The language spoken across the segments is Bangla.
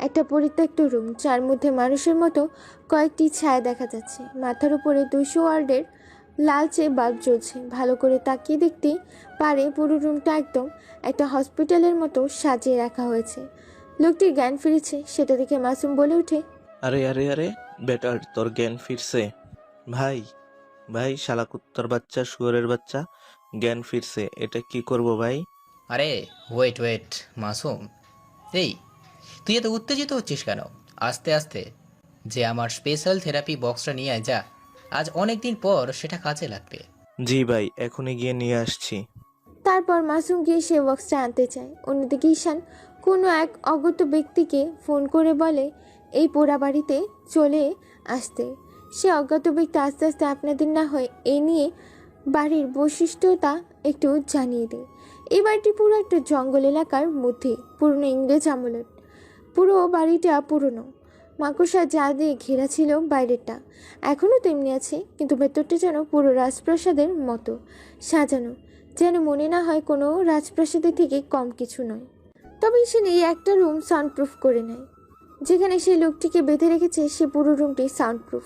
একটা পরিত্যক্ত রুম, যার মধ্যে মানুষের মতো কয়েকটি ছায়া দেখা যাচ্ছে। মাথার উপরে 200 ওয়ার্ডের লালচে বাল্ব জ্বলছে। ভালো করে তাকিয়ে দেখতে পারে পুরো রুমটা একদম একটা হসপিটালের মতো সাজিয়ে রাখা হয়েছে। লোকটির জ্ঞান ফিরেছে সেটা দেখে মাসুম বলে ওঠে, আরে আরে আরে বেটার, তোর জ্ঞান ফিরছে। ভাই ভাই, শালা কুত্তার বাচ্চা, শুয়োরের বাচ্চা, জ্ঞান ফিরছে। এটা কি করব ভাই? আরে ওয়েট ওয়েট মাসুম, এই তুই এত উত্তেজিত হচ্ছিস কেন? আস্তে আস্তে। যে আমার স্পেশাল থেরাপি বক্সটা নিয়ে আয় যা, আজ অনেক দিন পর সেটা কাজে লাগবে। জি ভাই, এখনই গিয়ে নিয়ে আসছি। তারপর মাসুম গিয়ে সে বক্সটা আনতে চায়। অন্যদিকে ঈশান কোনো এক অজ্ঞাত ব্যক্তিকে ফোন করে বলে এই পোড়া বাড়িতে চলে আসতে। সে অজ্ঞাত ব্যক্তি আস্তে আস্তে আপনাদের না হয় এই নিয়ে বাড়ির বৈশিষ্ট্যতা একটু জানিয়ে দেয়। এই বাড়িটি পুরো একটা জঙ্গল এলাকার মধ্যে, পুরনো ইংরেজ আমলের। পুরো বাড়িটা পুরনো, মাকড়সা জাল দিয়ে ঘেরা ছিল বাইরেটা, এখনও তেমনি আছে, কিন্তু ভেতরটা যেন পুরো রাজপ্রাসাদের মতো সাজানো, যেন মনে না হয় কোনো রাজপ্রাসাদের থেকে কম কিছু নয়। তবে সে এই একটা রুম সাউন্ডপ্রুফ করে নেয়। যেখানে সে লোকটিকে বেঁধে রেখেছে সে পুরো রুমটি সাউন্ডপ্রুফ।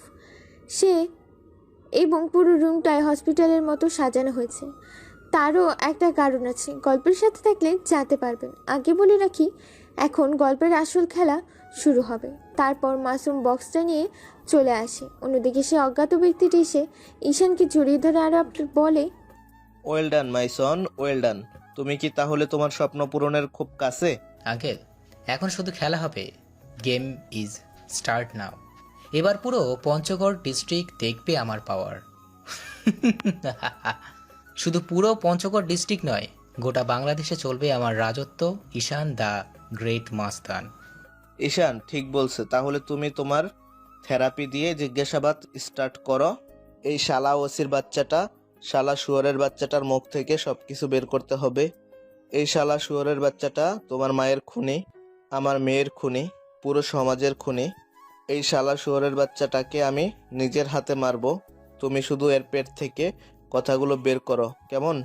সে এবং পুরো রুমটায় হসপিটালের মতো সাজানো হয়েছে। তারও একটা কারণ আছে, গল্পের সাথে থাকলে জানতে পারবেন। আগে বলে রাখি, এখন গল্পের আসল খেলা শুরু হবে। তারপর মাসুম বক্সটা নিয়ে চলে আসে। অন্যদিকে সে অজ্ঞাত ব্যক্তিটি এসে ঈশানকে জড়িয়ে ধরে আর বলে, ওয়েল ডান মাই সন, ওয়েল ডান। তুমি কি তাহলে তোমার স্বপ্ন পূরণের খুব কাছে? আঙ্কেল, এখন শুধু খেলা হবে। Game is start now. এবার পুরো পঞ্চগড় ডিস্ট্রিক্ট দেখবে আমার পাওয়ার। শুধু পুরো পঞ্চগড় ডিস্ট্রিক্ট নয়, গোটা বাংলাদেশে চলবে আমার রাজত্ব। ঈশান দা গ্রেট মাস্তান। ঈশান ঠিক বলছে। তাহলে তুমি তোমার থেরাপি দিয়ে জিজ্ঞাসাবাদ স্টার্ট করো। এই শালা ওসির বাচ্চাটা, শালা শুয়োরের বাচ্চাটার মুখ থেকে সবকিছু বের করতে হবে। এই শালা শুয়োরের বাচ্চাটা তোমার মায়ের খুনি, আমার মেয়ের খুনি, পুরো সমাজের খুনি। এই শালা শুয়োরের বাচ্চাটাকে আমি নিজের হাতে মারবো। তুমি শুধু এর পেট থেকে কথাগুলো বের করো, কেমন?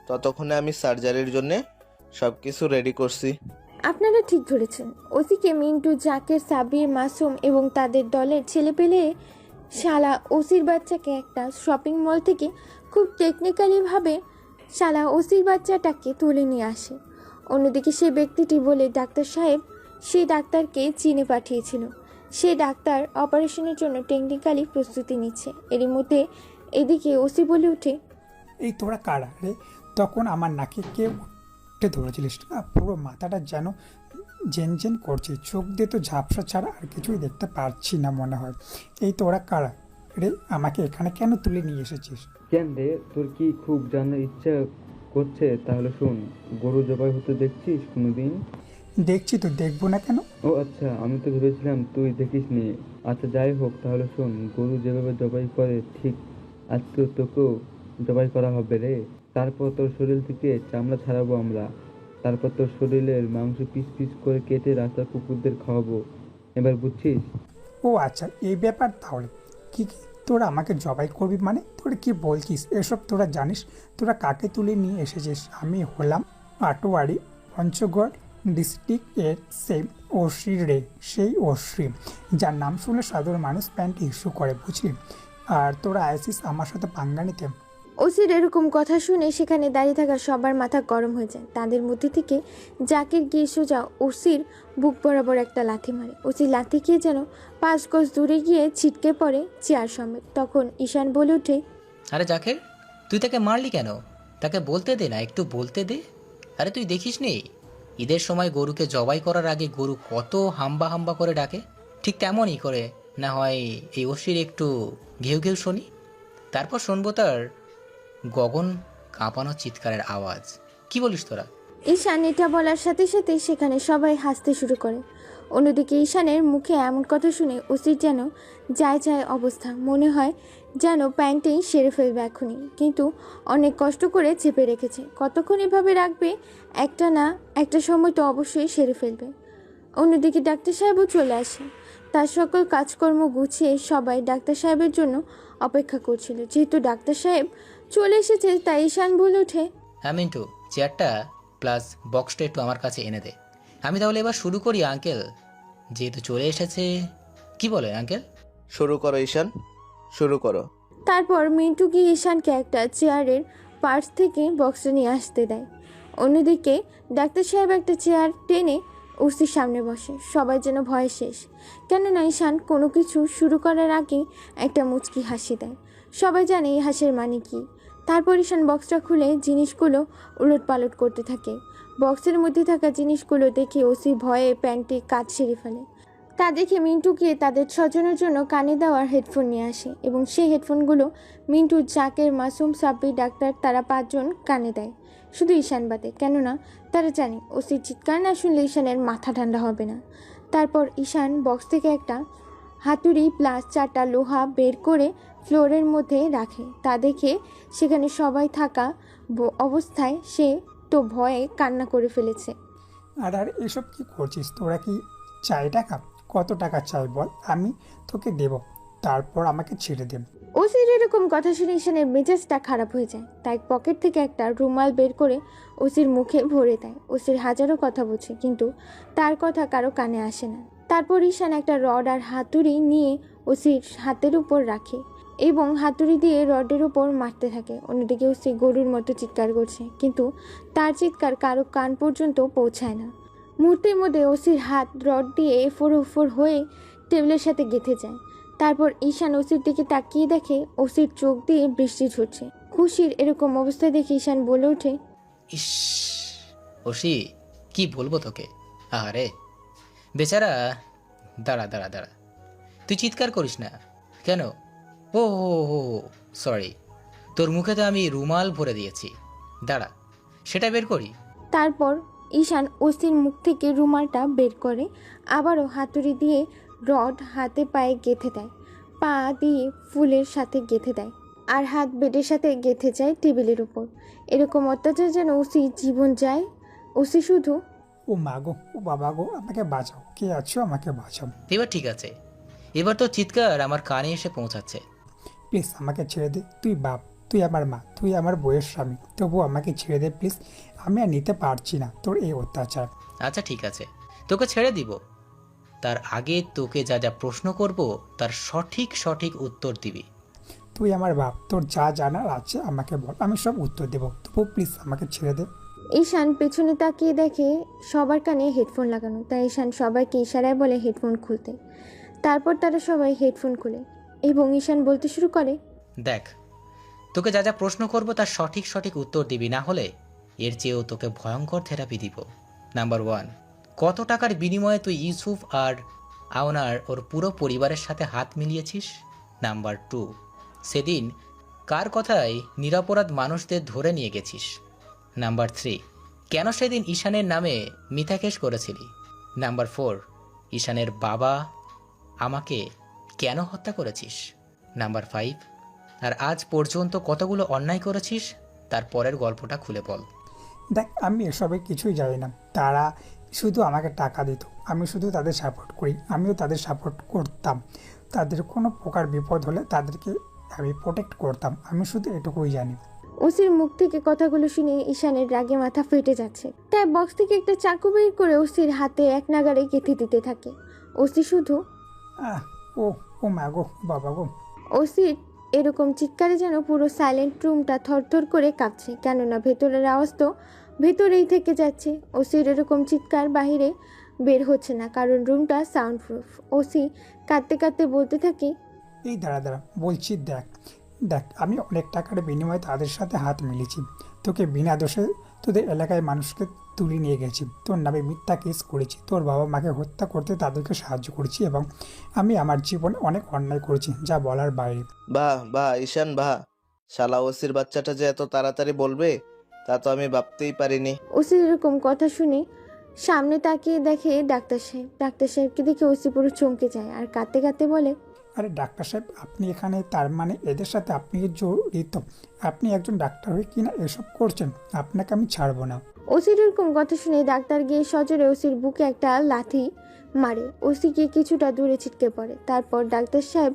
ততক্ষণে আমি সার্জারির জন্যে সবকিছু রেডি করছি। আপনারা ঠিক ধরেছেন। ওসিকে মিন্টু, জাকের, সাবির, মাসুম এবং তাদের দলের ছেলে পেলে শালা ওসির বাচ্চাকে একটা শপিং মল থেকে খুব টেকনিক্যালিভাবে শালা ওসির বাচ্চাটাকে তুলে নিয়ে আসে। অন্যদিকে সে ব্যক্তিটি বলে ডাক্তার সাহেব সেই ডাক্তারকে চীনে পাঠিয়েছিল। সে ডাক্তার অপারেশনের জন্য টেকনিক্যালি প্রস্তুতি নিচ্ছে। এরই মধ্যে এদিকে ওসি বলে ওঠে, এই তোরা কারা রে? তখন আমার নাকে কে উঠে ধরেছিলিস না? পুরো মাথাটা যেন জেন জেন করছে, চোখ দিয়ে তো ঝাপসা ছাড়া আর কিছুই দেখতে পারছি না মনে হয়। এই তোরা কারা রে? আমাকে এখানে কেন তুলে নিয়ে এসেছিস? কেন রে, তোর কি খুব জানার ইচ্ছা করছে? তাহলে শোন, গরু জবাই হতে দেখছিস কোনোদিন? দেখছি তো, দেখবো না কেন? ও আচ্ছা, আমি তো ভেবেছিলাম তুই দেখিসনি। আচ্ছা যাই হোক, তাহলে শোন, গরু যেভাবে জবাই করে ঠিক আজকে তোকেও জবাই করা হবে রে। তারপর তোর শরীর থেকে চামড়া ছাড়াবো আমরা। তারপর তোর শরীরের মাংস পিস পিস করে কেটে রাস্তার কুকুরদের খাওয়াবো। এবার বুঝছিস? ও আচ্ছা, এই ব্যাপার তাহলে। কি কি তোরা আমাকে জবাই করবি মানে? তোরা কি বলছিস এসব? তোরা জানিস তোরা কাকে তুলে নিয়ে এসেছিস? আমি হলাম পাটোয়ারি, পঞ্চগড় ডিস্ট্রিক্টের সেই অশ্রী রে, সেই অশ্রী যার নাম শুনলে সাধারণ মানুষ প্যান্ট ইস্যু করে, বুঝলি? আর তোরা আসিস আমার সাথে পাঙ্গা নিতে? ওসির এরকম কথা শুনে সেখানে দাঁড়িয়ে থাকা সবার মাথা গরম হয়ে যায়। তাদের মধ্যে থেকে জাকির গিয়ে সোজা ওসির বুক বরাবর একটা লাথি মারে। ওসি লাথি খেয়ে যেন 5 গজ দূরে গিয়ে ছিটকে পড়ে চেয়ার সমেত। তখন ঈশান বলে ওঠে, আরে জাকের, তুই তাকে মারলি কেন? তাকে বলতে দে না, একটু বলতে দে। আরে তুই দেখিস নি ঈদের সময় গরুকে জবাই করার আগে গরু কত হাম্বা হাম্বা করে ডাকে? ঠিক তেমনই করে না হয় এই অসির একটু ঘেউ ঘেউ শুনি, তারপর শুনবো তার গগন কাঁপানো চিৎকারের আওয়াজ। কি বলিস তোরা? ঈশান এটা বলার সাথে সাথে সেখানে সবাই হাসতে শুরু করে। অন্যদিকে ঈশানের মুখে এমন কথা শুনে ওসির যেন যায় যায় অবস্থা, মনে হয় যেন প্যান্টেই সেরে ফেলবে এখনই, কিন্তু অনেক কষ্ট করে চেপে রেখেছে। কতক্ষণ এভাবে রাখবে? একটা না একটা সময় তো অবশ্যই সেরে ফেলবে। অন্যদিকে ডাক্তার সাহেবও চলে আসে। তার সকল কাজকর্ম গুছিয়ে সবাই ডাক্তার সাহেবের জন্য অপেক্ষা করছিল। যেহেতু ডাক্তার সাহেব চলে এসেছে তাই ঈশান বলে ওঠে, হ্যাঁ মিন্টু, চেয়ারটা প্লাস বক্সটা একটু আমার কাছে এনে দে। আমি তাহলে এবার শুরু করি আঙ্কেল। যেহেতু চলে এসেছে, কি বলে আঙ্কেল? শুরু করো ঈশান, শুরু করো। তারপর মিন্টু গিয়ে ঈশানকে একটা চেয়ারের পার্স থেকে বক্সটা নিয়ে আসতে দেয়। অন্যদিকে ডাক্তার সাহেব একটা চেয়ার টেনে ওসির সামনে বসে। সবাই যেন ভয়ে শেষ, কেননা ঈশান কোনো কিছু শুরু করার আগেই একটা মুচকি হাসি দেয়। সবাই জানে এই হাসির মানে কি। তারপর ঈশান বক্সটা খুলে জিনিসগুলো উলটপালট করতে থাকে। বক্সের মধ্যে থাকা জিনিসগুলো দেখে ওসি ভয়ে প্যান্টে কাজ সেরে ফেলে। তা দেখে মিন্টু গিয়ে তাদের স্বজনের জন্য কানে দেওয়ার হেডফোন নিয়ে আসে এবং সেই হেডফোনগুলো মিন্টু, জাকের, মাসুম, সাব্বির, ডাক্তার তারা 5 জন কানে দেয়, শুধু ঈশান বাদে, কেননা তারা জানে ওসির চিৎকার না শুনলে ঈশানের মাথা ঠান্ডা হবে না। তারপর ঈশান বক্স থেকে একটা হাতুড়ি প্লাস 4টা লোহা বের করে ফ্লোরের মধ্যে রাখে। তা দেখে সেখানে সবাই থাকা অবস্থায় সে তো ভয়ে কান্না করে ফেলেছে। আর আর এসব কি করছিস তোরা? কি চাই টাকা? কত টাকা চাই বল, আমি তোকে দেব, তারপর আমাকে ছেড়ে দেব। ওসির এরকম কথা শুনে ঈশানের মেজাজটা খারাপ হয়ে যায়। তাই পকেট থেকে একটা রুমাল বের করে ওসির মুখে ভরে দেয়। ওসির হাজারো কথা বোঝে, কিন্তু তার কথা কারো কানে আসে না। তারপর ঈশান একটা রড আর হাতুড়ি নিয়ে ওসির হাতের উপর রাখে এবং হাতুড়ি দিয়ে রডের উপর মারতে থাকে। অন্যদিকে ওসি গরুর মতো চিৎকার করছে, কিন্তু তার চিৎকার কারো কান পর্যন্ত পৌঁছায় না। মুহূর্তের মধ্যে ওসির হাত রড দিয়ে এফোর ওফোর হয়ে টেবিলের সাথে গেঁথে যায়। তারপর ঈশান ওসির দিকে তাকিয়ে দেখে ওসির চোখ দিয়ে বৃষ্টি ঝরছে। খুশির এরকম অবস্থা দেখে ঈশান বলে ওঠে, ইস, ওসি, কি বলবো তোকে? আরে বেচারা। দাঁড়া দাঁড়া দাঁড়া, তুই চিৎকার করিস না কেন? ও হো, সরি, তোর মুখে তো আমি রুমাল ভরে দিয়েছি। দাঁড়া, সেটা বের করি। তারপর ঈশান ওসির মুখ থেকে রুমালটা বের করে আবারও হাতুড়ি দিয়ে রড হাতে পায়ে গেঁথে দেয়, পা দিয়ে ফুলের সাথে গেঁথে দেয় আর হাত বেডের সাথে গেঁথে যায় টেবিলের উপর। এরকম অত্যাচার যেন ওসি জীবন যায়। ওসি শুধু ও মা গো, ও বাবা গো, আমাকে বাঁচাও, কে আছো, আমাকে বাঁচাও। এবার ঠিক আছে, এবার তো চিৎকার আমার কানে এসে পৌঁছাচ্ছে। প্লিজ আমাকে ছেড়ে দে, তুই বাপ, তুই আমার মা, তুই আমার বউয়ের স্বামী, তবু আমাকে ছেড়ে দে প্লিজ। আমি আর নিতে পারছি না তোর এই অত্যাচার। আচ্ছা ঠিক আছে, তোকে ছেড়ে দিব। তার আগে তোকে যা যা প্রশ্ন করব তার সঠিক সঠিক উত্তর দিবি। তুই আমার বাপ, তোর যা জানার আছে আমাকে বল, আমি সব উত্তর দেবো, তবু প্লিজ আমাকে ছেড়ে দে। ঈশান পেছনে তাকিয়ে দেখে সবার কানে হেডফোন লাগানো। তাই ঈশান সবাইকে ইশারায় বলে হেডফোন খুলতে। তারপর তারা সবাই হেডফোন খুলে এবং ঈশান বলতে শুরু করে, দেখ, তোকে যা যা প্রশ্ন করব তার সঠিক সঠিক উত্তর দিবি, না হলে এর চেয়েও তোকে ভয়ঙ্কর থেরাপি দিব। নাম্বার 1, কত টাকার বিনিময়ে তুই ইউসুফ আর আওনার ওর পুরো পরিবারের সাথে হাত মিলিয়েছিস? নাম্বার 2, সেদিন কার কথায় নিরপরাধ মানুষদের ধরে নিয়ে গেছিস? নাম্বার 3, কেন সেদিন ঈশানের নামে মিথ্যা কেস করেছিলি? নাম্বার 4, ঈশানের বাবা আমাকে কেন হত্যা করেছিস? নাম্বার 5, আর আজ পর্যন্ত কতগুলো অন্যায় করেছিস তার পরের গল্পটা খুলে বল। দেখ, আমি এসবে কিছুই জানি না, তারা শুধু আমাকে টাকা দিত, আমি শুধু তাদের সাপোর্ট করি, আমিও তাদের সাপোর্ট করতাম, তাদের কোনো প্রকার বিপদ হলে তাদেরকে আমি প্রোটেক্ট করতাম, আমি শুধু এটুকুই জানি। ওসির মুখ থেকে কথাগুলো শুনে ঈশানের রাগে মাথা ফেটে যাচ্ছে। তাই বক্স থেকে একটা চাকু বের করে ওসির হাতে এক নাগাড়ে গেঁথে দিতে থাকে। ওসি শুধু আহ, ও ও মা গো, বাবা গো। ওসির এরকম চিৎকারে যেন পুরো সাইলেন্ট রুমটা থরথর করে কাঁপছে, কেননা ভেতরের আওয়াজ তো ভেতরেই থেকে যাচ্ছে। ওসির এরকম চিৎকার বাহিরে বের হচ্ছে না, কারণ রুমটা সাউন্ড প্রুফ। ওসি কাঁদতে কাঁদতে বলতে থাকে, এই দাঁড়া দাঁড়া বলছি, দেখ দেখ, আমি অনেক টাকার বিনিময়ে তাদের সাথে হাত মিলেছি, তোকে বিনা দোষে তোদের এলাকায় মানুষকে তুলে নিয়ে গেছি, তোর নামে মিথ্যা কেস করেছি, তোর বাবা মাকে হত্যা করতে তাদেরকে সাহায্য করেছি, এবং আমি আমার জীবনে অনেক অন্যায় করেছি যা বলার বাইরে। বাহ বাহ ঈশান বাহ, শালা ওসির বাচ্চাটা যে এত তাড়াতাড়ি বলবে তা তো আমি ভাবতেই পারিনি। ওসি এরকম কথা শুনে সামনে তাকিয়ে দেখে ডাক্তার সাহেব। ডাক্তার সাহেবকে দেখে ওসি পুরো চমকে যায় আর কাঁদতে কাঁদতে বলে, আরে ডাক্তার সাহেব, আপনি এখানে, তার মানে এদের সাথে আপনি জড়িত? আপনি একজন ডাক্তার হয়ে কিনা এসব করছেন? আপনাকে আমি ছাড়বো না। ওসির এরকম কথা শুনে ডাক্তার গিয়ে সজোরে ওসির বুকে একটা লাথি মারে। ওসি গিয়ে কিছুটা দূরে ছিটকে পড়ে। তারপর ডাক্তার সাহেব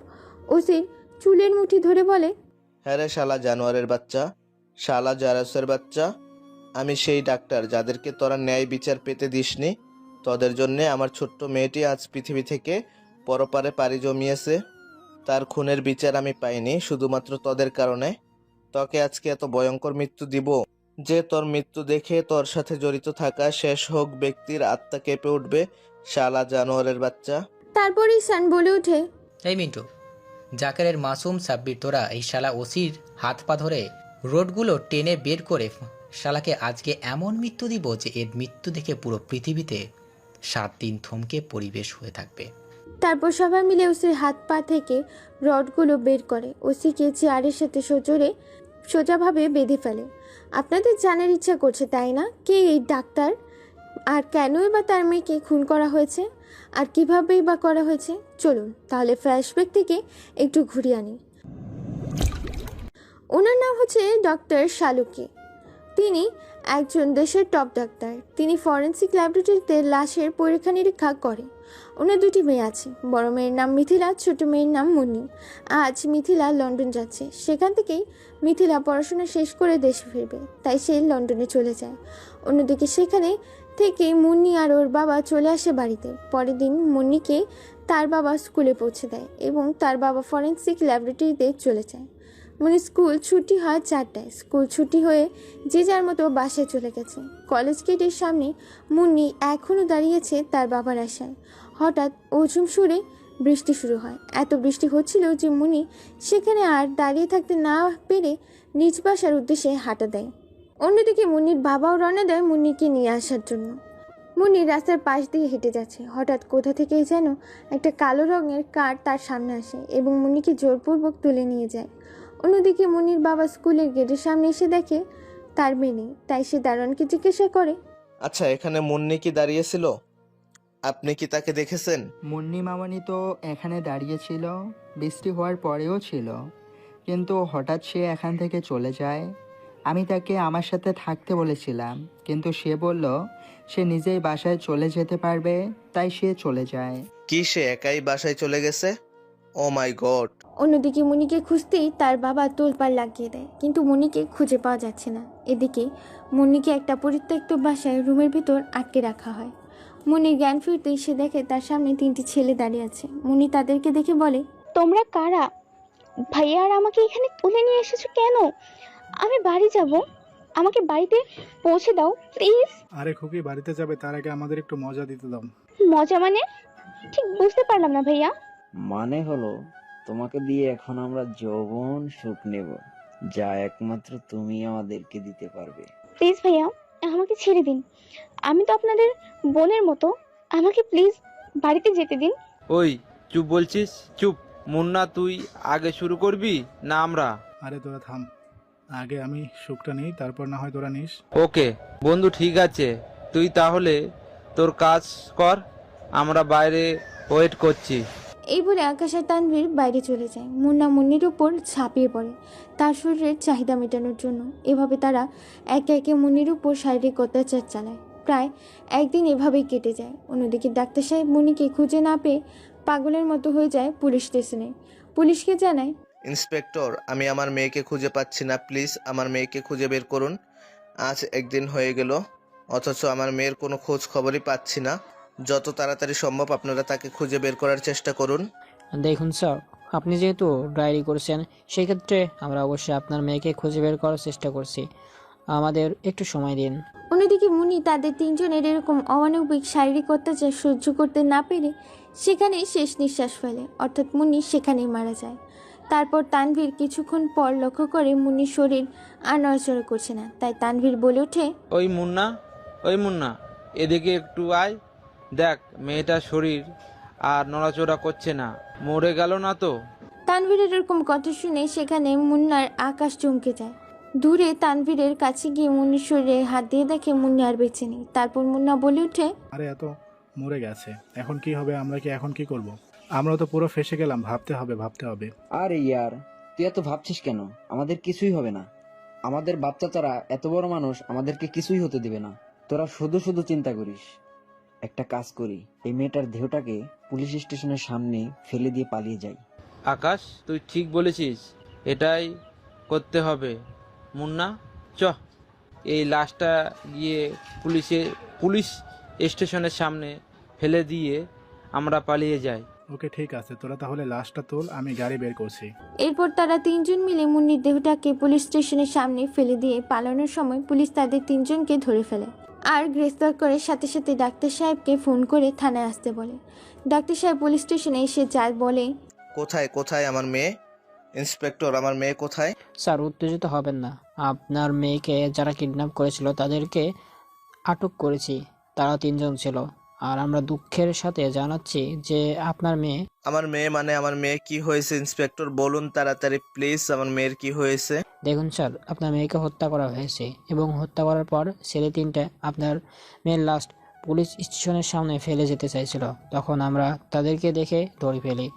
ওসির চুলের মুঠি ধরে বলে, হ্যাঁ রে শালা জানোয়ারের বাচ্চা, শালা জারাসের বাচ্চা, আমি সেই ডাক্তার যাদেরকে তোরা ন্যায় বিচার পেতে দিসনি, তোদের জন্যে আমার ছোট্ট মেয়েটি আজ পৃথিবী থেকে পরপারে পাড়ি জমিয়েছে। তার খুনের বিচার আমি পাইনি শুধুমাত্র তোদের কারণে। তোকে আজকে এত ভয়ঙ্কর মৃত্যু দিব যে তোর মৃত্যু দেখে তোর সাথে জড়িত থাকা শেষ হোক ব্যক্তির আত্মা কেঁপে উঠবে। শালা জানোয়ারের বাচ্চা। তারপর ঈশান বলে ওঠে, এই মিন্টু, জাকেরের মাসুম সাব্বির তোরা এই শালা ওসির হাত পা ধরে রোডগুলো টেনে বের করে শালাকে আজকে এমন মৃত্যু দিব যে এর মৃত্যু দেখে পুরো পৃথিবীতে 7 দিন থমকে পরিবেশ হয়ে থাকবে। তারপর সবাই মিলে ওসির হাত পা থেকে রডগুলো বের করে ওসিকে চেয়ারের সাথে সোজাভাবে বেঁধে ফেলে। আপনাদের জানার ইচ্ছা করছে তাই না, কে এই ডাক্তার আর কেনই বা তার মেয়েকে খুন করা হয়েছে আর কীভাবেই বা করা হয়েছে? চলুন তাহলে ফ্ল্যাশব্যাক থেকে একটু ঘুরিয়ে আনি। ওনার নাম হচ্ছে ডক্টর শালুকে। তিনি একজন দেশের টপ ডাক্তার। তিনি ফরেন্সিক ল্যাবরেটরিতে লাশের পরীক্ষা নিরীক্ষা করে। ওনার 2টি মেয়ে আছে। বড় মেয়ের নাম মিথিলা, ছোট মেয়ের নাম মুন্নি। আজ মিথিলা লন্ডন যাচ্ছে। সেখান থেকেই মিথিলা পড়াশোনা শেষ করে দেশে ফিরবে, তাই সে লন্ডনে চলে যায়। অন্যদিকে সেখানে থেকে মুন্নি আর ওর বাবা চলে আসে বাড়িতে। পরের দিন মুন্নিকে তার বাবা স্কুলে পৌঁছে দেয় এবং তার বাবা ফরেন্সিক ল্যাবরেটরিতে চলে যায়। মানে স্কুল ছুটি হয় 4টায়। স্কুল ছুটি হয়ে যে যার মতো বাসায় চলে গেছে। কলেজ গেটের সামনে মুন্নি এখনও দাঁড়িয়েছে তার বাবার আশায়। হঠাৎ ওঝুম সুরে বৃষ্টি শুরু হয়। এত বৃষ্টি হচ্ছিল যে মুন্নি সেখানে আর দাঁড়িয়ে থাকতে না পেরে নিজ বাসার উদ্দেশ্যে হাঁটা দেয়। অন্যদিকে মুন্নির বাবাও রওনা দেয় মুন্নিকে নিয়ে আসার জন্য। মুন্নি রাস্তার পাশ দিয়ে হেঁটে যাচ্ছে। হঠাৎ কোথা থেকেই যেন একটা কালো রঙের কার তার সামনে আসে এবং মুন্নিকে জোরপূর্বক তুলে নিয়ে যায়। অন্যদিকে মুন্নির বাবা স্কুলের গেটের সামনে এসে দেখে তার মেয়ে নেই, তাই সে দারোয়ানকে জিজ্ঞাসা করে, আচ্ছা, এখানে মুন্নি কি দাঁড়িয়েছিল? আপনি কি তাকে দেখেছেন? মুন্নি মামানি তো এখানে দাঁড়িয়েছিল, বৃষ্টি হওয়ার পরেও ছিল, কিন্তু হঠাৎ সে এখান থেকে চলে যায়। আমি তাকে আমার সাথে থাকতে বলেছিলাম, কিন্তু সে বলল সে নিজেই বাসায় চলে যেতে পারবে, তাই সে চলে যায়। কি সে একাই বাসায় চলে গেছে? ও মাই গড। অন্যদিকে মুনিকে খুঁজতেই তার বাবা তোলপাড় লাগিয়ে দেয়, কিন্তু মুনিকে খুঁজে পাওয়া যাচ্ছে না। এদিকে মুনিকে একটা পরিত্যক্ত বাসায় রুমের ভিতর আটকে রাখা হয়। মুনির জ্ঞান ফিরতেই সে দেখে তার সামনে 3টি ছেলে দাঁড়িয়ে আছে। মুনি তাদেরকে দেখে বলে, তোমরা কারা? ভাইয়া আর আমাকে এখানে তুলে নিয়ে এসেছো কেন? আমি বাড়ি যাব, আমাকে বাড়িতে পৌঁছে দাও প্লিজ। আরে খুকি, বাড়িতে যাবে তার আগে আমাদের একটু মজা দিতে দাও। মজা মানে? ঠিক বুঝতে পারলাম না ভাইয়া। মানে হলো তোমাকে দিয়ে এখন আমরা যৌবন সুখ নেব, যা একমাত্র তুমি আমাদেরকে দিতে পারবে। প্লিজ ভাইয়া, আমাকে ছেড়ে দিন। আমি তো আপনাদের বোনের মতো, আমাকে প্লিজ বাড়িতে যেতে দিন। ওই চুপ বলছিস, চুপ। মুন্না, তুই আগে শুরু করবি না আমরা? আরে তোরা থাম, আগে আমি সুখটা নিই, তারপর না হয় তোরা নিস। ওকে বন্ধু, ঠিক আছে, তুই তাহলে তোর কাজ কর, আমরা বাইরে ওয়েট করছি। এই বলে আকাশ আর তানভীর বাইরে চলে যায়। মুন্না মুন্নির উপর ঝাঁপিয়ে পড়ে তার শরীরের চাহিদা মেটানোর জন্য। এভাবে তারা একে একে মুন্নির উপর শারীরিক অত্যাচার চালায়। প্রায় একদিন এভাবেই কেটে যায়। অন্যদিকে ডাক্তার সাহেব মুন্নিকে খুঁজে না পেয়ে পাগলের মতো হয়ে যায় পুলিশ স্টেশনে। পুলিশকে জানায়, ইন্সপেক্টর, আমি আমার মেয়েকে খুঁজে পাচ্ছি না, প্লিজ আমার মেয়েকে খুঁজে বের করুন। আজ একদিন হয়ে গেল, অথচ আমার মেয়ের কোনো খোঁজ খবরই পাচ্ছি না। যত তাড়াতাড়ি সম্ভব আপনারা তাকে খুঁজে বের করার চেষ্টা করুন। দেখুন স্যার, আপনি যেহেতু ডায়েরি করেছেন, সেক্ষেত্রে আমরা অবশ্যই আপনার মেয়েকে খুঁজে বের করার চেষ্টা করছি। আমাদের একটু সময় দিন। অন্যদিকে মুনি তাদের 3জনের এরকম অমানবিক শারীরিক অত্যাচার সহ্য করতে না পেরে সেখানেই শেষ নিঃশ্বাস ফেলে, অর্থাৎ মুনি সেখানেই মারা যায়। তারপর তানভীর কিছুক্ষণ পর লক্ষ্য করে মুনির শরীর আর নড়াচড়া করছে না, তাই তানভীর বলে ওঠে, ওই মুন্না, এদিকে একটু আয়। দেখ, মেয়েটার শরীর আর নড়াচড়া করছে না, মরে গেল না তো? তানভীরের এরকম কথা শুনে সেখানে মুন্নার আকাশ চমকে যায়। দূরে তানভীরের কাছে গিয়ে মুন্নির শরীরে হাত দিয়ে দেখে মুন্নি আর বেঁচে নেই। তারপর মুন্না বলে ওঠে, আরে এত মরে গেছে, এখন কি হবে? আমরা কি এখন কি করব? আমরা তো পুরো ফেসে গেলাম, ভাবতে হবে। আরে ইয়ার, তুই এত ভাবছিস কেন? আমাদের কিছুই হবে না। আমাদের বাচ্চা তোরা এত বড় মানুষ, আমাদেরকে কিছুই হতে দিবে না। তোরা শুধু শুধু চিন্তা করিস। একটা কাজ করি, এই মেয়েটার দেহটাকে পুলিশ স্টেশনের সামনে ফেলে দিয়ে পালিয়ে যাই। আকাশ, তুই ঠিক বলেছিস, এটাই করতে হবে। মুন্না, চ, এই লাশটা গিয়ে পুলিশ স্টেশনের সামনে ফেলে দিয়ে আমরা পালিয়ে যাই। ওকে ঠিক আছে, তোরা তাহলে লাশটা তোল, আমি গাড়ি বের করছি। এরপর তারা তিনজন মিলে মুন্নির দেহটাকে পুলিশ স্টেশনের সামনে ফেলে দিয়ে পালানোর সময় পুলিশ তাদের তিনজনকে ধরে ফেলে আর গ্রেফতার করে সাথে সাথে ডাক্তার সাহেবকে ফোন করে থানায় আসতে বলে। ডাক্তার সাহেব পুলিশ স্টেশনে এসে যায় বলে, কোথায় কোথায় আমার মেয়ে? ইন্সপেক্টর, আমার মেয়ে কোথায়? স্যার, উত্তেজিত হবেন না। আপনার মেয়েকে যারা কিডন্যাপ করেছিল তাদেরকে আটক করেছি। তারা 3 জন ছিল। আর আমরা দুঃখের সাথে জানাচ্ছি যে আপনার মেয়ে আমার মেয়ে মানে আমার মেয়ে কি হয়েছে ইন্সপেক্টর? বলুন তাড়াতাড়ি প্লিজ, আমার মেয়ের কি হয়েছে? দেখুন স্যার, আপনার মেয়েকে হত্যা করা হয়েছে এবং হত্যা করার পর ছেলে 3টে আপনার মেয়ের লাস্ট পুলিশ স্টেশনের সামনে ফেলে যেতে চাইছিল। তখন আমরা তাদেরকে দেখে ধরে ফেলি।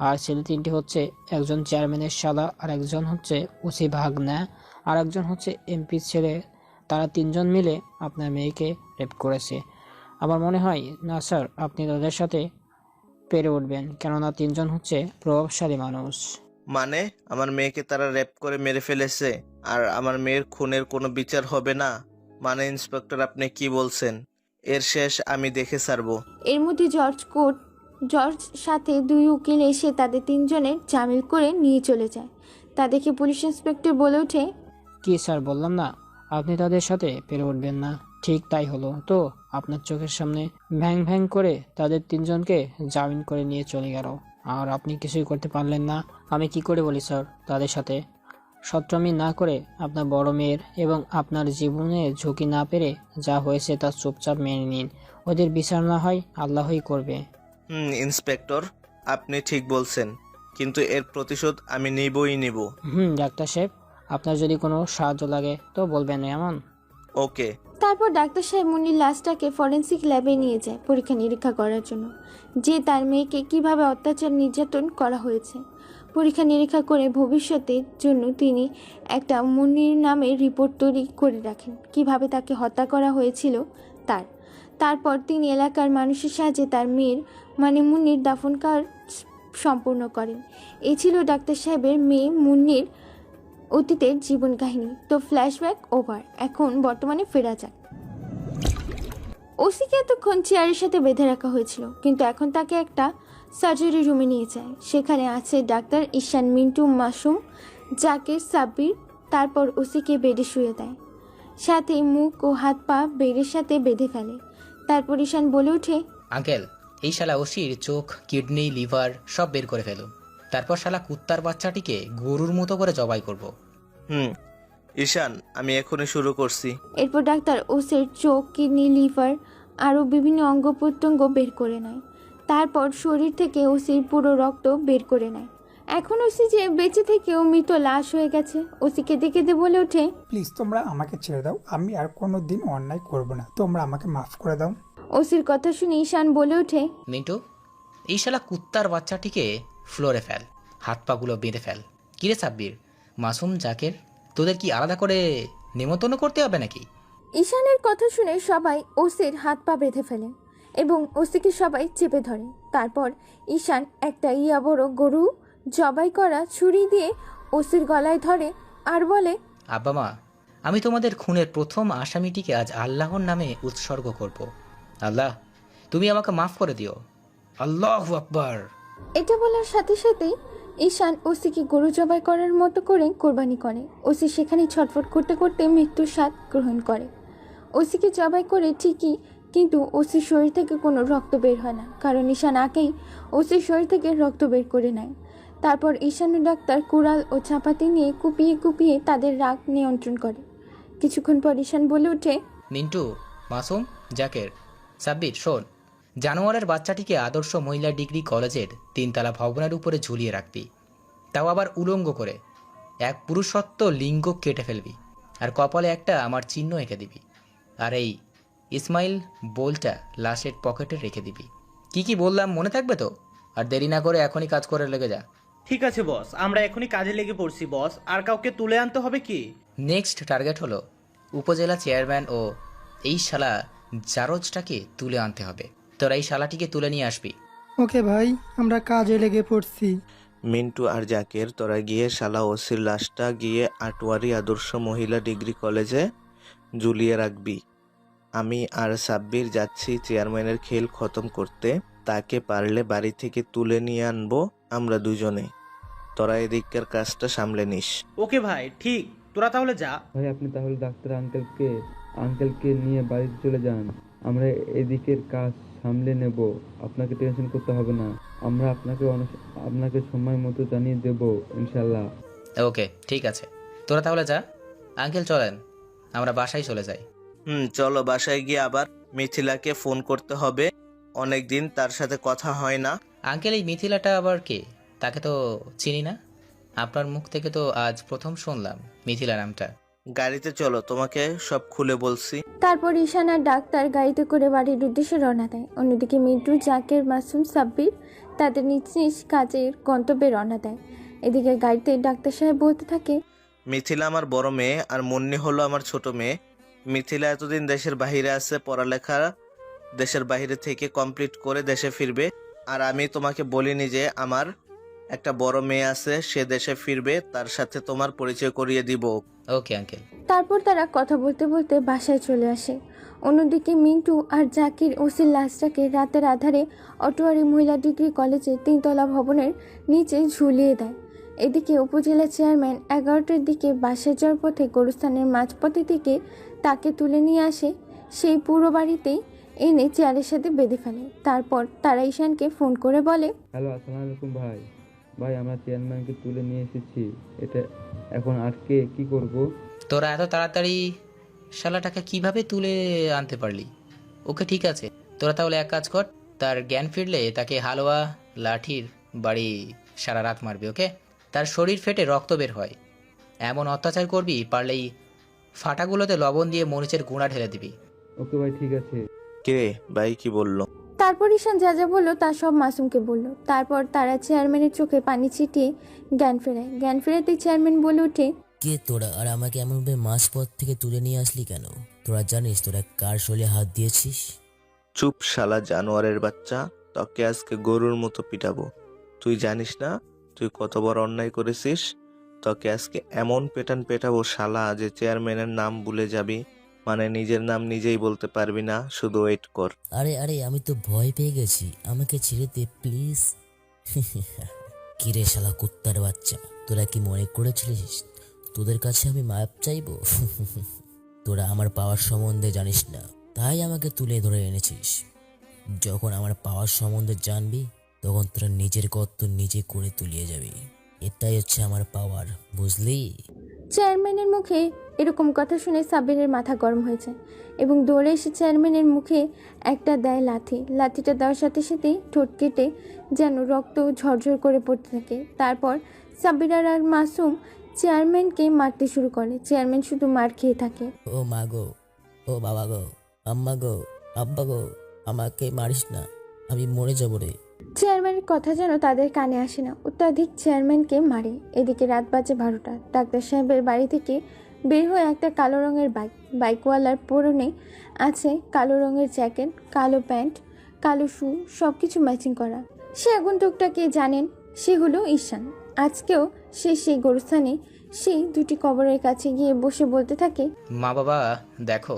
আর ছেলে 3টি হচ্ছে একজন চেয়ারম্যানের শালা, আর একজন হচ্ছে ওসি ভাগনা, আর একজন হচ্ছে এমপি ছেলে। তারা 3 জন মিলে আপনার মেয়েকে রেপ করেছে। আমার মনে হয় না স্যার, আপনি তাদের সাথে পেরে উঠবেন, কেননা 3 জন হচ্ছে প্রভাবশালী মানুষ। মানে আমার মেয়েকে তারা রেপ করে মেরে ফেলেছে আর আমার মেয়ের খুনের কোনো বিচার হবে না? মানে ইন্সপেক্টর আপনি কি বলছেন? এর শেষ আমি দেখে ছাড়বো। এর মধ্যে জর্জ সাথে 2 উকিল এসে তাদের 3 জনের জামিন করে নিয়ে চলে যায়। তা দেখে পুলিশ ইন্সপেক্টর বলে ওঠে, কি স্যার, বললাম না আপনি তাদের সাথে পেরে উঠবেন না। ঠিক তাই হলো তো, আপনার চোখের সামনে ভ্যাং ভ্যাং করে তাদের 3 জনকে জামিন করে নিয়ে চলে গেল, আর আপনি কিছুই করতে পারলেন না। আমি কি করে বলি স্যার তাদের সাথে সত্রামি না করে আপনার বড় মেয়ের এবং আপনার জীবনের ঝুঁকি না পেরে যা হয়েছে তা চুপচাপ মেনে নিন। ওদের বিচার না হয় আল্লাহই করবে। ইন্সপেক্টর, আপনি ঠিক বলছেন, কিন্তু এর প্রতিশোধ আমি নিবই নিব। ডাক্তার সাহেব, আপনার যদি কোনো সাহায্য লাগে তো বলবেন এমন। ওকে। তারপর ডাক্তার সাহেব মুন্নির লাশটাকে ফরেন্সিক ল্যাবে নিয়ে যায় পরীক্ষা নিরীক্ষা করার জন্য, যে তার মেয়েকে কিভাবে অত্যাচার নির্যাতন করা হয়েছে। পরীক্ষা নিরীক্ষা করে ভবিষ্যতের জন্য তিনি একটা মুন্নির নামে রিপোর্ট তৈরি করে রাখেন, কিভাবে তাকে হত্যা করা হয়েছিল তারপর তিনি এলাকার মানুষের সাহায্যে তার মেয়ের মানে মুন্নির দাফন কাজ সম্পূর্ণ করেন। এই ছিল ডাক্তার সাহেবের মেয়ে মুন্নির অতীতের জীবন কাহিনী। তো ফ্ল্যাশব্যাক ওভার, এখন বর্তমানে ফেরা যাক। ওসিকে এতক্ষণ চেয়ারের সাথে বেঁধে রাখা হয়েছিল, কিন্তু এখন তাকে একটা সার্জারি রুমে নিয়ে যায়। সেখানে আছে ডাক্তার ঈশান, মিন্টু, মাসুম, জাকির, সাব্বির। তারপর ওসিকে বেডে শুয়ে দেয়, সাথে মুখ ও হাত পা বেডের সাথে বেঁধে ফেলে। তারপর ঈশান বলে ওঠে, আঙ্কেল, এই শালা ওসির চোখ, কিডনি, লিভার সব বের করে ফেলো। তারপর শালা কুত্তার বাচ্চাটিকে গরুর মতো করে জবাই করব। ঈশান, আমি এখনই শুরু করছি। এরপর ডাক্তার ওসির চোখ, কিডনি, লিভার আরও বিভিন্ন অঙ্গ প্রত্যঙ্গ বের করে নেয়। তারপর শরীর থেকে ওসির পুরো রক্ত বের করে নেয়। এখন ওসি যে বেঁচে থেকেও মৃত লাশ হয়ে গেছে। ওসিকে দেখে বলে ওঠে, প্লিজ তোমরা আমাকে ছেড়ে দাও, আমি আর কোনো দিন অন্যায় করব না, তোমরা আমাকে মাফ করে দাও। ওসির কথা শুনে ঈশান বলে ওঠে, মিন্টু, এই শালা কুত্তার বাচ্চাটিকে ফ্লোরে ফেল, হাত পাগুলো বেঁধে ফেল। কিরে সাব্বির, মাসুম, জাকের, তোদের কি আলাদা করে নিমন্ত্রণ করতে হবে নাকি? ঈশানের কথা শুনে সবাই ওসির হাত পা বেঁধে ফেলে এবং ওসিকে সবাই চেপে ধরে। তারপর ঈশান একটা বড় গরু জবাই করা ছুরি দিয়ে ওসির গলায় ধরে আর বলে, আব্বা মা, আমি তোমাদের খুনের প্রথম আসামিটিকে আজ আল্লাহর নামে উৎসর্গ করব। আল্লাহ, তুমি আমাকে মাফ করে দিও। আল্লাহু আকবার। এটা বলার সাথে সাথেই ঈশান ওসিকে গরু জবাই করার মতো করে কোরবানি করে। ওসি সেখানে ছটফট করতে করতে মৃত্যুর স্বাদ গ্রহণ করে। ওসিকে জবাই করে ঠিকই, কিন্তু ওসির শরীর থেকে কোনো রক্ত বের হয় না, কারণ ঈশান আগেই ওসির শরীর থেকে রক্ত বের করে নেয়। তারপর ঈশান ডাক্তার কুড়াল ও চাপাতি নিয়ে কুপিয়ে কুপিয়ে তাদের রাগ নিয়ন্ত্রণ করে। কিছুক্ষণ পর ঈশান বলে ওঠে, মিন্টু, মাসুম, জাকের, সাব্বির, শোন, জানোয়ারের বাচ্চাটিকে আদর্শ মহিলা ডিগ্রি কলেজের 3 তলা ভবনের উপরে ঝুলিয়ে রাখবি, তাও আবার উলঙ্গ করে। এক পুরুষত্ব লিঙ্গ কেটে ফেলবি আর কপালে একটা আমার চিহ্ন এঁকে দিবি। আর এই ইসমাইল বোলটা লাশের পকেটে রেখে দিবি। কি বললাম মনে থাকবে তো? আর দেরি না করে এখনই কাজ করে লেগে যা। ঠিক আছে বস, আমরা এখনই কাজে লেগে পড়ছি বস। আর কাউকে তুলে আনতে হবে কি? নেক্সট টার্গেট হলো উপজেলা চেয়ারম্যান ও এই শালা জারজটাকে তুলে আনতে হবে। তোরা এই শালাটিকে তুলে নিয়ে আসবি। ওকে ভাই, আমরা কাজে লেগে পড়ছি। মিন্টু আর জাকের, তোরা গিয়ে শালা ওসির লাশটা গিয়ে আটোয়ারি আদর্শ মহিলা ডিগ্রি কলেজে ঝুলিয়ে রাখবি। আমি আর সাব্বির যাচ্ছি চেয়ারম্যানের খেল খতম করতে। তাকে পারলে বাড়ি থেকে তুলে নিয়ে আনবো আমরা দুজনে। তোরা এদিককার কাজটা সামলে নিস। ওকে ভাই, ঠিক। তোরা তাহলে যা। ভাই আপনি তাহলে ডাক্তার আঙ্কেলকে নিয়ে বাড়িতে চলে যান, আমরা এদিকের কাজ সামলে নেব। আপনাকে টেনশন করতে হবে না, আমরা আপনাকে সময় মতো জানিয়ে দেব ইনশাল্লাহ। ওকে, ঠিক আছে। তোরা তাহলে যা। আঙ্কেল চলেন, আমরা বাসায় চলে যাই। চলো বাসায় গিয়ে আবার মিথিলাকে ফোন করতে হবে, অনেকদিন তার সাথে কথা হয় না। আঙ্কেল, এই মিথিলাটা আবার কে? তাকে তো চিনি না। আপনার মুখ থেকে তো আজ প্রথম শুনলাম মিথিলা নামটা। গাড়িতে চলো, তোমাকে সব খুলে বলছি। তারপর ঈশান আর ডাক্তার গাড়িতে করে বাড়ির উদ্দেশ্যে রওনা দেয়। অন্যদিকে মিন্টু, জাকের, মাসুম, সাব্বির তাদের নিজ নিজ কাজের গন্তব্যে রওনা দেয়। এদিকে গাড়িতে ডাক্তার সাহেব বলতে থাকে, মিথিলা আমার বড় মেয়ে আর মুন্নি হলো আমার ছোট মেয়ে। মিথিলা এতদিন দেশের বাইরে আছে, পড়ালেখা দেশের বাইরে থেকে কমপ্লিট করে দেশে ফিরবে। আর আমি তোমাকে বলিনি যে আমার একটা বড় মেয়ে আছে, সে দেশে ফিরবে, তার সাথে তোমার পরিচয় করিয়ে দিব। Okay uncle. তারপর তারা কথা বলতে বলতে বাসায় চলে আসে। অন্যদিকে মিন্টু আর জাকির ওসির লাশটাকে রাতের আধারে অটোয়ারি মহিলা ডিগ্রি কলেজের 3তলা ভবনের নিচে ঝুলিয়ে দেয়। এদিকে উপজেলা চেয়ারম্যান 11টার দিকে বাসায় যাওয়ার পথে গোরস্থানের মাঝপথে থেকে তাকে তুলে নিয়ে আসে। সেই পুরো বাড়িতেই এনে চেয়ারের সাথে বেঁধে ফেলে। তারপর তারা ঈশানকে ফোন করে বলে, হ্যালো, আসসালামু আলাইকুম ভাই। আমরা চেয়ারম্যানকে তুলে নিয়ে এসেছি, এটা এখন আটকে কি করব? তোরা এত তাড়াতাড়ি শালাটাকে কিভাবে তুলে আনতে পারলি? ওকে, ঠিক আছে। তোরা তাহলে এক কাজ কর, তার জ্ঞান ফিরলে তাকে হালুয়া লাঠির বাড়ি সারা রাত মারবি। ওকে? তার শরীর ফেটে রক্ত বের হয়, এমন অত্যাচার করবি, পারলেই ফাটাগুলোতে লবণ দিয়ে মরিচের গুঁড়া ঢেলে দিবি। ওকে ভাই, ঠিক আছে। কে ভাই কি বললো? তারপর ঈশান যা যা বললো তা সব মাসুমকে বলল। তারপর তারা চেয়ারম্যানের চোখে পানি ছিটিয়ে জ্ঞান ফেরায়। জ্ঞান ফেরাতে চেয়ারম্যান বলে ওঠে, কে তোরা, আর আমাকে এমনভাবে মাঝপথ থেকে তুলে নিয়ে আসলি কেন? তোরা জানিস তোরা কার শরীরে হাত দিয়েছিস? চুপ শালা জানোয়ারের বাচ্চা, তোকে আজকে গরুর মতো পিটাবো। তুই জানিস না তুই কত বড় অন্যায় করেছিস? তোকে আজকে এমন পেটাবো শালা যে চেয়ারম্যানের নাম ভুলে যাবি, মানে নিজের নাম নিজেই বলতে পারবি না। শুধু ওয়েট কর। আরে আরে, আমি তো ভয় পেয়ে গেছি, আমাকে ছেড়ে দে প্লিজ। কিরে শালা কুত্তার বাচ্চা, তোরা কি মনে করেছিলিস তোদের কাছে আমি মাপ চাইবো? তোরা আমার পাওয়ার সম্বন্ধে জানিস না, তাই আমাকে তুলে ধরে এনেছিস। যখন আমার পাওয়ার সম্বন্ধে জানবি, তখন তোরা নিজের গর্ত নিজে করে তুলিয়ে যাবি। এটাই হচ্ছে আমার পাওয়ার, বুঝলি? চেয়ারম্যানের মুখে এরকম কথা শুনে সাব্বিরের মাথা গরম হয়েছে এবং দৌড়ে এসে চেয়ারম্যানের মুখে একটা দেয় লাথি। লাথিটা দেওয়ার সাথে সাথেই ঠোঁট কেটে যেন রক্ত ঝরঝর করে পড়তে থাকে। তারপর সাব্বির আর মাসুম চেয়ারম্যানকে মারতে শুরু করে। চেয়ারম্যান শুধু মার খেয়ে থাকে। ও মা গো, ও বাবা গো, আম্মা গো, আব্বা গো, আমাকে মারিস না, আমি মরে যাবো রে। চেয়ারম্যানের কথা যেন তাদের কানে আসে না, অত্যাধিক চেয়ারম্যানকে মারে। এদিকে রাত বাজে 12টা। ডাক্তার সাহেবের বাড়ি থেকে বের হয়ে একটা কালো রঙের বাইকওয়ালার পরনে আছে কালো রঙের জ্যাকেট, কালো প্যান্ট, কালো শু, সব কিছু ম্যাচিং করা। সে আগন্তুকটাকে জানেন, সে হলো ঈশান। আজকেও সে সেই গোরস্থানে সেই 2টি কবরের কাছে গিয়ে বসে বলতে থাকে, মা বাবা দেখো,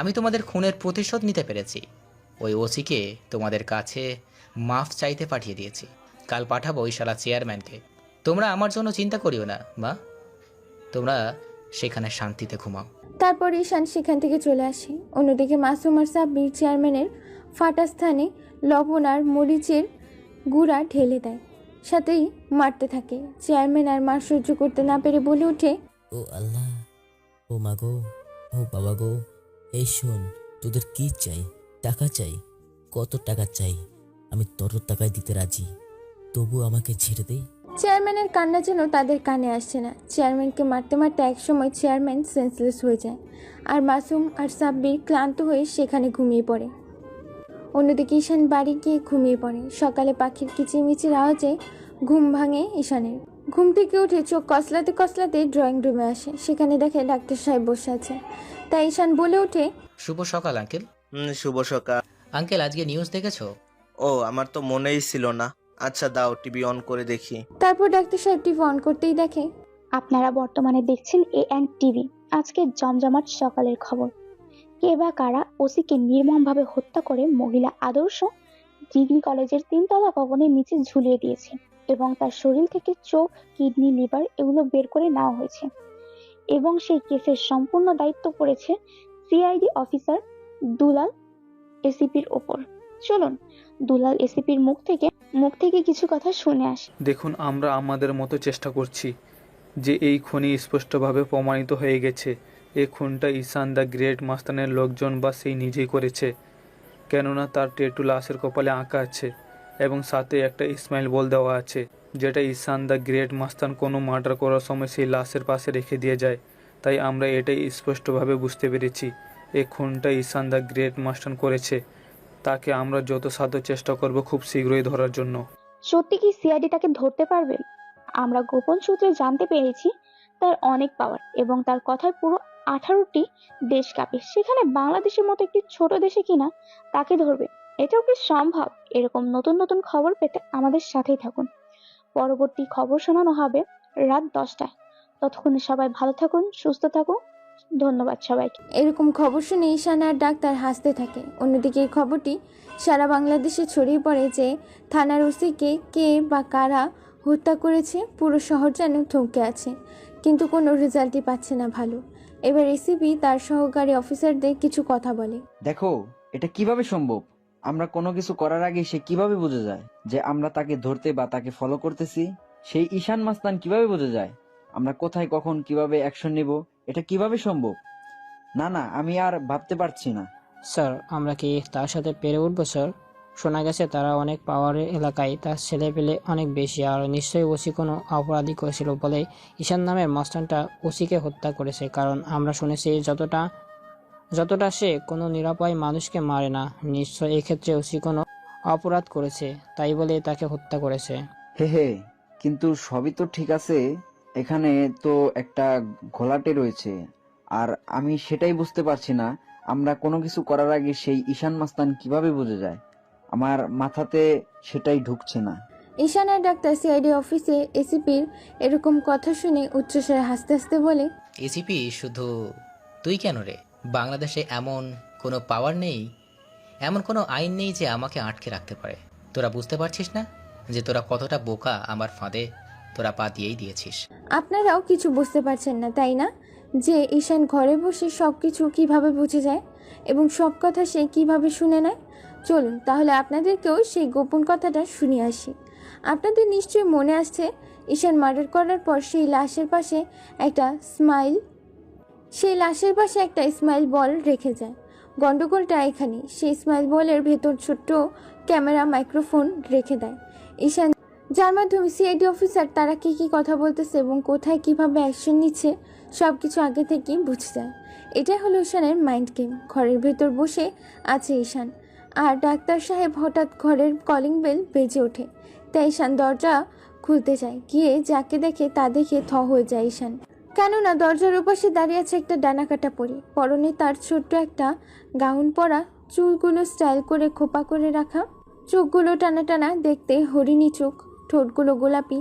আমি তোমাদের খুনের প্রতিশোধ নিতে পেরেছি। ওই ওসিকে তোমাদের কাছে মাফ চাইতে পাঠিয়ে দিয়েছি। কাল পাঠাবো ওই শালা চেয়ারম্যানকে। তোমরা আমার জন্য চিন্তা করিও না মা, তোমরা সেখানে শান্তিতে ঘুমাও। তারপর ঈশান সেখান থেকে চলে আসে। অন্যদিকে মাসুম আর সাব্বির চেয়ারম্যানের ফাটা স্থানে লবণ আর মরিচের গুঁড়া ঢেলে দেয়, সাথেই মারতে থাকে। চেয়ারম্যান আর মার সহ্য করতে না পেরে বলে ওঠে, ও আল্লাহ, ও মা গো, ও বাবা গো, এই শোন, তোদের কি চাই? টাকা চাই? কত টাকা চাই? আমি তত টাকায় দিতে রাজি, তবু আমাকে ছেড়ে দে। চেয়ারম্যানের কান্না যেন তাদের কানে আসছে না। চেয়ারম্যানকে মারতে মারতে একসময় চেয়ারম্যান সেন্সলেস হয়ে যায় আর মাসুম আর সাব্বির ক্লান্ত হয়ে সেখানে ঘুমিয়ে পড়ে। অন্যদিকে ঈশান বাড়ি গিয়ে ঘুমিয়ে পড়ে। সকালে পাখির কিচিরমিচির আওয়াজে ঘুম ভাঙে ঈশানের। ঘুম থেকে উঠে চোখ কসলাতে কসলাতে ড্রয়িং রুমে আসে। সেখানে দেখে ডাক্তার সাহেব বসে আছে। তাই ঈশান বলে ওঠে, শুভ সকাল আঙ্কেল। শুভ সকাল। আঙ্কেল, আজকে নিউজ দেখেছো? ও, আমার তো মনেই ছিল না। আচ্ছা দাও, টিভি অন করে দেখি। তারপর ডাক্তার সাহেব টিভি অন করতেই দেখে, আপনারা বর্তমানে দেখছেন AN টিভি। আজকে জমজমাট সকালের খবর। কে বা কারা ওসিকে নির্মমভাবে হত্যা করে মহিলা আদর্শ ডিগ্রি কলেজের 3তলা ভবনের নিচে ঝুলিয়ে দিয়েছে এবং তার শরীর থেকে চোখ, কিডনি, লিভার এগুলো বের করে নেওয়া হয়েছে এবং সেই কেসের সম্পূর্ণ দায়িত্ব পড়েছে সিআইডি অফিসার দুলাল এসিপির ওপর। চলুন দুলাল এসিপির মুখ থেকে কিছু কথা শুনে আসি। দেখুন, আমরা আমাদের মতো চেষ্টা করছি যে এই খুনি স্পষ্টভাবে প্রমাণিত হয়ে গেছে। এই খুনটা ঈশান দ্য গ্রেট মাস্তানের লোকজন বা সেই নিজেই করেছে, কেননা তার টেটু লাশের কপালে আঁকা আছে এবং সাথে একটা ইসমাইল বল দেওয়া আছে, যেটা ঈশান দ্য গ্রেট মাস্তান কোনো মার্ডার করার সময় সেই লাশের পাশে রেখে দিয়ে যায়। তাই আমরা এটাই স্পষ্টভাবে বুঝতে পেরেছি এই খুনটা ঈশান দ্য গ্রেট মাস্তান করেছে। তাকে আমরা যত সাধ্য চেষ্টা করব খুব শীঘ্রই ধরার জন্য। সত্যি কি সিআইডি তাকে ধরতে পারবে? আমরা গোপন সূত্রে জানতে পেরেছি তার অনেক পাওয়ার এবং তার কথায় পুরো 18টি দেশ কাঁপে। সেখানে বাংলাদেশের মতো একটি ছোট দেশে কিনা তাকে ধরবে, এটাও কি সম্ভব? এরকম নতুন নতুন খবর পেতে আমাদের সাথেই থাকুন। পরবর্তী খবর শোনানো হবে রাত 10টায়। ততক্ষণে সবাই ভালো থাকুন, সুস্থ থাকুন। ধন্যবাদ সবাইকে। এরকম খবর শুনে ঈশান আর ডাক্তার হাসতে থাকে। অন্যদিকে এই খবরটি সারা বাংলাদেশে ছড়িয়ে পড়ে যে থানার ওসিকে কে বা কারা হত্যা করেছে। পুরো শহর যেন থমকে আছে, কিন্তু কোনো রেজাল্টই পাচ্ছে না ভালো। এবার এসিপি তার সহকারী অফিসারদের কিছু কথা বলে। দেখো, এটা কিভাবে সম্ভব? আমরা কোনো কিছু করার আগে সে কিভাবে বুঝে যায় যে আমরা তাকে ধরতে বা তাকে ফলো করতেছি? সেই ঈশান মাস্তান কিভাবে বুঝে যায় আমরা কোথায়, কখন, কিভাবে অ্যাকশন নিব? এটা কিভাবে সম্ভব? না না, আমি আর ভাবতে পারছি না। স্যার, আমরা কি তার সাথে পেরে উঠবো স্যার? শোনা গেছে তারা অনেক পাওয়ারের এলাকায়, তার ছেলে পেলে অনেক বেশি, আর নিশ্চয়ই ওসি কোনো অপরাধী করেছিল বলে ঈশান নামের মাস্টারটা ওসিকে হত্যা করেছে। কারণ আমরা শুনেছি যতটা সে কোনো নিরাপয় মানুষকে মারে না। নিশ্চয় এক্ষেত্রে ওসি কোনো অপরাধ করেছে, তাই বলে তাকে হত্যা করেছে। হে হে, কিন্তু সবই তো ঠিক আছে, এখানে তো একটা ঘোলাটে রয়েছে, আর আমি সেটাই বুঝতে পারছি না আমরা কোনো কিছু করার আগে সেই ঈশান মাস্তান কিভাবে বুঝে যায়। আমার মাথাতে সেটাই ঢুকছে না। ঈশান আর ডাক্তার সিআইডি অফিসে এসিপির এরকম কথা শুনে উচ্চস্বরে হাসতে হাসতে বলে, এসিপি শুধু তুই কেন রে? বাংলাদেশে এমন কোনো পাওয়ার নেই, এমন কোনো আইন নেই যে আমাকে আটকে রাখতে পারে। তোরা বুঝতে পারছিস না যে তোরা কতটা বোকা? আমার ফাঁদে তোরা পা দিয়েই দিয়েছিস। আপনারাও কিছু বুঝতে পারছেন না তাই না, যে ঈশান ঘরে বসে সব কিছু কীভাবে বুঝে যায় এবং সব কথা সে কিভাবে শুনে নেয়। চলুন তাহলে আপনাদেরকেও সেই গোপন কথাটা শুনিয়ে আসি। আপনাদের নিশ্চয়ই মনে আসছে ঈশান মার্ডার করার পর সেই লাশের পাশে একটা স্মাইল বল রেখে যায়। গন্ডগোলটা এখানে, সেই স্মাইল বলের ভেতর ছোট্ট ক্যামেরা মাইক্রোফোন রেখে দেয় ঈশান, যার মাধ্যমে সিআইডি অফিসার তারা কী কথা বলতেছে এবং কোথায় কিভাবে অ্যাকশন নিচ্ছে সব কিছু আগে থেকেই বুঝে যায়। এটাই হলো ঈশানের মাইন্ড গেম। ঘরের ভেতর বসে আছে ঈশান, আর ডাক্তার সাহেব হঠাৎ ঘরের কলিং বেল বেজে ওঠে। তাই ঈশান দরজা খুলতে যায়, গিয়ে যাকে দেখে তা দেখে থ হয়ে যায় ঈশান, কেননা দরজার ওপাশে দাঁড়িয়ে আছে একটা ডানাকাটা পরি। পরনে তার ছোট্ট একটা গাউন পরা, চুলগুলো স্টাইল করে খোপা করে রাখা, চোখগুলো টানা টানা দেখতে হরিণী চোখ, ঠোঁটগুলো গোলাপি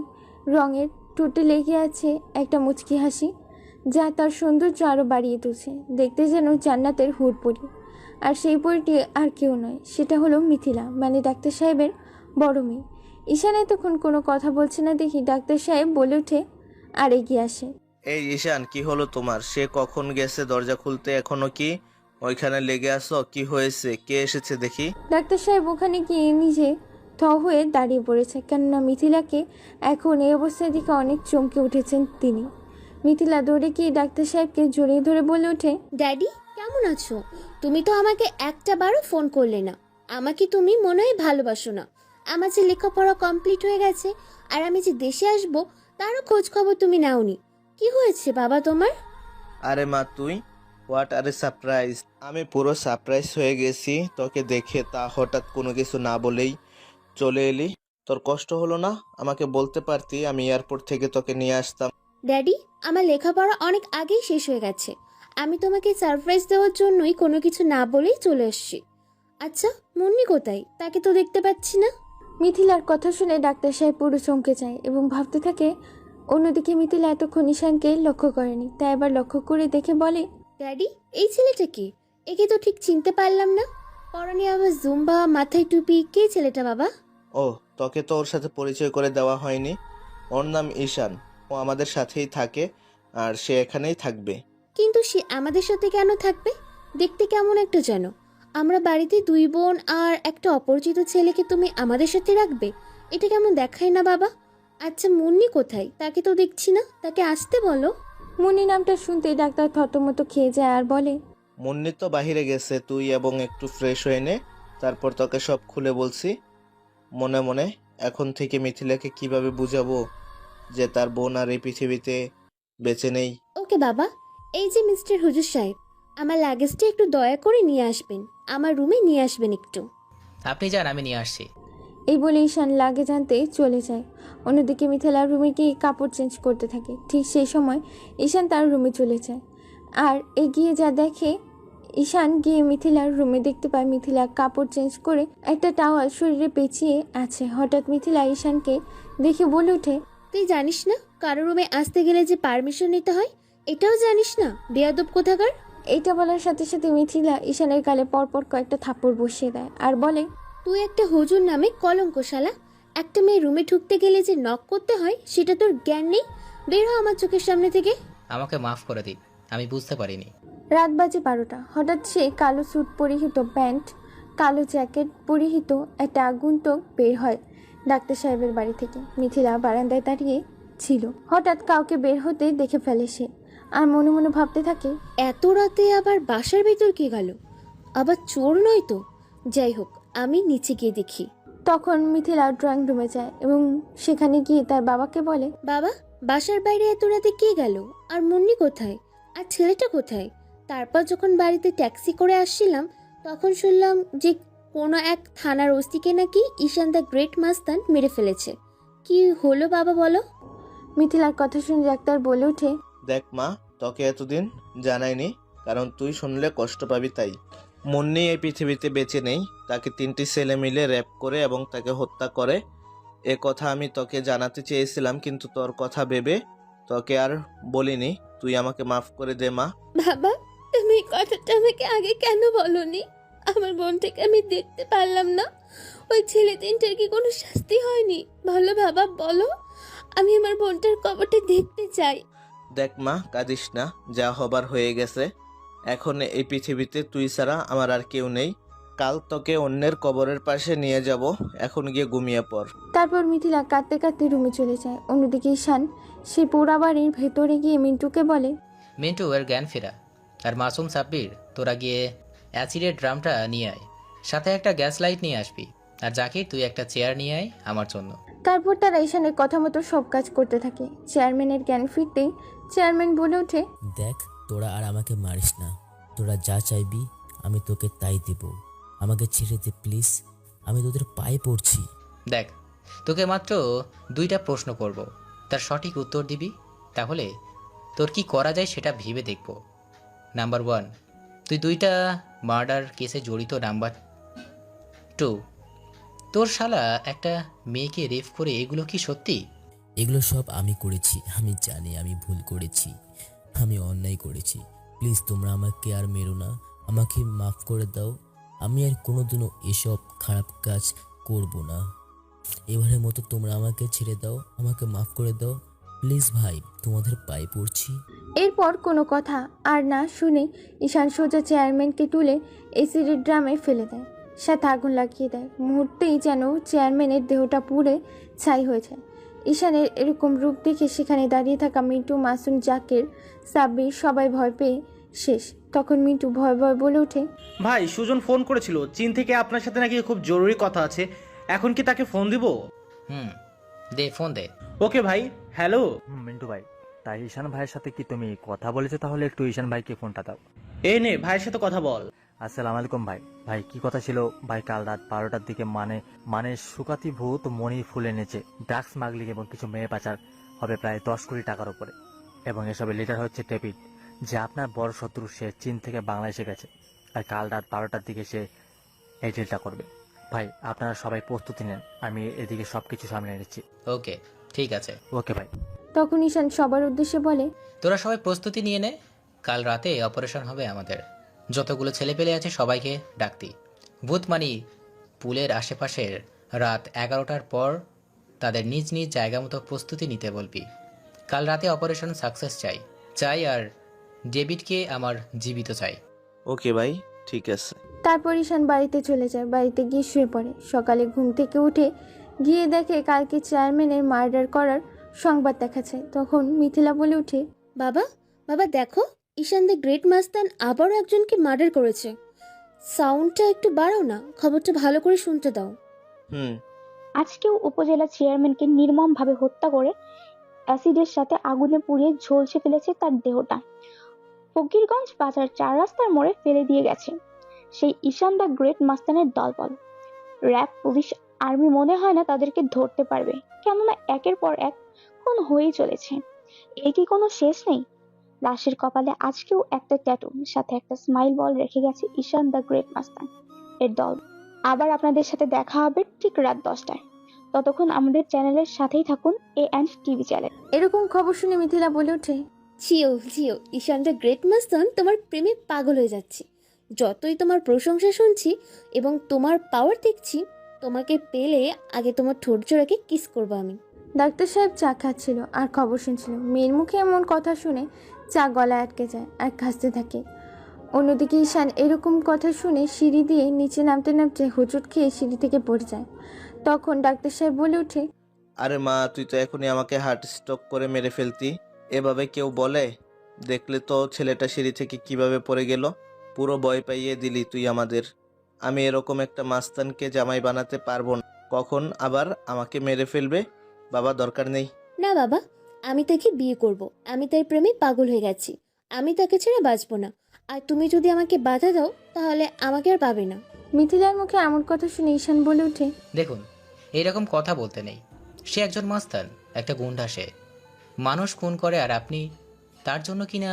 রঙের, ঠোঁটে লেগে আছে একটা মুচকি হাসি যা তার সৌন্দর্য আরও বাড়িয়ে তুলছে। দেখতে যেন জান্নাতের হুড় পরি। আর সেই পরিটি আর কেউ নয়, সেটা হলো মিথিলা, মানে ডাক্তার সাহেবের বড় মেয়ে। ঈশান এতক্ষণ কোনো কথা বলছে না দেখি ডাক্তার সাহেব বলে ওঠে আর এগিয়ে আসে। এই ঈশান, কি হলো তোমার? সে কখন গেছে দরজা খুলতে, এখনো কি ওইখানে লেগে আসো? কি হয়েছে? কে এসেছে দেখি? ডাক্তার সাহেব ওখানে গিয়ে নিজে থ হয়ে দাঁড়িয়ে পড়েছে, কেননা মিথিলাকে এখন এই অবস্থায় দেখে অনেক চমকে উঠেছেন তিনি। মিথিলা দৌড়ে গিয়ে ডাক্তার সাহেবকে জড়িয়ে ধরে বলে ওঠে, ড্যাডি কেমন আছো? তুমি তো আমাকে একটা বারও ফোন করলে না। আমাকে তুমি মনে হয় ভালোবাসো না। আমার যে লেখাপড়া কমপ্লিট হয়ে গেছে আর আমি যে দেশে আসবো তারও খোঁজ খবর তুমি নাওনি। কি হয়েছে বাবা তোমার? আরে মা তুই, হোয়াট আর এ সারপ্রাইজ। আমি পুরো সারপ্রাইজ হয়ে গেছি তোকে দেখে, তা হঠাৎ কোনো কিছু না বলেই চলে এলি। তোর কষ্ট হলো না? আমাকে বলতে পারতি, আমি এয়ারপোর্ট থেকে তোকে নিয়ে আসতাম। ড্যাডি, আমার লেখাপড়া অনেক আগেই শেষ হয়ে গেছে। আমি তোমাকে সারপ্রাইজ দেওয়ার জন্যই কোনো কিছু না বলেই চলে এসেছি। আচ্ছা, মুন্নি কোথায়? তাকে তো দেখতে পাচ্ছি না। মিথিলার কথা শুনে ডাক্তার সাহেব পুরো চমকে যায় এবং ভাবতে থাকে। অন্যদিকে মিথিলা এতক্ষণ ঈশানকে লক্ষ্য করেনি, তাই আবার লক্ষ্য করে দেখে বলে, ড্যাডি এই ছেলেটা কি? একে তো ঠিক চিনতে পারলাম না। পরনে আবার জুম্বা, মাথায় টুপি, কে ছেলেটা বাবা? ও, তোকে তো ওর সাথে পরিচয় করে দেওয়া হয়নি। ওর নাম ঈশান। ও আমাদের সাথেই থাকে আর সে এখানেই থাকবে। কিন্তু সে আমাদের সাথে কেন থাকবে? দেখতে কেমন একটা যেন। আমরা বাড়িতে দুই বোন আর একটা অপরিচিত ছেলেকে তুমি আমাদের সাথে রাখবে? এটা কেমন দেখায় না বাবা। আচ্ছা মুন্নি কোথায়? তাকে তো দেখছি না, তাকে আসতে বলো। মুন্নি নামটা শুনতেই ডাক্তার থতমত খেয়ে যায় আর বলে, মুন্নি তো বাহিরে গেছে, তুই এবং একটু ফ্রেশ হয়ে নে, তারপর তোকে সব খুলে বলছি। মনে মনে এখন থেকে মিথিলাকে কিভাবে বুঝাবো যে তার বোন আর এই পৃথিবীতে বেঁচে নেই। ওকে বাবা। এই যে মিস্টার হুজুর সাহেব, আমার লাগেজটা একটু দয়া করে নিয়ে আসবেন, আমার রুমে নিয়ে আসবেন একটু। আপনি যান, আমি নিয়ে আসছি। এই বলে ঈশান লাগেজ আনতে চলে যায়। অন্যদিকে মিথিলা রুমে গিয়ে কাপড় চেঞ্জ করতে থাকে। ঠিক সেই সময় ঈশান তার রুমে চলে যায় আর এগিয়ে যা দেখে, ঈশান গিয়ে মিথিলার রুমে দেখতে পায় মিথিলা কাপড় চেঞ্জ করে একটা টাওয়াল শরীরে পেঁচিয়ে আছে। হঠাৎ মিথিলা ঈশানকে দেখে বলে ওঠে, তুই জানিস না কারো রুমে আসতে গেলে যে পারমিশন নিতে হয়? এটাও জানিস না, বেয়াদব কোথাকার। এইটা বলার সাথে সাথে মিথিলা ঈশানের গালে পরপর কয়েকটা থাপ্পড় বসিয়ে দেয় আর বলে, তুই একটা হুজুর নামে কলঙ্ক শালা। একটা মেয়ে রুমে ঢুকতে গেলে যে নক করতে হয় সেটা তোর জ্ঞান নেই? বের হ আমার চোখের সামনে থেকে। আমাকে মাফ করে দিন, আমি বুঝতে পারিনি। রাত বাজে 12টা। হঠাৎ সে কালো স্যুট পরিহিত, প্যান্ট, কালো জ্যাকেট পরিহিত একটা আগন্তুক বের হয় ডাক্তার সাহেবের বাড়ি থেকে। মিথিলা বারান্দায় দাঁড়িয়ে ছিল। হঠাৎ কাউকে বের হতে দেখে ফেলে সে আর মনে মনে ভাবতে থাকে, এত রাতে আবার বাসার ভেতর কে গেল? আবার চোর নয় তো? যাই হোক, আমি নিচে গিয়ে দেখি। তখন মিথিলা ড্রয়িং রুমে যায় এবং সেখানে গিয়ে তার বাবাকে বলে, বাবা, বাসার বাইরে এত রাতে কে গেল? আর মুন্নি কোথায়? আর ছেলেটা কোথায়? তারপর যখন বাড়িতে ট্যাক্সি করে আসছিলাম তখন শুনলাম যে কোনো এক থানার ওসিকে নাকি ঈশান দ্য গ্রেট মাস্তান মেরে ফেলেছে। কি হলো বাবা বলো? মিথিলার কথা শুনে ডাক্তার বলে ওঠে, দেখ মা, তোকে এতদিন জানাইনি কারণ তুই শুনলে কষ্ট পাবি তাই। মুন্নি এই পৃথিবীতে বেঁচে নেই। তাকে 3টি ছেলে মিলে র্যাপ করে এবং তাকে হত্যা করে। এ কথা আমি তোকে জানাতে চেয়েছিলাম কিন্তু তোর কথা ভেবে তোকে আর বলিনি। তুই আমাকে মাফ করে দে মা। বাবা, তুমি এই কথাটা আমাকে আগে কেন বলনি? আমার বোনটাকে আমি দেখতে পারলাম না। ওই ছেলে তিনটার কি কোনো শাস্তি হয়নি? বলো বাবা, বলো। আমি আমার বোনটার কবরটা দেখতে চাই। দেখ মা, কাঁদিস না, যা হবার হয়ে গেছে। এখন এই পৃথিবীতে তুই ছাড়া আমার আর কেউ নেই। কাল তোকে অন্যের কবরের পাশে নিয়ে যাব। এখন গিয়ে ঘুমিয়ে পড়। তারপর মিথিলা কাঁদতে কাঁদতে রুমে চলে যায়। অন্যদিকে ঈশান সে পোড়া বাড়ির ভেতরে গিয়ে মিন্টুকে বলে, মিন্টু এর জ্ঞান ফেরা। আর মাসুম সাব্বির, তোরা গিয়ে অ্যাসিডের ড্রামটা নিয়ে আয়, সাথে একটা গ্যাস লাইট নিয়ে আসবি। আর জাকির, তুই একটা চেয়ার নিয়ে আয় আমার জন্য। তারপর তারা ঈশানের কথা মতো সব কাজ করতে থাকে। চেয়ারম্যানের জ্ঞান ফিরতেই চেয়ারম্যান বলে ওঠে, দেখ, তোরা আর আমাকে মারিস না। তোরা যা চাইবি আমি তোকে তাই দেব। আমাকে ছেড়ে দে প্লিজ, আমি তোদের পায়ে পড়ছি। দেখ, তোকে মাত্র 2টা প্রশ্ন করব, তার সঠিক উত্তর দিবি, তাহলে তোর কি করা যায় সেটা ভেবে দেখব। নাম্বার 1, তুই 2টা মার্ডার কেসে জড়িত। নাম্বার 2, তোর শালা একটা মেয়েকে রেপ করে এগুলো কি সত্যি? এগুলো সব আমি করেছি। আমি জানি আমি ভুল করেছি, আমি অন্যায় করেছি। প্লিজ তোমরা আমাকে আর মেরো না, আমাকে মাফ করে দাও। আমি আর কোনোদিনও এসব খারাপ কাজ করব না। এবারের মতো তোমরা আমাকে ছেড়ে দাও, আমাকে মাফ করে দাও প্লিজ ভাই, তোমাদের পায়ে পড়ছি। এরপর কোনো কথা আর না শুনে ঈশান সোজা চেয়ারম্যানকে তুলে এসিডের ড্রামে ফেলে দেয়, সাথে আগুন লাগিয়ে দেয়। মুহূর্তেই যেন চেয়ারম্যানের দেহটা পুড়ে ছাই হয়ে যায়। ঈশানের এরকম রূপ দেখে সেখানে দাঁড়িয়ে থাকা মিন্টু, মাসুম, জাকির, সাব্বির সবাই ভয় পেয়ে শেষ। তখন মিন্টু ভয় ভয় বলে ওঠে, ভাই, সুজন ফোন করেছিল চীন থেকে, আপনার সাথে নাকি খুব জরুরি কথা আছে। এখন কি তাকে ফোন দিব? দে ফোন দে। ওকে ভাই, হ্যালো। মিন্টু ভাই, তাই ঈশান ভাইয়ের সাথে কি তুমি কথা বলেছো? তাহলে একটু ঈশান ভাইকে ফোনটা দাও। এই নে, ভাইয়ের সাথে কথা বল। আসসালামু আলাইকুম ভাই। ভাই কি কথা ছিল ভাই? কাল রাত 12টার দিকে মানে সুকাতি ভূত মনি ফুল এনেছে। ড্রাগস স্মাগলিং এবং কিছু মেয়ে পাচার হবে প্রায় 10 কোটি টাকার উপরে, এবং এসবের লিডার হচ্ছে ডেভিড, যে আপনার বড় শত্রু। সে চীন থেকে বাংলাদেশে গেছে আর কাল রাত 12টার দিকে সে এই ডিলটা করবে। ভাই আপনারা সবাই প্রস্তুতি নেন, আমি এদিকে সবকিছু সামনে নিচ্ছি। ওকে, ঠিক আছে। ওকে ভাই। তখন ঈশান সবার উদ্দেশ্যে বলে, তোরা সবাই প্রস্তুতি নিয়ে নে, কাল রাতে অপারেশন হবে আমাদের। যতগুলো ছেলেপেলে আছে সবাইকে ডাকতি। ভূত মানি পুলের আশেপাশের রাত 11টার পর তাদের নিজ নিজ জায়গা মতো প্রস্তুতি নিতে বলবি। কাল রাতে অপারেশন সাকসেস চাই আর ডেভিডকে আমার জীবিত চাই। ওকে ভাই, ঠিক আছে। তারপর ঈশান বাড়িতে চলে যায়। বাড়িতে গিয়ে শুয়ে পড়ে। সকালে ঘুম থেকে উঠে গিয়ে দেখে কালকে চেয়ারম্যানের মার্ডার করার সংবাদ দেখাচ্ছে। তখন মিথিলা বলে ওঠে, বাবা বাবা দেখো, ঈশান দ্য গ্রেট মাস্তান আবারও একজনকে মার্ডার করেছে। সাউন্ডটা একটু বাড়াও না, খবরটা ভালো করে শুনতে দাও। আজকেও উপজেলা চেয়ারম্যানকে নির্মমভাবে হত্যা করে অ্যাসিডের সাথে আগুনে পুড়িয়ে ঝলসে ফেলেছে তার দেহটা। ফকিরগঞ্জ বাজার 4 রাস্তার মোড়ে ফেলে দিয়ে গেছে সেই ঈশান দ্য গ্রেট মাস্তানের দলবল। র্যাব, পুলিশ, আর্মি মনে হয় না তাদেরকে ধরতে পারবে, কেননা একের পর এক খুন হয়েই চলেছে। এর কি কোনো শেষ নেই? লাশের কপালে আজকেও একটা ট্যাটু, সাথে একটা স্মাইল বল রেখে গেছে ঈশান দ্য গ্রেট মাস্তান এর দল। আবার আপনাদের সাথে দেখা হবে ঠিক রাত 10টায়। ততক্ষণ আমাদের চ্যানেলের সাথেই থাকুন, AND TV চ্যানেল। এরকম খবর শুনে মিথিলা বলে ওঠে, জিও ঈশান দ্য গ্রেট মাস্তান, তোমার প্রেমে পাগল হয়ে যাচ্ছি। যতই তোমার প্রশংসা শুনছি এবং তোমার পাওয়ার দেখছি, তোমাকে পেলে আগে তোমার ঠোঁট জোড়াকে কিস করবো আমি। ডাক্তার সাহেব চা খাচ্ছিল আর খবর শুনছিল। মেয়ের মুখে এমন কথা শুনে চা গলায় আটকে যায় আর কাঁদতে থাকে। অন্যদিকে ঈশান এরকম কথা শুনে সিঁড়ি দিয়ে নিচে নামতে নামতে হোঁচট খেয়ে সিঁড়ি থেকে পড়ে যায়। তখন ডাক্তার সাহেব বলে ওঠে, আরে মা, তুই তো এখনই আমাকে হার্ট স্ট্রোক করে মেরে ফেলতি। এভাবে কেউ বলে? দেখলে তো ছেলেটা সিঁড়ি থেকে কিভাবে পড়ে গেল। পুরো ভয় পাইয়ে দিলি তুই আমাদের। আমি এরকম একটা মাস্তানকে জামাই বানাতে পারবো না। কখন আবার আমাকে মেরে ফেলবে। বাবা, দরকার নেই। না বাবা, আমি তাকে বিয়ে করব। আমি তার প্রেমে পাগল হয়ে গেছি। আমি তাকে ছেড়ে বাঁচবো না। আর তুমি যদি আমাকে বাধা দাও তাহলে আমাকে আর পাবে না। মিথিলার মুখে এমন কথা শুনে ঈশান বলে ওঠে, দেখুন, এইরকম কথা বলতে নেই। সে একজন মাস্তান, একটা গুন্ডা। সে মানুষ খুন করে আর আপনি তার জন্য কিনা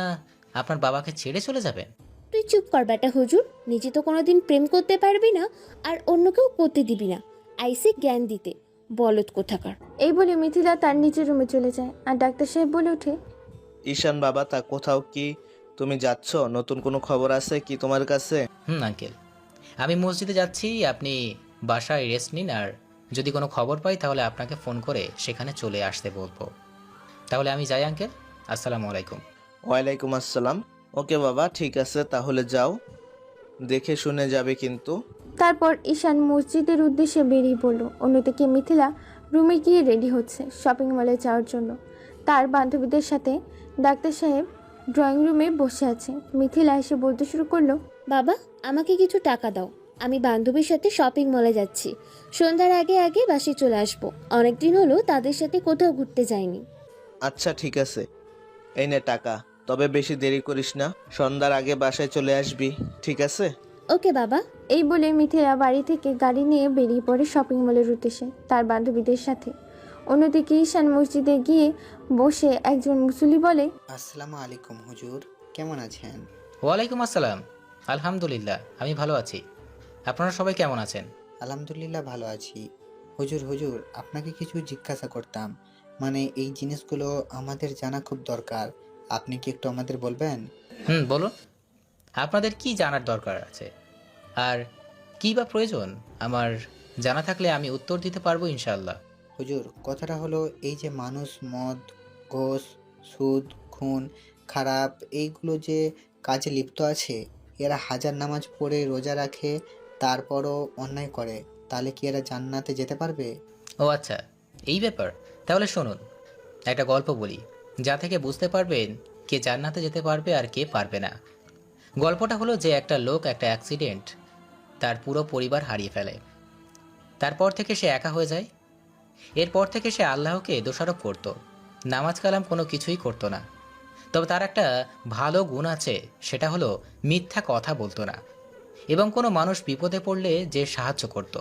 আপনার বাবাকে ছেড়ে চলে যাবেন? তুই চুপ কর বেটা হুজুর। নিজে তো কোনোদিন প্রেম করতে পারবি না আর অন্যকেও করতে দিবি না। আইসে জ্ঞান দিতে, বলদ কোথাকার। এই বলে মিথিলা তার নিচের রুমে চলে যায়। আর ডাক্তার সাহেব বলে ওঠে, ঈশান বাবা, তা কোথাও কি তুমি যাচ্ছ? নতুন কোনো খবর আছে কি তোমার কাছে? আঙ্কেল, আমি মসজিদে যাচ্ছি। আপনি বাসায় রেস্ট নিন, আর যদি কোনো খবর পাই তাহলে আপনাকে ফোন করে সেখানে চলে আসতে বলবো। তাহলে আমি যাই আঙ্কেল। আসসালামু আলাইকুম। ওয়ালাইকুম আসসালাম। ওকে বাবা, ঠিক আছে, তাহলে যাও, দেখে শুনে যাবে কিন্তু। তারপর ঈশান মসজিদের উদ্দেশ্যে বেরিয়ে পড়ল। অন্যদিকে মিথিলা রুমে গিয়ে রেডি হচ্ছে শপিং মলে যাওয়ার জন্য। তার বান্ধবীদের সাথে ডাক্তার সাহেব ড্রয়িং রুমে বসে আছে। মিথিলা এসে বলতে শুরু করলো, বাবা আমাকে কিছু টাকা দাও, আমি বান্ধবীর সাথে শপিং মলে যাচ্ছি। সন্ধ্যার আগে আগে বাসে চলে আসবো। অনেকদিন হলো তাদের সাথে কোথাও ঘুরতে যাইনি। আচ্ছা ঠিক আছে, এই নে টাকা। তবে বেশি দেরি করিস না, সন্ধ্যার আগে বাসায় চলে আসবি, ঠিক আছে? ওকে বাবা। এই বলে মিথিলা বাড়ি থেকে গাড়ি নিয়ে বেরিয়ে পড়ে শপিং মলের উদ্দেশ্যে তার বান্ধবীদের সাথে। অন্যদিকে ঈশান মসজিদে গিয়ে বসে একজন মুসল্লি বলে, আসসালামু আলাইকুম হুজুর, কেমন আছেন? ওয়ালাইকুম আসসালাম। আলহামদুলিল্লাহ, আমি ভালো আছি। আপনারা সবাই কেমন আছেন? আলহামদুলিল্লাহ ভালো আছি। হুজুর আপনাকে কিছু জিজ্ঞাসা করতাম। মানে এই জিনিসগুলো আমাদের জানা খুব দরকার। আপনি কি একটু আমাদের বলবেন? বলুন, আপনাদের কি জানার দরকার আছে আর কি বা প্রয়োজন? আমার জানা থাকলে আমি উত্তর দিতে পারবো ইনশাআল্লাহ। হুজুর, কথাটা হলো এই যে মানুষ মদ, ঘোষ, সুদ, খুন, খারাপ এইগুলো যে কাজে লিপ্ত আছে, এরা হাজার নামাজ পড়ে রোজা রাখে, তারপরও অন্যায় করে, তাহলে কি এরা জান্নাতে যেতে পারবে? ও আচ্ছা, এই ব্যাপার। তাহলে শুনুন, একটা গল্প বলি, যা থেকে বুঝতে পারবেন কে জান্নাতে যেতে পারবে আর কে পারবে না। গল্পটা হলো যে একটা লোক একটা অ্যাক্সিডেন্ট তার পুরো পরিবার হারিয়ে ফেলে। তারপর থেকে সে একা হয়ে যায়। এরপর থেকে সে আল্লাহকে দোষারোপ করত, নামাজ কালাম কোনো কিছুই করতো না। তবে তার একটা ভালো গুণ আছে, সেটা হলো মিথ্যা কথা বলতো না এবং কোনো মানুষ বিপদে পড়লে যে সাহায্য করত।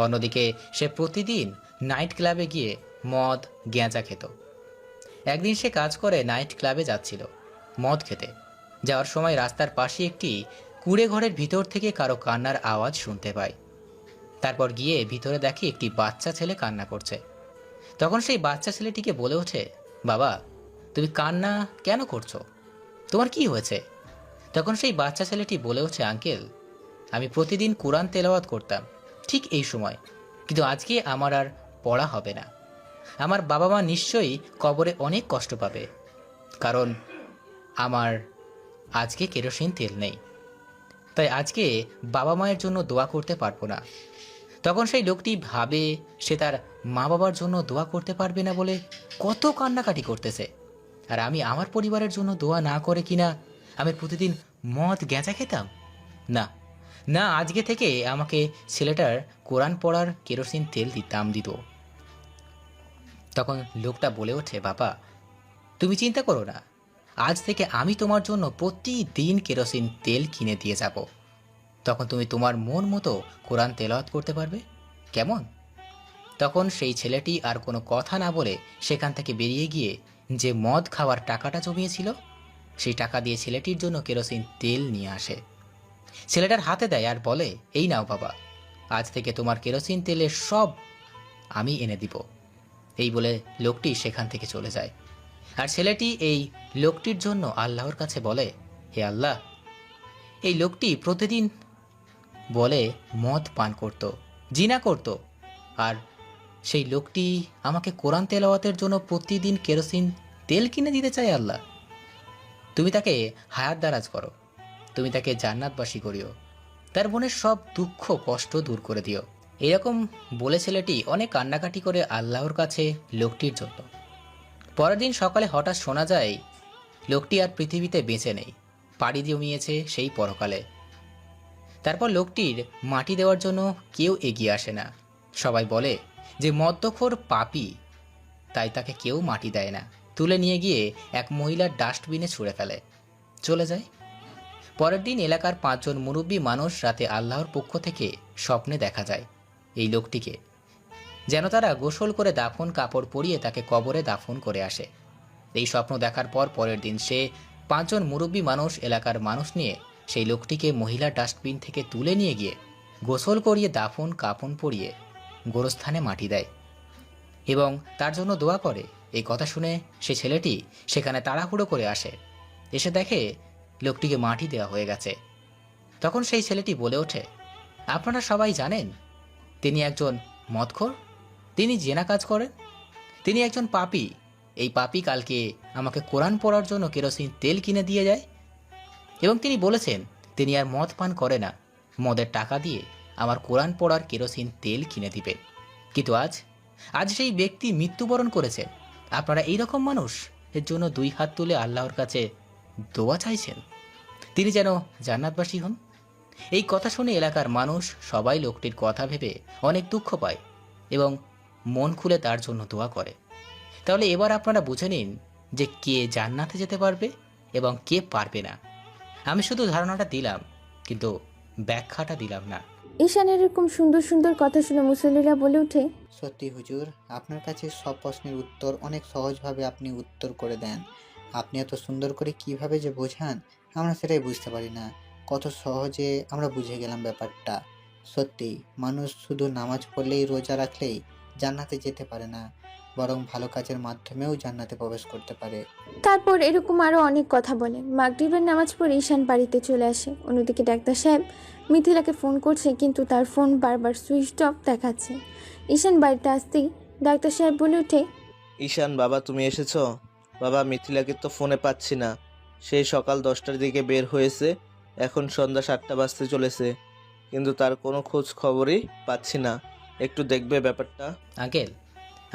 অন্যদিকে সে প্রতিদিন নাইট ক্লাবে গিয়ে মদ গ্যাঁজা খেত। একদিন সে কাজ করে নাইট ক্লাবে যাচ্ছিল মদ খেতে। যাওয়ার সময় রাস্তার পাশে একটি কুঁড়ে ঘরের ভিতর থেকে কারো কান্নার আওয়াজ শুনতে পায়। তারপর গিয়ে ভিতরে দেখে একটি বাচ্চা ছেলে কান্না করছে। তখন সেই বাচ্চা ছেলেটিকে বলে ওঠে, বাবা তুমি কান্না কেন করছো? তোমার কি হয়েছে? তখন সেই বাচ্চা ছেলেটি বলে ওঠে, আঙ্কেল, আমি প্রতিদিন কোরআন তেলাওয়াত করতাম ঠিক এই সময়, কিন্তু আজকে আমার আর পড়া হবে না। আমার বাবা মা নিশ্চয়ই কবরে অনেক কষ্ট পাবে, কারণ আমার আজকে কেরোসিন তেল নেই, তাই আজকে বাবা মায়ের জন্য দোয়া করতে পারবো না। তখন সেই লোকটি ভাবে সে তার মা বাবার জন্য দোয়া করতে পারবে না বলে কত কান্নাকাটি করতেছে, আর আমি আমার পরিবারের জন্য দোয়া না করে কিনা আমি প্রতিদিন মদ গেঁজা খেতাম। না না, আজকে থেকে আমাকে ছেলেটার কোরআন পড়ার কেরোসিন তেল দাম দিত। তখন লোকটা বলে ওঠে, বাবা তুমি চিন্তা করো না, আজ থেকে আমি তোমার জন্য প্রতিদিন কেরোসিন তেল কিনে দিয়ে যাব। তখন তুমি তোমার মন মতো কোরআন তেলাওয়াত করতে পারবে, কেমন? তখন সেই ছেলেটি আর কোনো কথা না বলে সেখান থেকে বেরিয়ে গিয়ে যে মদ খাওয়ার টাকাটা জমিয়েছিল সেই টাকা দিয়ে ছেলেটির জন্য কেরোসিন তেল নিয়ে আসে, ছেলেটার হাতে দেয় আর বলে, এই নাও বাবা, আজ থেকে তোমার কেরোসিন তেলের সব আমি এনে দিব। এই বলে লোকটি সেখান থেকে চলে যায়। আর ছেলেটি এই লোকটির জন্য আল্লাহর কাছে বলে, হে আল্লাহ, এই লোকটি প্রতিদিন বলে মদ পান করত, জিনা করত, আর সেই লোকটি আমাকে কোরআন তেলাওয়াতের জন্য প্রতিদিন কেরোসিন তেল কিনে দিতে চায়। আল্লাহ, তুমি তাকে হায়াত দারাজ করো, তুমি তাকে জান্নাতবাসী করিও, তার বোনের সব দুঃখ কষ্ট দূর করে দিও। এরকম বলে ছেলেটি অনেক কান্নাকাটি করে আল্লাহর কাছে লোকটির জন্য। পরের দিন সকালে হঠাৎ শোনা যায় লোকটি আর পৃথিবীতে বেঁচে নেই, পাড়ি জমিয়েছে সেই পরকালে। তারপর লোকটির মাটি দেওয়ার জন্য কেউ এগিয়ে আসে না, সবাই বলে যে মদ্যখোর পাপী, তাই তাকে কেউ মাটি দেয় না, তুলে নিয়ে গিয়ে এক মহিলার ডাস্টবিনে ছুঁড়ে ফেলে, চলে যায়। পরের দিন এলাকার 5 জন মুরব্বী মানুষ রাতে আল্লাহর পক্ষ থেকে স্বপ্নে দেখা যায় এই লোকটিকে, যেন তারা গোসল করে দাফন কাপড় পরিয়ে তাকে কবরে দাফন করে আসে। এই স্বপ্ন দেখার পর পরের দিন সে 5 জন মুরব্বী মানুষ এলাকার মানুষ নিয়ে সেই লোকটিকে মহিলা ডাস্টবিন থেকে তুলে নিয়ে গিয়ে গোসল করিয়ে দাফন কাপড় পরিয়ে গোরস্থানে মাটি দেয় এবং তার জন্য দোয়া করে। এই কথা শুনে সে ছেলেটি সেখানে তাড়াহুড়ো করে আসে, এসে দেখে লোকটিকে মাটি দেওয়া হয়ে গেছে। তখন সেই ছেলেটি বলে ওঠে, আপনারা সবাই জানেন তিনি একজন মদখোর, তিনি জেনা কাজ করেন, তিনি একজন পাপী। এই পাপী কালকে আমাকে কোরআন পড়ার জন্য কেরোসিন তেল কিনে দিয়ে যায় এবং তিনি বলেছেন তিনি আর মদ পান করে না, মদের টাকা দিয়ে আমার কোরআন পড়ার কেরোসিন তেল কিনে দিবেন। কিন্তু আজ সেই ব্যক্তি মৃত্যুবরণ করেছে। আপনারা এইরকম মানুষ এর জন্য 2 হাত তুলে আল্লাহর কাছে দোয়া চাইছেন, তিনি যেন জান্নাতবাসী হন। এই কথা শুনে এলাকার মানুষ সবাই লোকটির কথা ভেবে অনেক দুঃখ পায় এবং মন খুলে তার জন্য দোয়া করে। তাহলে এবার আপনারা বুঝে নিন যে কে জান্নাতে যেতে পারবে এবং কে পারবে না। আমি শুধু ধারণাটা দিলাম, কিন্তু ব্যাখ্যাটা দিলাম না। ঈশানের এরকম সুন্দর সুন্দর কথা শুনে মুসল্লিরা বলে ওঠে, সত্যি হুজুর, আপনার কাছে সব প্রশ্নের উত্তর অনেক সহজভাবে আপনি উত্তর করে দেন। আপনি এত সুন্দর করে কিভাবে যে বোঝান আমরা সেটাই বুঝতে পারি না। কত সহজে আমরা বুঝে গেলাম ব্যাপারটা। সত্যি মানুষ শুধু নামাজ পড়লেই রোজা রাখলেই জান্নাতে যেতে পারে না, বরং ভালো কাজের মাধ্যমেও জান্নাতে প্রবেশ করতে পারে। তারপর এরকম আরো অনেক কথা বলে। মাগরিবের নামাজ পড়ে ঈশান বাড়িতে চলে আসে। অন্যদিকে ডাক্তার সাহেব মিথিলাকে ফোন করছে, কিন্তু তার ফোন বারবার সুইচ অফ দেখাচ্ছে। ঈশান বাড়িতে আসতেই ডাক্তার সাহেব বলে ওঠে, ঈশান বাবা তুমি এসেছো? বাবা মিথিলাকে তো ফোনে পাচ্ছি না, সেই সকাল 10টার দিকে বের হয়েছে, এখন সন্ধ্যা 7টা বাজতে চলেছে, কিন্তু তার কোনো খোঁজ খবরই পাচ্ছি না, একটু দেখবে ব্যাপারটা? আঙ্কেল,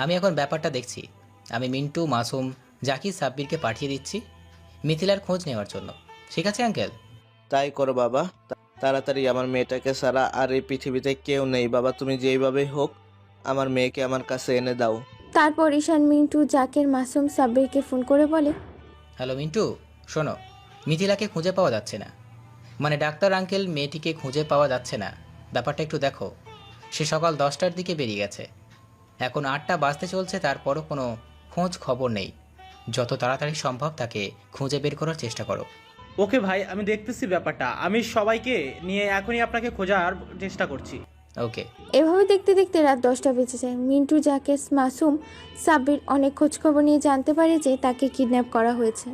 আমি এখন ব্যাপারটা দেখছি। আমি মিন্টু, মাসুম, জাকির, সাব্বিরকে পাঠিয়ে দিচ্ছি মিথিলার খোঁজ নেওয়ার জন্য। ঠিক আছে আঙ্কেল? তাই করো বাবা, তাড়াতাড়ি। আমার মেয়েটাকে ছাড়া আর এই পৃথিবীতে কেউ নেই বাবা, তুমি যেইভাবেই হোক আমার মেয়েকে আমার কাছে এনে দাও। তারপর ঈশান মিন্টু, জাকির, মাসুম, সাব্বিরকে ফোন করে বলে, হ্যালো মিন্টু, শোনো, মিথিলাকে খুঁজে পাওয়া যাচ্ছে না, মানে ডাক্তার আঙ্কেল মেয়েটিকে খুঁজে পাওয়া যাচ্ছে না। ব্যাপারটা একটু দেখো। সে সকাল 10টার দিকে বেরিয়ে গেছে, এখন 8টা বাজতে চলছে, তারপরও কোনো খোঁজ খবর নেই। যত তাড়াতাড়ি সম্ভব তাকে খুঁজে বের করার চেষ্টা করো। ওকে ভাই, আমি দেখতেছি ব্যাপারটা। আমি সবাইকে নিয়ে এখনই আপনাকে খোঁজার চেষ্টা করছি। ওকে। এভাবে দেখতে দেখতে রাত 10টা বেজে যায়। মিন্টু, জাকির, মাসুম, সাব্বির অনেক খোঁজখবর নিয়ে জানতে পারে যে তাকে কিডন্যাপ করা হয়েছে।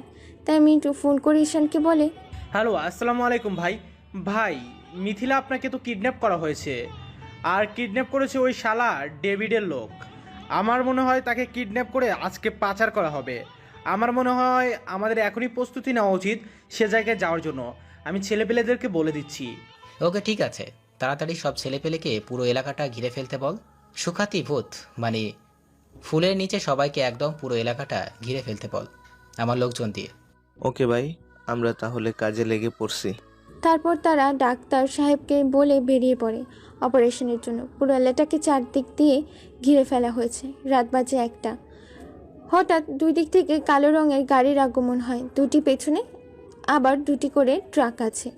তাই মিন্টু ফোন করে ঈশানকে বলে, হ্যালো, আসসালামু আলাইকুম ভাই। ভাই, মিথিলা আপনাকে তো কিডন্যাপ করা হয়েছে, আর কিডন্যাপ করেছে ওই শালা ডেভিডের লোক। আমার মনে হয় তাকে কিডন্যাপ করে আজকে পাচার করা হবে। আমার মনে হয় আমাদের এখনই প্রস্তুতি নেওয়া উচিত সে জায়গায় যাওয়ার জন্য। আমি ছেলেপেলেদেরকে বলে দিচ্ছি। ওকে, ঠিক আছে, তাড়াতাড়ি সব ছেলেপেলেকে পুরো এলাকাটা ঘিরে ফেলতে বল। সুখাতি ভূত মানে ফুলের নিচে সবাইকে একদম পুরো এলাকাটা ঘিরে ফেলতে বল আমার লোকজন দিয়ে। ওকে ভাই, আমরা তাহলে কাজে লেগে পড়ছি। তারপর তারা ডাক্তার সাহেবকে বলে বেরিয়ে পড়ে অপারেশনের জন্য। পুরো এলাকাটাকে চারদিক দিয়ে ঘিরে ফেলা হয়েছে। রাত বাজে 1টা। হঠাৎ দুই দিক থেকে কালো রঙের গাড়ির আগমন হয়। দুটি পেছনে আবার দুটি করে ট্রাক আছে।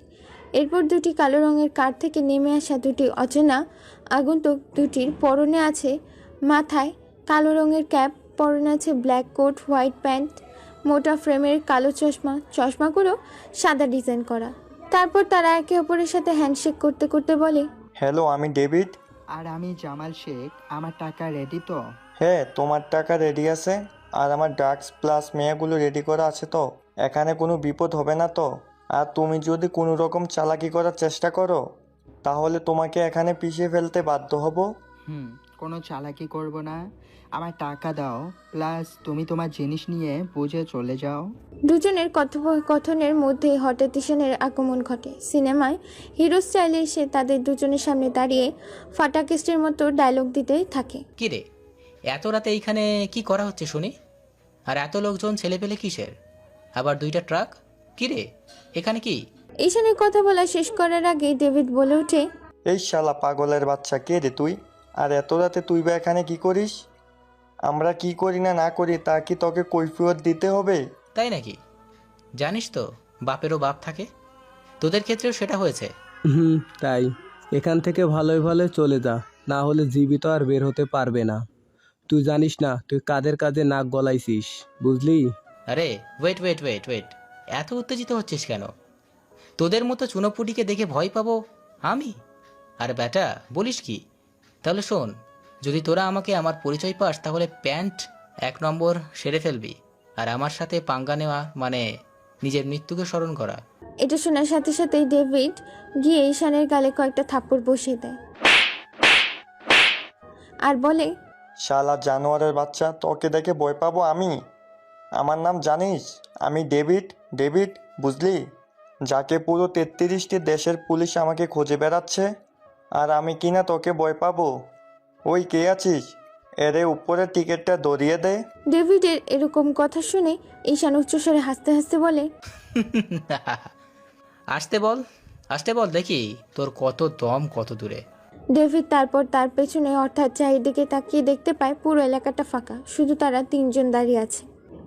এরপর দুটি কালো রঙের কার থেকে নেমে আসা দুটি অচেনা আগন্তুক দুটির পরনে আছে মাথায় কালো রঙের ক্যাপ, পরনে আছে ব্ল্যাক কোট, হোয়াইট প্যান্ট, মোটা ফ্রেমের কালো চশমা, চশমাগুলো সাদা ডিজাইন করা। তারপর তারা একে অপরের সাথে হ্যান্ডশেক করতে করতে বলে, হ্যালো, আমি ডেভিড। আর আমি জামাল শেখ। আমার টাকা রেডি তো? হ্যাঁ, তোমার টাকা রেডি আছে, আর আমার ড্রাগস প্লাস মেয়েগুলো রেডি করা আছে তো। এখানে কোনো বিপদ হবে না তো? আর তুমি যদি কোনো রকম চালাকি করার চেষ্টা করো তাহলে তোমাকে এখানে পিষে ফেলতে বাধ্য হব। কোনো চালাকি করব না। আমার টাকা দাও, প্লাস তুমি তোমার জিনিস নিয়ে বুঝে চলে যাও। দুজনের কথোপকথনের মধ্যে হঠাৎ ঈশানের আগমন ঘটে। সিনেমায় হিরো স্টাইলে এসে তাদের দুজনের সামনে দাঁড়িয়ে ফাটাকেস্টের মতো ডায়লগ দিতে থাকে। কি রে, এত রাতে এইখানে কি করা হচ্ছে শুনি? আর এত লোকজন ছেলেপেলে কিসের? আবার দুইটা ট্রাক? কি রে, এখানে কি? ঈশানের কথা বলা শেষ করার আগে ডেভিড বলে ওঠে, এই শালা পাগলের বাচ্চা, কে রে তুই? আর এত রাতে তুই বা এখানে কি করিস? আমরা কি করি না না করি তা কি তোকে কৈফিয়ত দিতে হবে? তাই নাকি? জানিস তো বাপেরও বাপ থাকে, তোদের ক্ষেত্রেও সেটা হয়েছে। তাই এখান থেকে ভালোই ভালোই চলে যা, না হলে জীবিত আর বের হতে পারবে না। তুই জানিস না তুই কাদের কাজে নাক গলাইছিস, বুঝলি? আরে ওয়েট ওয়েট ওয়েট ওয়েট, এত উত্তেজিত হচ্ছিস কেন? তোদের মতো চুনোপুটিকে দেখে ভয় পাবো আমি? আর বেটা বলিস কি? তাহলে শোন, যদি তোরা আমাকে আমার পরিচয় পাস তাহলে প্যান্ট 1 নম্বর সেরে ফেলবি। আর আমার সাথে পাঙ্গা নেওয়া মানে নিজের মৃত্যুকে স্মরণ করা। এটা শোনার সাথে সাথেই ডেভিড গিয়ে ঈশানের গালে কয়েকটা থাপ্পড় বসিয়ে দেয় আর বলে, শালা জানোয়ারের বাচ্চা, তোকে দেখে ভয় পাবো আমি? আমার নাম জানিস? আমি ডেভিড, ডেভিড বুঝলি, যাকে পুরো 33টি দেশের পুলিশ আমাকে খুঁজে বেড়াচ্ছে। আর আমি কিনা তোকে ভয় পাবো? ওই কে আছিস? এরে উপরের টিকিটটা ধরিয়ে দে। ডেভিডের এরকম কথা শুনে ঈশান উচ্চস্বরে হাসতে হাসতে বলে, আসতে বল দেখি তোর কত দম কত দূরে। ডেভিড তারপর তার পেছনে অর্থাৎ চারিদিকে তাকিয়ে দেখতে পায় পুরো এলাকাটা ফাঁকা, শুধু তারা 3জন দাঁড়িয়ে আছে।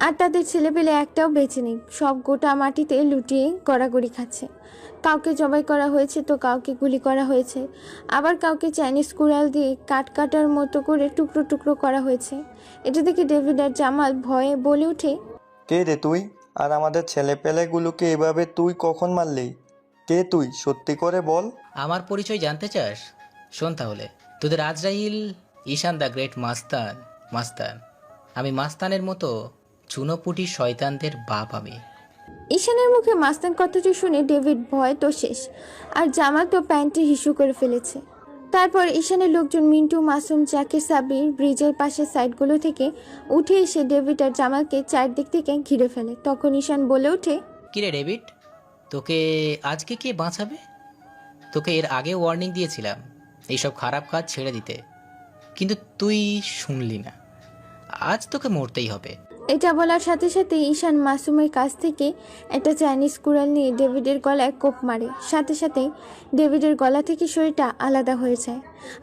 আর তাদের ছেলেপেলে একটাও বেঁচে নেই। সব গোটা মাটিতে লুটিয়ে গড়াগড়ি খাচ্ছে। কাউকে জবাই করা হয়েছে তো কাউকে গুলি করা হয়েছে, আবার কাউকে চাইনিজ কুড়াল দিয়ে কাটার মতো করে টুকরো টুকরো করা হয়েছে। এটা দেখে ডেভিড আর জামাল ভয়ে বলে ওঠে, কে রে তুই? আর আমাদের ছেলেপেলেগুলোকে এভাবে তুই কখন মারলি? কে তুই, সত্যি করে বল। আমার পরিচয় জানতে চাস? শোন তাহলে, তোদের আজরাইল ঈশান দ্য গ্রেট মাস্তান। আমি মাস্তানের মতো চুনোপুটি শয়তানদের বাপ আমি। ঈশানের মুখে মাস্তান কথাটি শুনে ডেভিড ভয় তো শেষ, আর জামাল তো প্যান্টে হিসু করে ফেলেছে। তারপর ঈশানের লোকজন মিন্টু, মাসুম, জাকির, সাবির ব্রিজের পাশের সাইডগুলো থেকে উঠে এসে ডেভিড আর জামালকে চারদিক থেকে ঘিরে ফেলে। তখন ঈশান বলে ওঠে, কিরে ডেভিড, তোকে আজকে কে বাঁচাবে? তোকে এর আগে ওয়ার্নিং দিয়েছিলাম এইসব খারাপ কাজ ছেড়ে দিতে, কিন্তু তুই শুনলি না। আজ তোকে মরতেই হবে। এটা বলার সাথে সাথে ঈশান মাসুমের কাছ থেকে একটা চাইনিজ কুড়াল নিয়ে ডেভিডের গলায় কোপ মারে। সাথে সাথে ডেভিডের গলা থেকে শরীরটা আলাদা হয়ে যায়।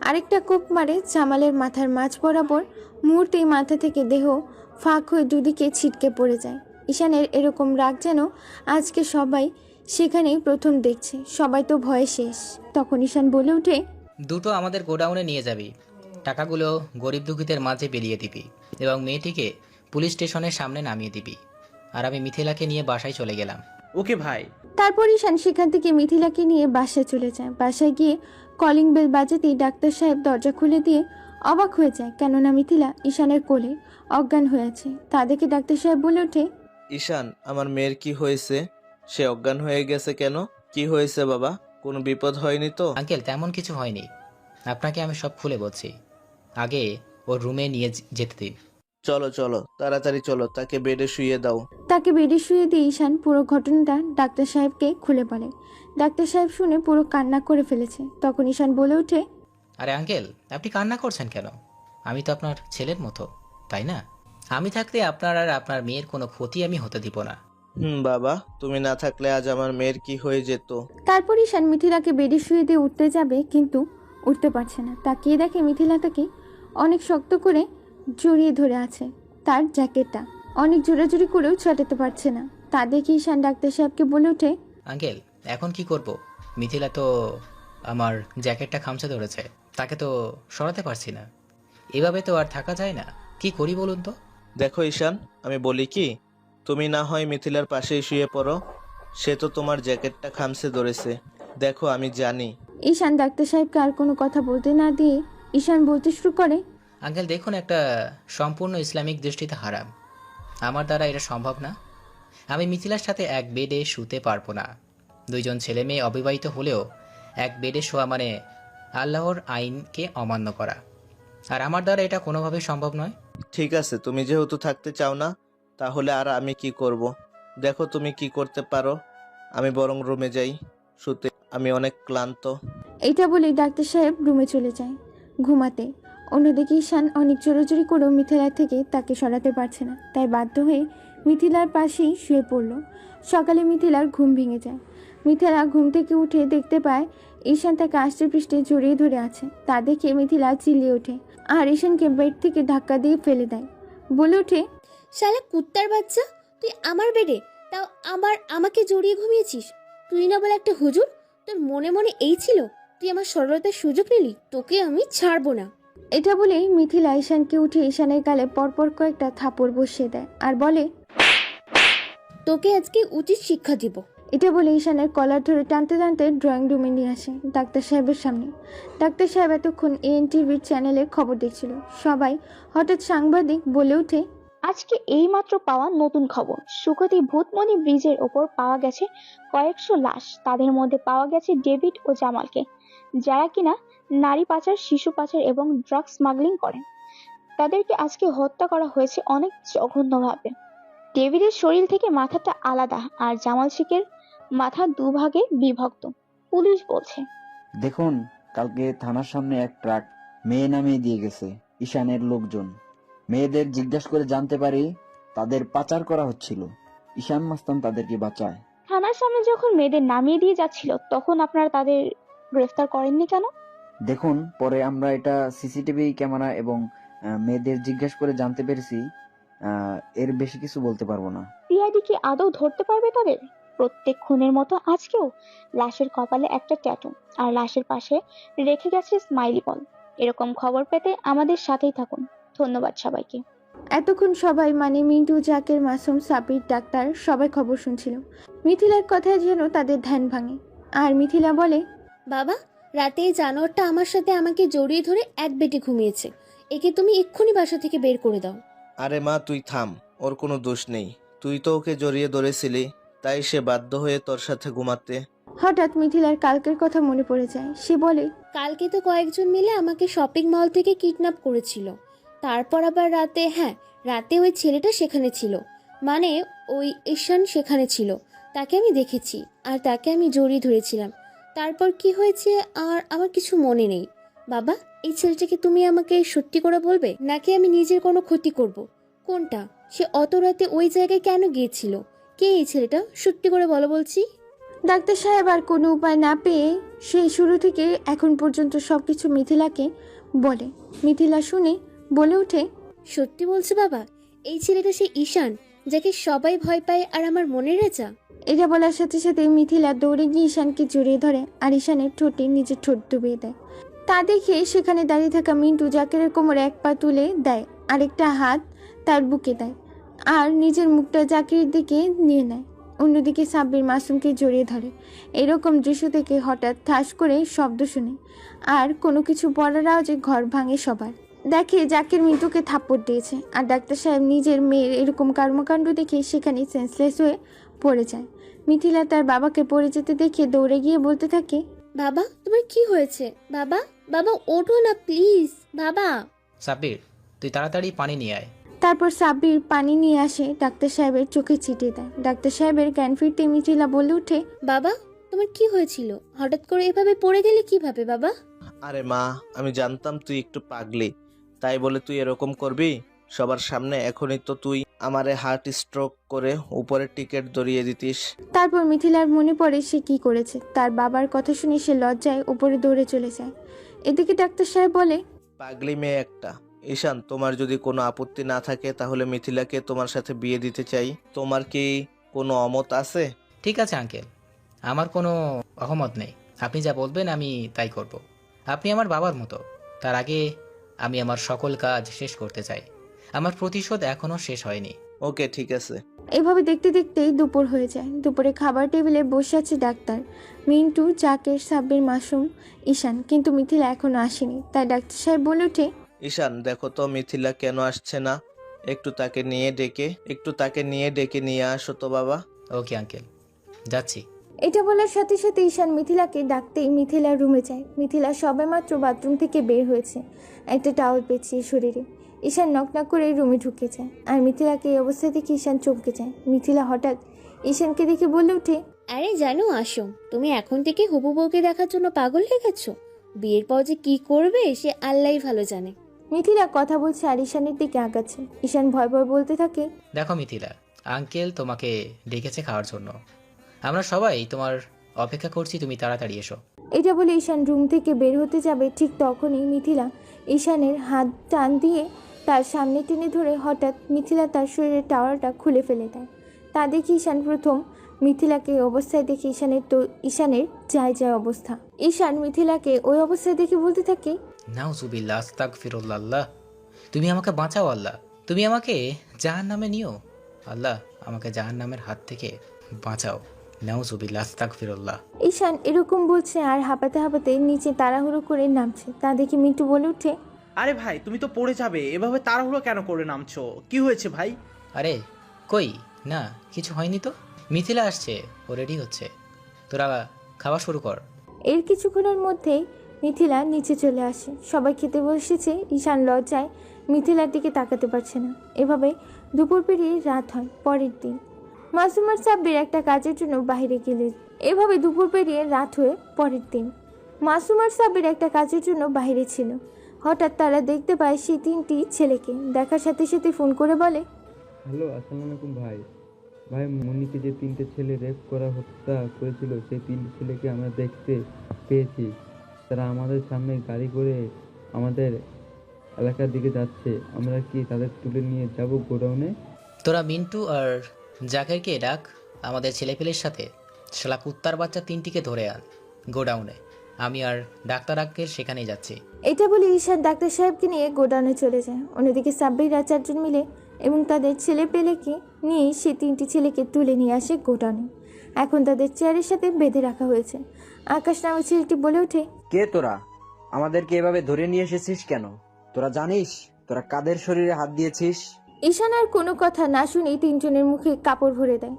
আরেকটা কোপ মারে জামালের মাথার মাঝ বরাবর। মুহূর্তেই মাথা থেকে দেহ ফাঁক হয়ে দুদিকে ছিটকে পড়ে যায়। ঈশানের এরকম রাগ যেন আজকে সবাই সেখানেই প্রথম দেখছে। সবাই তো ভয়ে শেষ। তখন ঈশান বলে ওঠে, দুটো আমাদের গোডাউনে নিয়ে যাবি, টাকাগুলো গরিব দুঃখীদের মাঝে বিলিয়ে দিবি এবং মেয়েটিকে পুলিশ স্টেশনের সামনে নামিয়ে দিবি। আর আমি মিথিলাকে নিয়ে বাসায় চলে গেলাম। ওকে ভাই। তারপর ঈশান সেখান থেকে মিথিলাকে নিয়ে বাসায় চলে যায়। বাসায় গিয়ে কলিং বেল বাজাতেই ডাক্তার সাহেব দরজা খুলে দিয়ে অবাক হয়ে যায়, কেননা মিথিলা ঈশানের কোলে অজ্ঞান হয়ে আছে। তা দেখে ডাক্তার সাহেব বলে ওঠে, ঈশান, আমার মেয়ের কি হয়েছে? সে অজ্ঞান হয়ে গেছে কেন? কি হয়েছে বাবা? কোনো বিপদ হয়নি তো? আঙ্কেল তেমন কিছু হয়নি, আপনাকে আমি সব খুলে বলছি। আগে ওর রুমে নিয়ে যেতে দিন। চলো চলো, তাড়াতাড়ি চলো, তাকে বেডে শুইয়ে দাও। তাকে বেডে শুয়ে দিয়ে ঈশান পুরো ঘটনাটা ডাক্তার সাহেবকে খুলে বলে। ডাক্তার সাহেব শুনে পুরো কান্না করে ফেলেছে। তখন ঈশান বলে ওঠে, আরে আঙ্কেল, আপনি কান্না করছেন কেন? আমি তো আপনার ছেলের মতো, তাই না? আমি থাকলে আপনার আর আপনার মেয়ের কোনো ক্ষতি আমি হতে দিব না। বাবা, তুমি না থাকলে আজ আমার মেয়ের কি হয়ে যেত। তারপর ঈশান মিথিলাকে বেডে শুয়ে দিয়ে উঠতে যাবে, কিন্তু উঠতে পারছে না। তাকিয়ে দেখে মিথিলা তাকে অনেক শক্ত করে জড়িয়ে ধরে আছে। তার জ্যাকেটটা অনেক জোরাজুরি করেও ছাটাতে পারছে না। তা দেখে ঈশান ডাক্তার সাহেবকে বলে ওঠে, আঙ্কেল এখন কি করব? মিথিলা তো আমার জ্যাকেটটা খামচে ধরেছে, তাকে তো সরাতে পারছি না। এভাবে তো আর থাকা যায় না, কি করি বলুন তো? দেখো ঈশান, আমি বলি কি, তুমি না হয় মিথিলার পাশেই শুয়ে পড়ো। সে তো তোমার জ্যাকেটটা খামচে ধরেছে। দেখো আমি জানি। ঈশান ডাক্তার সাহেবকে আর কোনো কথা বলতে না দিয়ে ঈশান বলতে শুরু করে, আঙ্কেল দেখুন, একটা সম্পূর্ণ ইসলামিক দৃষ্টিতে হারাম। আমার দ্বারা এটা সম্ভব না। আমি মিথিলার সাথে এক বেডে শুতে পারবো না। দুইজন ছেলে মেয়ে অবিবাহিত হলেও এক বেডে শোয়া মানে আল্লাহর আইনকে অমান্য করা, আর আমার দ্বারা এটা কোনোভাবেই সম্ভব নয়। ঠিক আছে, তুমি যেহেতু থাকতে চাও না, তাহলে আর আমি কি করব? দেখো তুমি কি করতে পারো। আমি বরং রুমে যাই শুতে, আমি অনেক ক্লান্ত। এইটা বলেই ডাক্তার সাহেব রুমে চলে যায় ঘুমাতে। অন্যদিকে ঈশান অনেক জোরাজুরি করেও মিথিলার থেকে তাকে সরাতে পারছে না, তাই বাধ্য হয়ে মিথিলার পাশেই শুয়ে পড়ল। সকালে মিথিলার ঘুম ভেঙে যায়। মিথিলা ঘুম থেকে উঠে দেখতে পায় ঈশান তাকে আষ্টে পৃষ্ঠে জড়িয়ে ধরে আছে। তা দেখে মিথিলা চিল্লিয়ে ওঠে আর ঈশানকে বেড থেকে ধাক্কা দিয়ে ফেলে দেয়। বলে ওঠে, শালা কুত্তার বাচ্চা, তুই আমার বেডে, তাও আমাকে জড়িয়ে ঘুমিয়েছিস? তুই না বলে একটা হুজুর, তোর মনে মনে এই ছিল তুই আমার সরলতার সুযোগ নিলি? তোকে আমি ছাড়বো না। এটা বলেই মিথিলা ঈশানকে উঠে ঈশানের গালে পরপর কয়েকটা থাপড় বসিয়ে দেয় আর বলে, তোকে আজকে উচিত শিক্ষা দিব। এটা বলে ঈশানের কলার ধরে টানতে টানতে ড্রয়িং রুমে নিয়ে আসে ডাক্তার সাহেবের সামনে। ডাক্তার সাহেব এতক্ষণ এএনটিভির চ্যানেলে খবর দেখছিল। সবাই হঠাৎ সাংবাদিক বলে ওঠে, আজকে এইমাত্র পাওয়া নতুন খবর, সুকতি ভূতমণি ব্রিজের ওপর পাওয়া গেছে কয়েকশো লাশ। তাদের মধ্যে পাওয়া গেছে ডেভিড ও জামালকে, যারা কিনা নারী পাচার, শিশু পাচার এবং ড্রাগ স্মাগলিং করেন। তাদেরকে আজকে হত্যা করা হয়েছে অনেক জঘন্যভাবে। ডেভিডের শরীর থেকে মাথাটা আলাদা আর জামাল শেখের মাথা দুভাগে বিভক্ত, পুলিশ বলছে। দেখুন, কালকে থানার সামনে এক ট্রাক মেয়ে নামিয়ে দিয়ে গেছে ঈশানের লোকজন। মেয়েদের জিজ্ঞাসা করে জানতে পারি তাদের পাচার করা হচ্ছিল। ঈশান মাস্তান তাদেরকে বাঁচায়। থানার সামনে যখন মেয়েদের নামিয়ে দিয়ে যাচ্ছিল তখন আপনারা তাদের গ্রেফতার করেননি কেন? দেখুন, পরে আমরা এটা সিসিটিভি ক্যামেরা এবং মেয়েদের জিজ্ঞাসা করে জানতে পেরেছি। এর বেশি কিছু বলতে পারবো না। সিআইডি কি আদৌ ধরতে পারবে তাদের? প্রত্যেক খুনের মতো আজকেও লাশের কপালে একটা ট্যাটু আর লাশের পাশে রেখে গেছে স্মাইলি বল। এরকম খবর পেতে আমাদের সাথেই থাকুন। ধন্যবাদ সবাইকে। এতক্ষণ সবাই মানে মিন্টু, জাকের, মাসুম, সাবির, ডাক্তার সবাই খবর শুনছিল। মিথিলার কথায় যেন তাদের ধ্যান ভাঙে আর মিথিলা বলে, বাবা, রাতে এই জানোয়ারটা আমার সাথে আমাকে জড়িয়ে ধরে এক বেটে ঘুমিয়েছে। একে তুমি এক্ষুনি বাসা থেকে বের করে দাও। আরে মা, তুই থাম, ওর কোনো দোষ নেই। তুই তো ওকে জড়িয়ে ধরেছিলি, তাই সে বাধ্য হয়ে তোর সাথে ঘুমাতে। হঠাৎ মিথিলার কালকের কথা মনে পড়ে যায়। সে বলে, কালকে তো কয়েকজন মিলে আমাকে শপিং মল থেকে কিডন্যাপ করেছিল। তারপর আবার রাতে ওই ছেলেটা সেখানে ছিল, মানে ওই ঈশান সেখানে ছিল। তাকে আমি দেখেছি আর তাকে আমি জড়িয়ে ধরেছিলাম। তারপর কি হয়েছে আর আমার কিছু মনে নেই। বাবা, এই ছেলেটাকে তুমি আমাকে সত্যি করে বলবে, নাকি আমি নিজের কোনো ক্ষতি করব? কোনটা? সে অত রাতে ওই জায়গায় কেন গিয়েছিল? কে এই ছেলেটা? সত্যি করে বলো বলছি। ডাক্তার সাহেব আর কোনো উপায় না পেয়ে সেই শুরু থেকে এখন পর্যন্ত সবকিছু মিথিলাকে বলে। মিথিলা শুনে বলে ওঠে, সত্যি বলছে বাবা, এই ছেলেটা সেই ঈশান যাকে সবাই ভয় পায় আর আমার মনের রাজা। এটা বলার সাথে সাথে মিথিলা দৌড়ে গিয়ে ঈশানকে জড়িয়ে ধরে আর ঈশানের ঠোঁটে নিজের ঠোঁট ডুবিয়ে দেয়। তা দেখে সেখানে দাঁড়িয়ে থাকা মিন্টু জাকেরের কোমরে এক পা তুলে দেয়, আরেকটা হাত তার বুকে দেয় আর নিজের মুখটা জাকিরের দিকে নিয়ে নেয়। অন্যদিকে সাব্বির মাসুমকে জড়িয়ে ধরে। এরকম দৃশ্য থেকে হঠাৎ ঠাস করে শব্দ শুনে আর কোনো কিছু বলার আওয়াজে ঘর ভাঙে সবার। দেখে জাকির মিন্টুকে থাপ্পড় দিয়েছে আর ডাক্তার সাহেব নিজের মেয়ের এরকম কর্মকাণ্ড দেখে সেখানে সেন্সলেস হয়ে পড়ে যায়। মিথিলা তার বাবাকে পড়ে যেতে দেখে দৌড়ে গিয়ে বলতে থাকে, বাবা তোমার কি হয়েছে? বাবা, বাবা ওঠো না প্লিজ বাবা। সাব্বির, তুই তাড়াতাড়ি পানি নিয়ে আয়। তারপর সাব্বির পানি নিয়ে আসে, ডাক্তার সাহেবের চোখে ছিটিয়ে দেয়। ডাক্তার সাহেবের জ্ঞান ফিরতে মিথিলা বলে ওঠে, বাবা তোমার কি হয়েছিল? হঠাৎ করে এভাবে পড়ে গেলে কিভাবে বাবা? আরে মা, আমি জানতাম তুই একটু পাগলি, তাই বলে তুই এরকম করবি সবার সামনে? এখনই তো তুই আমারে হার্ট স্ট্রোক করে উপরে টিকিট ধরিয়ে দিতিস। তারপর মিথিলার মনে পড়ে সে কি করেছে। তার বাবার কথা শুনে সে লজ্জায় উপরে দৌড়ে চলে যায়। এদিকে ডাক্তার সাহেব বলে, পাগলি মেয়ে একটা। ঈশান, তোমার যদি কোনো আপত্তি না থাকে তাহলে মিথিলাকে তোমার সাথে বিয়ে দিতে চাই। তোমার কি কোনো অমত আছে? ঠিক আছে আঙ্কেল, আমার কোনো অহমত নেই। আপনি যা বলবেন আমি তাই করব। আপনি আমার বাবার মতো। তার আগে আমি আমার সকল কাজ শেষ করতে চাই। আমার প্রতিশোধ এখনো শেষ হয়নি। ওকে, ঠিক আছে। এভাবে দেখতে দেখতেই দুপুর হয়ে যায়। দুপুরে খাবার টেবিলে বসে আছে ডাক্তার, মিন্টু, জাকের, সাব্বির, মাসুম, ঈশান। কিন্তু মিথিলা এখনো আসেনি। তাই ডাক্তার সাহেব বলে ওঠে, ঈশান, দেখো তো মিথিলা কেন আসছে না। একটু তাকে নিয়ে ডেকে নিয়ে আসো তো বাবা। ওকে আঙ্কেল, যাচ্ছি। এটা বলার সাথে সাথে ঈশান মিথিলাকে ডাকতেই মিথিলা রুমে যায়। মিথিলা সবেমাত্র বাথরুম থেকে বের হয়েছে, একটা টাওয়াল পেঁচিয়ে শরীরে। ঈশান নকনক করে রুমে ঢুকে যায়। আর মিথিলাকে এই অবস্থা দেখে ঈশান চমকে যায়। মিথিলা হঠাৎ ঈশানকে দেখে বলে ওঠে, আরে জানো আসো, তুমি এখন থেকে হবু বউকে দেখার জন্য পাগল হয়ে গেছো। বিয়ের পর যে কি করবে সে আল্লাহই ভালো জানে। মিথিলা কথা বলছে আর ঈশানের দিকে আগাচ্ছে। ঈশান ভয় ভয় বলতে থাকে, দেখো মিথিলা, আঙ্কেল তোমাকে ডেকেছে খাওয়ার জন্য। আমরা সবাই তোমার অপেক্ষা করছি, তুমি তাড়াতাড়ি এসো। এটা বলে ঈশান রুম থেকে বের হতে যাবে, ঠিক তখনই মিথিলা ঈশানের হাত টান দিয়ে তার সামনে টেনে ধরে হঠাৎ মিথিলা তার শরীরের টাওয়ারটা খুলে ফেলে দেয়। তা দেখে ঈশান প্রথম মিথিলাকে ওই অবস্থায় দেখে ঈশানের যায় অবস্থা। ঈশান মিথিলাকে ওই অবস্থায় দেখে বলতে থাকে, নাউজুবিল্লাহ, আস্তাগফিরুল্লাহ। তুমি আমাকে বাঁচাও আল্লাহ, তুমি আমাকে জাহান্নামে নিও আল্লাহ, আমাকে জাহান্নামের হাত থেকে বাঁচাও। নাউজুবিল্লাহ, আস্তাগফিরুল্লাহ। ঈশান এরকম বলছে আর হাঁপাতে হাঁপাতে নিচে তাড়াহুড়ো করে নামছে। তা দেখে মিন্টু বলে ওঠে, আরে ভাই তুমি তো পড়ে যাবে, এভাবে তাড়াহুড়ো কেন করে নামছো? কি হয়েছে ভাই? আরে কই না, কিছু হয়নি তো। মিথিলা আসছে, ও রেডি হচ্ছে, তোরা খাওয়া শুরু কর। এর কিছুক্ষণের মধ্যেই মিথিলা নিচে চলে আসে। সবাই খেতে বসেছে। ঈশান লজ্জায় মিথিলার দিকে তাকাতে পারছে না। এভাবে দুপুর পেরিয়ে রাত হয়। পরের দিন মাসুম আর সাব্বির একটা কাজের জন্য বাইরে গেলে এভাবে দুপুর পেরিয়ে রাত হয়ে পরের দিন মাসুম আর সাব্বির একটা কাজের জন্য বাইরে ছিল। হঠাৎ তারা দেখতে পায় সেই তিনটি ছেলেকে। দেখার সাথে সাথে ফোন করে বলে, হ্যালো, আসসালামু আলাইকুম ভাই। ভাই, মনিকে যে 3টে ছেলে রেপ করা হত্যা করেছিল সেই 3টে ছেলেকে আমরা দেখতে পেয়েছি। তারা আমাদের সামনে গাড়ি করে আমাদের এলাকার দিকে যাচ্ছে। আমরা কি তাদের তুলে নিয়ে যাব গোডাউনে? তোরা মিন্টু আর জাকেরকে ডাক, আমাদের ছেলেপেলের সাথে শালা কুত্তার বাচ্চা 3টিকে ধরে আন গোডাউনে। আমি আর ডাক্তার আঙ্কেল সেখানেই যাচ্ছি। এটা বলে ঈশান ডাক্তার সাহেবকে নিয়ে গোডাউনে চলে যায়। অন্যদিকে সাব্বিররা 4 জন মিলে এবং তাদের ছেলে পেলেকে নিয়ে সে 3টি ছেলেকে তুলে নিয়ে আসে গোডাউনে। এখন তাদের চেয়ারের সাথে বেঁধে রাখা হয়েছে। আকাশ নামের ছেলেটি বলে ওঠে, কে তোরা? আমাদেরকে এভাবে ধরে নিয়ে এসেছিস কেন? তোরা জানিস তোরা কাদের শরীরে হাত দিয়েছিস? ঈশান আর কোনো কথা না শুনেই 3 জনের মুখে কাপড় ভরে দেয়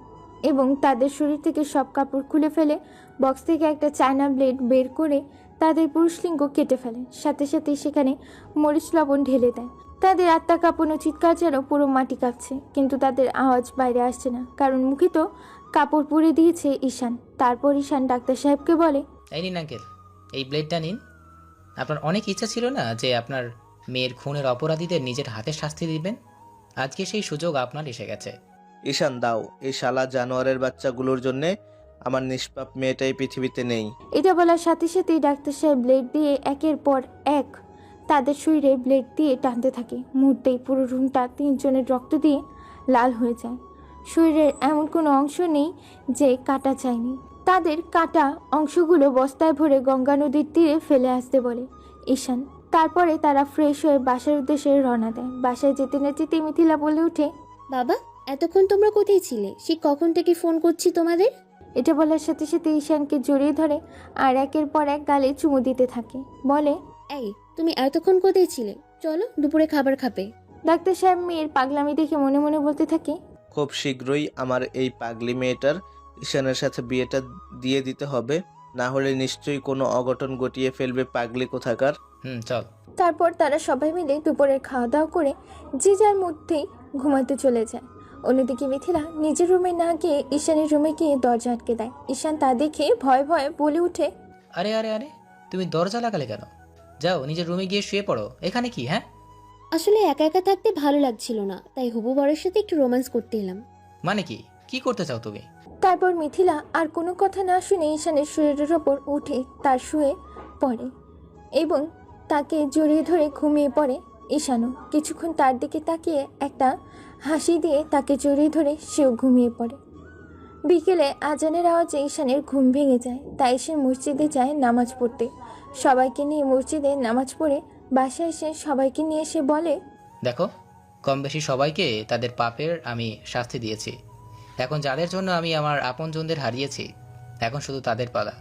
এবং তাদের শরীর থেকে সব কাপড় খুলে ফেলে বক্স থেকে একটা চায়না ব্লেড বের করে তাদের পুরুষলিঙ্গ কেটে ফেলে। সাথে সাথে সেখানে মরিচ লবণ ঢেলে দেয়। তাদের আত্মা কাঁপানো চিৎকার যেন পুরো মাটি কাঁপছে, কিন্তু তাদের আওয়াজ বাইরে আসছে না, কারণ মুখে তো কাপড় পুড়ে দিয়েছে ঈশান। তারপর ঈশান ডাক্তার সাহেবকে বলে, এই নিন আঙ্কেল, এই ব্লেডটা নিন। আপনার অনেক ইচ্ছা ছিল না যে আপনার মেয়ের খুনের অপরাধীদের নিজের হাতে শাস্তি দিবেন? আজকে সেই সুযোগ আপনার এসে গেছে। ঈশান, দাও। এই শালা জানোয়ারের বাচ্চাগুলোর জন্যে আমার নিষ্পাপ মেয়েটাই পৃথিবীতে নেই। এটা বলার সাথে সাথেই ডাক্তার সাহেব ব্লেড দিয়ে একের পর এক তাদের শরীরে ব্লেড দিয়ে টানতে থাকে। মুহূর্তেই পুরো রুমটা 3 জনের রক্ত দিয়ে লাল হয়ে যায়। শরীরের এমন কোনো অংশ নেই যে কাটা যায়নি। তাদের কাটা অংশগুলো বস্তায় ভরে গঙ্গা নদীর তীরে ফেলে আসতে বলে ঈশান। তারপরে তারা ফ্রেশ হয়ে বাসার উদ্দেশ্যে রওনা দেয়। বাসায় যেতে না যেতে মিথিলা বলে ওঠে, বাবা এতক্ষণ তোমরা কোথায় ছিলে? সে কখন থেকে ফোন করছি তোমাদের। এটা বলার সাথে সাথে ঈশানকে জড়িয়ে ধরে আর একের পর এক গালে চুমু দিতে থাকে। বলে, এই তুমি এতক্ষণ কোথায় ছিলে? চলো দুপুরে খাবার খাবে। ডাক্তার সাহেব মেয়ের পাগলামি দেখে মনে মনে বলতে থাকে, খুব শীঘ্রই আমার এই পাগলি মেয়েটার ঈশানের সাথে বিয়েটা দিয়ে দিতে হবে, না হলে নিশ্চয়ই কোনো অঘটন ঘটিয়ে ফেলবে পাগলি কোথাকার। চল। তারপর তারা সবাই মিলে দুপুরের খাওয়া দাওয়া করে যে যার মধ্যেই ঘুমাতে চলে যায়। অন্যদিকে মিথিলা নিজের রুমে না গিয়ে ঈশানের রুমে গিয়ে দরজা আটকে দেয়। ঈশান তা দেখে ভয়ে ভয়ে বলে উঠে, আরে আরে আরে, তুমি দরজা লাগালে কেন? যাও নিজের রুমে গিয়ে শুয়ে পড়ো। এখানে কি? হ্যাঁ, আসলে একা একা থাকতে ভালো লাগছিল না, তাই হবু বরের সাথে একটু রোম্যান্স করতে এলাম। মানে কি? কি করতে চাও তুমি? তারপর মিথিলা আর কোনো কথা না শুনে ঈশানের শরীরের ওপর উঠে তার শুয়ে পড়ে এবং তাকে জড়িয়ে ধরে ঘুমিয়ে পড়ে। ঈশানও কিছুক্ষণ তার দিকে তাকিয়ে একটা হাসি দিয়ে তাকে জড়িয়ে ধরে সেও ঘুমিয়ে পড়ে। বিকেলে আজানের আওয়াজে ঈশানের ঘুম ভেঙে যায়, তাই সে মসজিদে যায় নামাজ পড়তে। সবাইকে নিয়ে মসজিদে নামাজ পড়ে বাসায় এসে সবাইকে নিয়ে এসে বলে, দেখো, কম বেশি সবাইকে তাদের পাপের আমি শাস্তি দিয়েছি। এখন যাদের জন্য আমি আমার আপনজনদের হারিয়েছি, এখন শুধু তাদের পালা।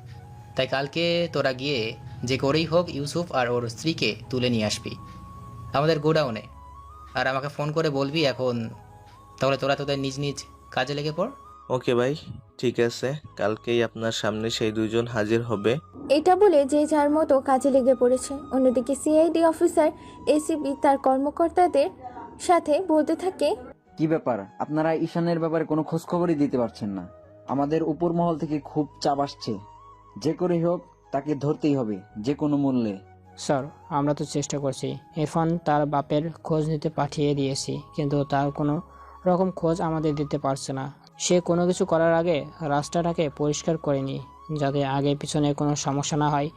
তাই কালকে তোরা গিয়ে যে করেই হোক ইউসুফ আর ওর স্ত্রীকে তুলে নিয়ে আসবি আমাদের গোডাউনে, আর আমাকে ফোন করে বলবি এখন। তাহলে তোরা তোদের নিজ নিজ কাজে লেগে পড়। ওকে ভাই, ঠিক আছে, কালকেই আপনার সামনে সেই দুজন হাজির হবে। এটা বলে যে যার মতো কাজে লেগে পড়েছে। অন্যদিকে সিআইডি অফিসার এসিপি তার কর্মকর্তাদের সাথে বলতে থাকে, কি ব্যাপার, আপনারা ঈশানের ব্যাপারে কোনো খোঁজ খবরই দিতে পারছেন না? আমাদের উপর মহল থেকে খুব চাপ আসছে, যে করে হোক তাকে ধরতেই হবে যে কোনো মূল্যে। স্যার, আমরা তো চেষ্টা করছি। ইরফান তার বাপের খোঁজ নিতে পাঠিয়ে দিয়েছি, কিন্তু তার কোনো রকম খোঁজ আমাদের দিতে পারছে না। সে কোনো কিছু করার আগে রাস্তাটাকে পরিষ্কার করেনি, যাতে আগে পিছনে কোনো সমস্যা না হয়।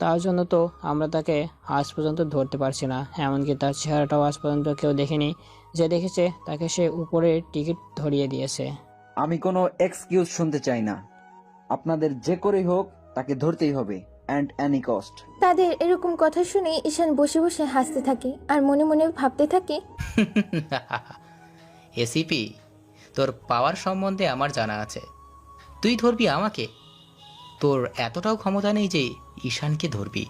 তার জন্য তো আমরা তাকে আজ পর্যন্ত ধরতে পারছি না। এমনকি তার চেহারাটাও আজ পর্যন্ত কেউ দেখেনি। যে দেখেছে তাকে সে উপরে টিকিট ধরিয়ে দিয়েছে। আমি কোনো এক্সকিউজ শুনতে চাই না, আপনাদের যে করেই হোক তাকে ধরতেই হবে, অ্যান্ড এনি কস্ট। তাদের এরকম কথা শুনে ঈশান বসে বসে হাসতে থাকে আর মনে মনে ভাবতে থাকে, এসিপি, তোর পাওয়ার সম্বন্ধে আমার জানা আছে। তুই ধরবি আমাকে? তোর এতটাও ক্ষমতা নেই যে ঈশানকে ধরবি।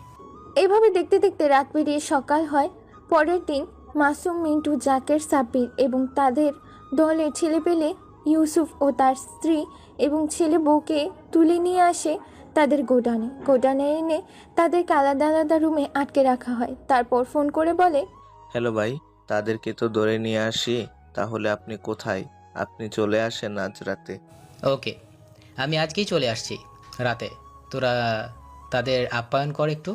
এইভাবে দেখতে দেখতে রাত পেরিয়ে সকাল হয়। পরের দিন মাসুম, মিন্টু, জাকের, সাব্বির এবং তাদের দলের ছেলেপেলে ইউসুফ ও তার স্ত্রী এবং ছেলে বউকে তুলে নিয়ে আসে তাদের গোডাউনে এনে তাদেরকে আলাদা আলাদা রুমে আটকে রাখা হয়। তারপর ফোন করে বলে, হ্যালো ভাই, তাদেরকে তো ধরে নিয়ে আসি, তাহলে আপনি কোথায়? আপনি চলে আসেন আজ রাতে। ওকে, আমি আজকেই চলে আসছি রাতে। তোরা তাদের আপ্যায়ন কর একটু।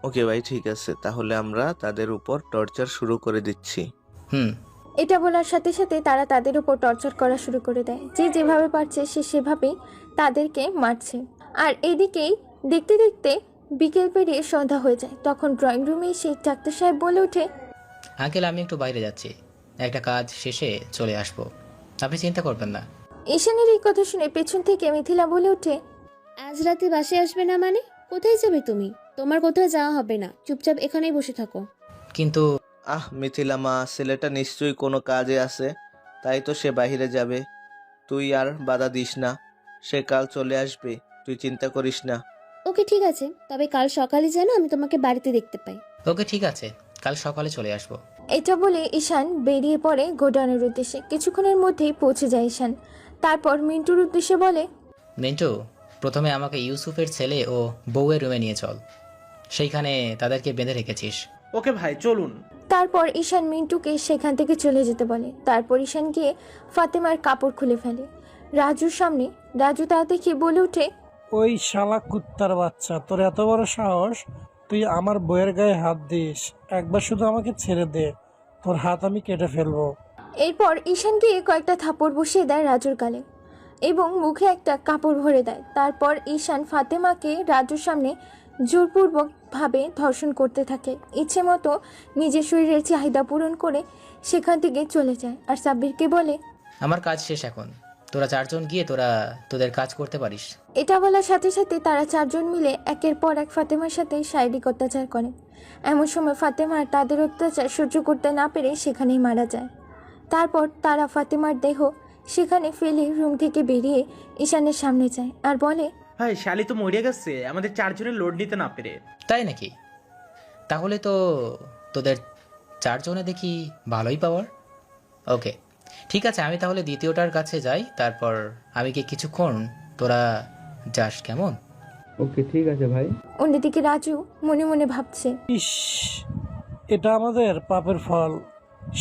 ওকে ভাই, ঠিক আছে, তাহলে আমরা তাদের উপর টর্চার শুরু করে দিচ্ছি। এটা বলার সাথে সাথে তারা তাদের উপর টর্চার করা শুরু করে দেয়। যে যেভাবে পারছে সে সেভাবেই তাদেরকে মারছে। আর এদিকেই দেখতে দেখতে বিকেল পেরিয়ে সন্ধ্যা হয়ে যায়। তখন ড্রয়িং রুমে এসে ডাক্তার সাহেব বলে ওঠে, আঙ্কেল, আমি একটু বাইরে যাচ্ছি, একটা কাজ শেষে চলে আসবো, আপনি চিন্তা করবেন না। ঈশানের এই কথা শুনে পেছন থেকে মিথিলা বলে ওঠে, আজ রাতে বাসায় আসবে না মানে? কোথায় যাবে তুমি? তোমার কোথাও যাওয়া হবে না, চুপচাপ এখানেই বসে থাকো। কিন্তু মিথিলা মা, ছেলেটা নিশ্চয়ই কোনো কাজে আছে, তাই তো সে বাইরে যাবে। তুই আর বাধা দিস না, সে কাল চলে আসবে, তুই চিন্তা করিস না। ওকে ঠিক আছে, তবে কাল সকালে যেন আমি তোমাকে বাড়িতে দেখতে পাই। ওকে ঠিক আছে, কাল সকালে চলে আসবো। এটা বলে ঈশান বেরিয়ে পড়ে গোডাউনের উদ্দেশ্যে। কিছুক্ষণের মধ্যেই পৌঁছে যায় ঈশান। তারপর মিন্টুর উদ্দেশ্যে বলে, মিন্টু, প্রথমে আমাকে ইউসুফের ছেলে ও বউয়ের রুমে নিয়ে চল, সেইখানে তাদেরকে বেঁধে রেখেছিস। ওকে ভাই, চলুন। তারপর ঈশান মিন্টুকে সেখান থেকে চলে যেতে বলে। তারপর ঈশান গিয়ে ফাতেমার কাপড় খুলে ফেলে রাজুর সামনে। রাজু তা দেখে বলে ওঠে, ওই শালা কুত্তার বাচ্চা, তোর এত বড় সাহস, তুই আমার বইয়ের গায়ে হাত দিস? একবার শুধু আমাকে ছেড়ে দে, তোর হাত আমি কেটে ফেলবো। এরপর ঈশান গিয়ে কয়েকটা থাপড় বসিয়ে দেয় রাজুর গালে এবং মুখে একটা কাপড় ভরে দেয়। তারপর ঈশান ফাতেমাকে রাজুর সামনে জোরপূর্বক ভাবে ধর্ষণ করতে থাকে। ইচ্ছে মতো নিজের শরীরের চাহিদা পূরণ করে সেখান থেকে চলে যায় আর সাব্বিরকে বলে, আমার কাজ শেষ, এখন তোরা চারজন গিয়ে তোদের কাজ করতে পারিস। এটা বলার সাথে সাথে তারা চারজন মিলে একের পর এক ফাতেমার সাথে শারীরিক অত্যাচার করে। এমন সময় ফাতেমার তাদের অত্যাচার সহ্য করতে না পেরে সেখানেই মারা যায়। তারপর তারা ফাতেমার দেহ সেখানে ফেলে রুম থেকে বেরিয়ে ঈশানের সামনে যায় আর বলে, ভাই, শালি তো মরে গেছে আমাদের চারজনের লোড নিতে না পেরে। তাই নাকি? তাহলে তো তোদের চারজনে দেখি ভালোই পাওয়ার। ওকে ঠিক আছে, আমি তাহলে দ্বিতীয়টার কাছে যাই, তারপর আমি কি কিছুক্ষণ তোরা যাস, কেমন? ওকে ঠিক আছে ভাই। অন্যদিকে রাজু মনে মনে ভাবছে, ইস, এটা আমাদের পাপের ফল।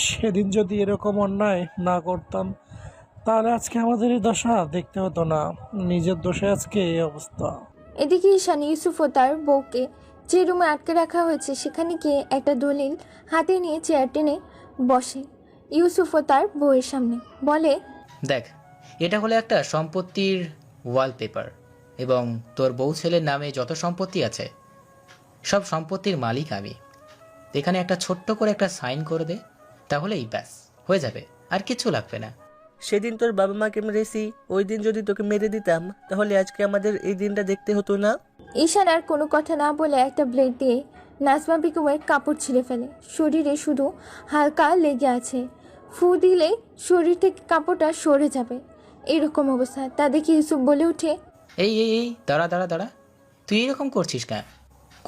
সেদিন যদি এরকম অন্যায় না করতাম তাহলে আজকে আমাদের এই দশা দেখতে হতো না। নিজের দোষে আজকে এই অবস্থা। এদিকে ঈশান ইউসুফ ও তার বউকে যে রুমে আটকে রাখা হয়েছে সেখানে গিয়ে একটা দলিল হাতে নিয়ে চেয়ার টেনে বসে ইউসুফ ও তার বউয়ের সামনে, বলে, দেখ, এটা হলো একটা সম্পত্তির ওয়ালপেপার এবং তোর বউ ছেলের নামে যত সম্পত্তি আছে সব সম্পত্তির মালিক আমি। এখানে একটা ছোট্ট করে একটা সাইন করে দে, তাহলেই ব্যাস হয়ে যাবে, আর কিছু লাগবে না। সেদিন তোর বাবা মাকে মেরেছি, ওই দিন যদি তোকে মেরে দিতাম তাহলে আজকে আমাদের এই দিনটা দেখতে হতো না। ঈশান আর কোনো কথা না বলে একটা ব্লেড দিয়ে নাজমা বেগমের কাপড় ছিঁড়ে ফেলে। শরীরে শুধু হালকা লেগে আছে, ফু দিলে শরীর থেকে কাপড়টা সরে যাবে, এরকম অবস্থা। তা দেখে ইউসুফ বলে উঠে, এই এই এই দাঁড়া দাঁড়া দাঁড়া, তুই এরকম করছিস কেন?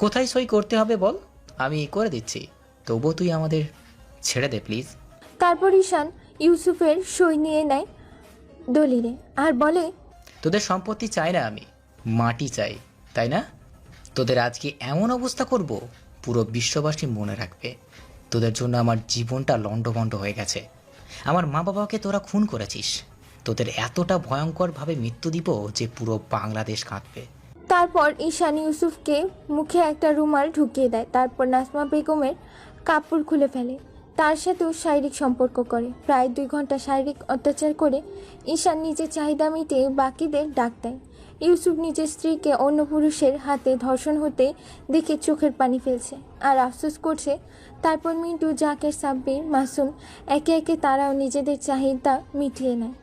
কোথায় সই করতে হবে বল, আমি করে দিচ্ছি, তবুও তুই আমাদের ছেড়ে দে প্লিজ। তারপর ঈশান ইউসুফের সই নিয়ে নেয় দলিলে আর বলে, তোদের সম্পত্তি চাই না আমি, মাটি চাই, তাই না? তোদের আজকে এমন অবস্থা করব পুরো বিশ্ববাসী মনে রাখবে তোদের জন্য আমার জীবনটা লণ্ডভণ্ড হয়ে গেছে। আমার মা বাবাকে তোরা খুন করেছিস, তোদের এতটা ভয়ঙ্করভাবে মৃত্যু দিব যে পুরো বাংলাদেশ কাঁদবে। তারপর ঈশান ইউসুফকে মুখে একটা রুমাল ঢুকিয়ে দেয়, তারপর নাজমা বেগমের কাপড় খুলে ফেলে, তার সাথেও শারীরিক সম্পর্ক করে। প্রায় 2 ঘন্টা শারীরিক অত্যাচার করে ঈশান নিজের চাহিদা মিটিয়ে বাকিদের ডাক দেয়। ইউসুফ নিজের স্ত্রীকে অন্য পুরুষের হাতে ধর্ষণ হতে দেখে চোখের পানি ফেলছে আর আফসোস করছে। তারপর মিন্টু, জাকের, সাব্বির, মাসুম একে একে তারাও নিজেদের চাহিদা মিটিয়ে নেয়।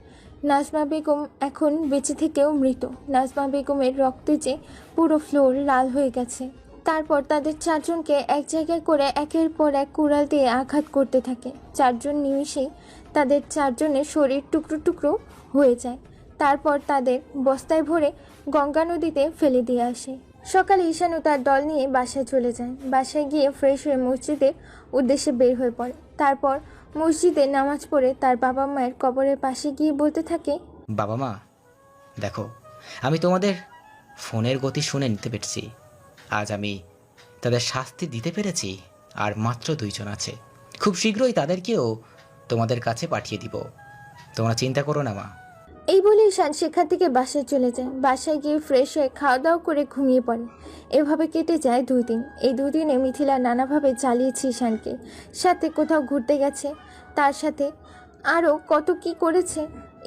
নাজমা বেগম এখন বেঁচে থেকেও মৃত। নাজমা বেগমের রক্তে যে পুরো ফ্লোর লাল হয়ে গেছে। তারপর তাদের 4 জনকে এক জায়গায় করে একের পর এক কুড়াল দিয়ে আঘাত করতে থাকে। 4 জন নিমিষেই তাদের 4 জনের শরীর টুকরো টুকরো হয়ে যায়। তারপর তাদের বস্তায় ভরে গঙ্গা নদীতে ফেলে দিয়ে আসে। সকালে ঈশান ও তার দল নিয়ে বাসায় চলে যায়। বাসায় গিয়ে ফ্রেশ হয়ে মসজিদের উদ্দেশ্যে বের হয়ে পড়ে। তারপর মসজিদে নামাজ পড়ে তার বাবা মায়ের কবরের পাশে গিয়ে বলতে থাকে, বাবা মা, দেখো, আমি তোমাদের ফোনের গতি শুনে নিতে পেরেছি। আজ আমি তাদের শাস্তি দিতে পেরেছি, আর মাত্র 2 জন আছে। খুব শীঘ্রই তাদেরকেও তোমাদের কাছে পাঠিয়ে দিব, তোমরা চিন্তা করো না মা। এই বলে ঈশান সেখান থেকে বাসায় চলে যায়। বাসায় গিয়ে ফ্রেশ হয়ে খাওয়া দাওয়া করে ঘুমিয়ে পড়ে। এভাবে কেটে যায় 2 দিন। এই 2 দিনে মিথিলা নানাভাবে চালিয়েছে ঈশানকে, সাথে কোথাও ঘুরতে গেছে, তার সাথে আরও কত কি করেছে।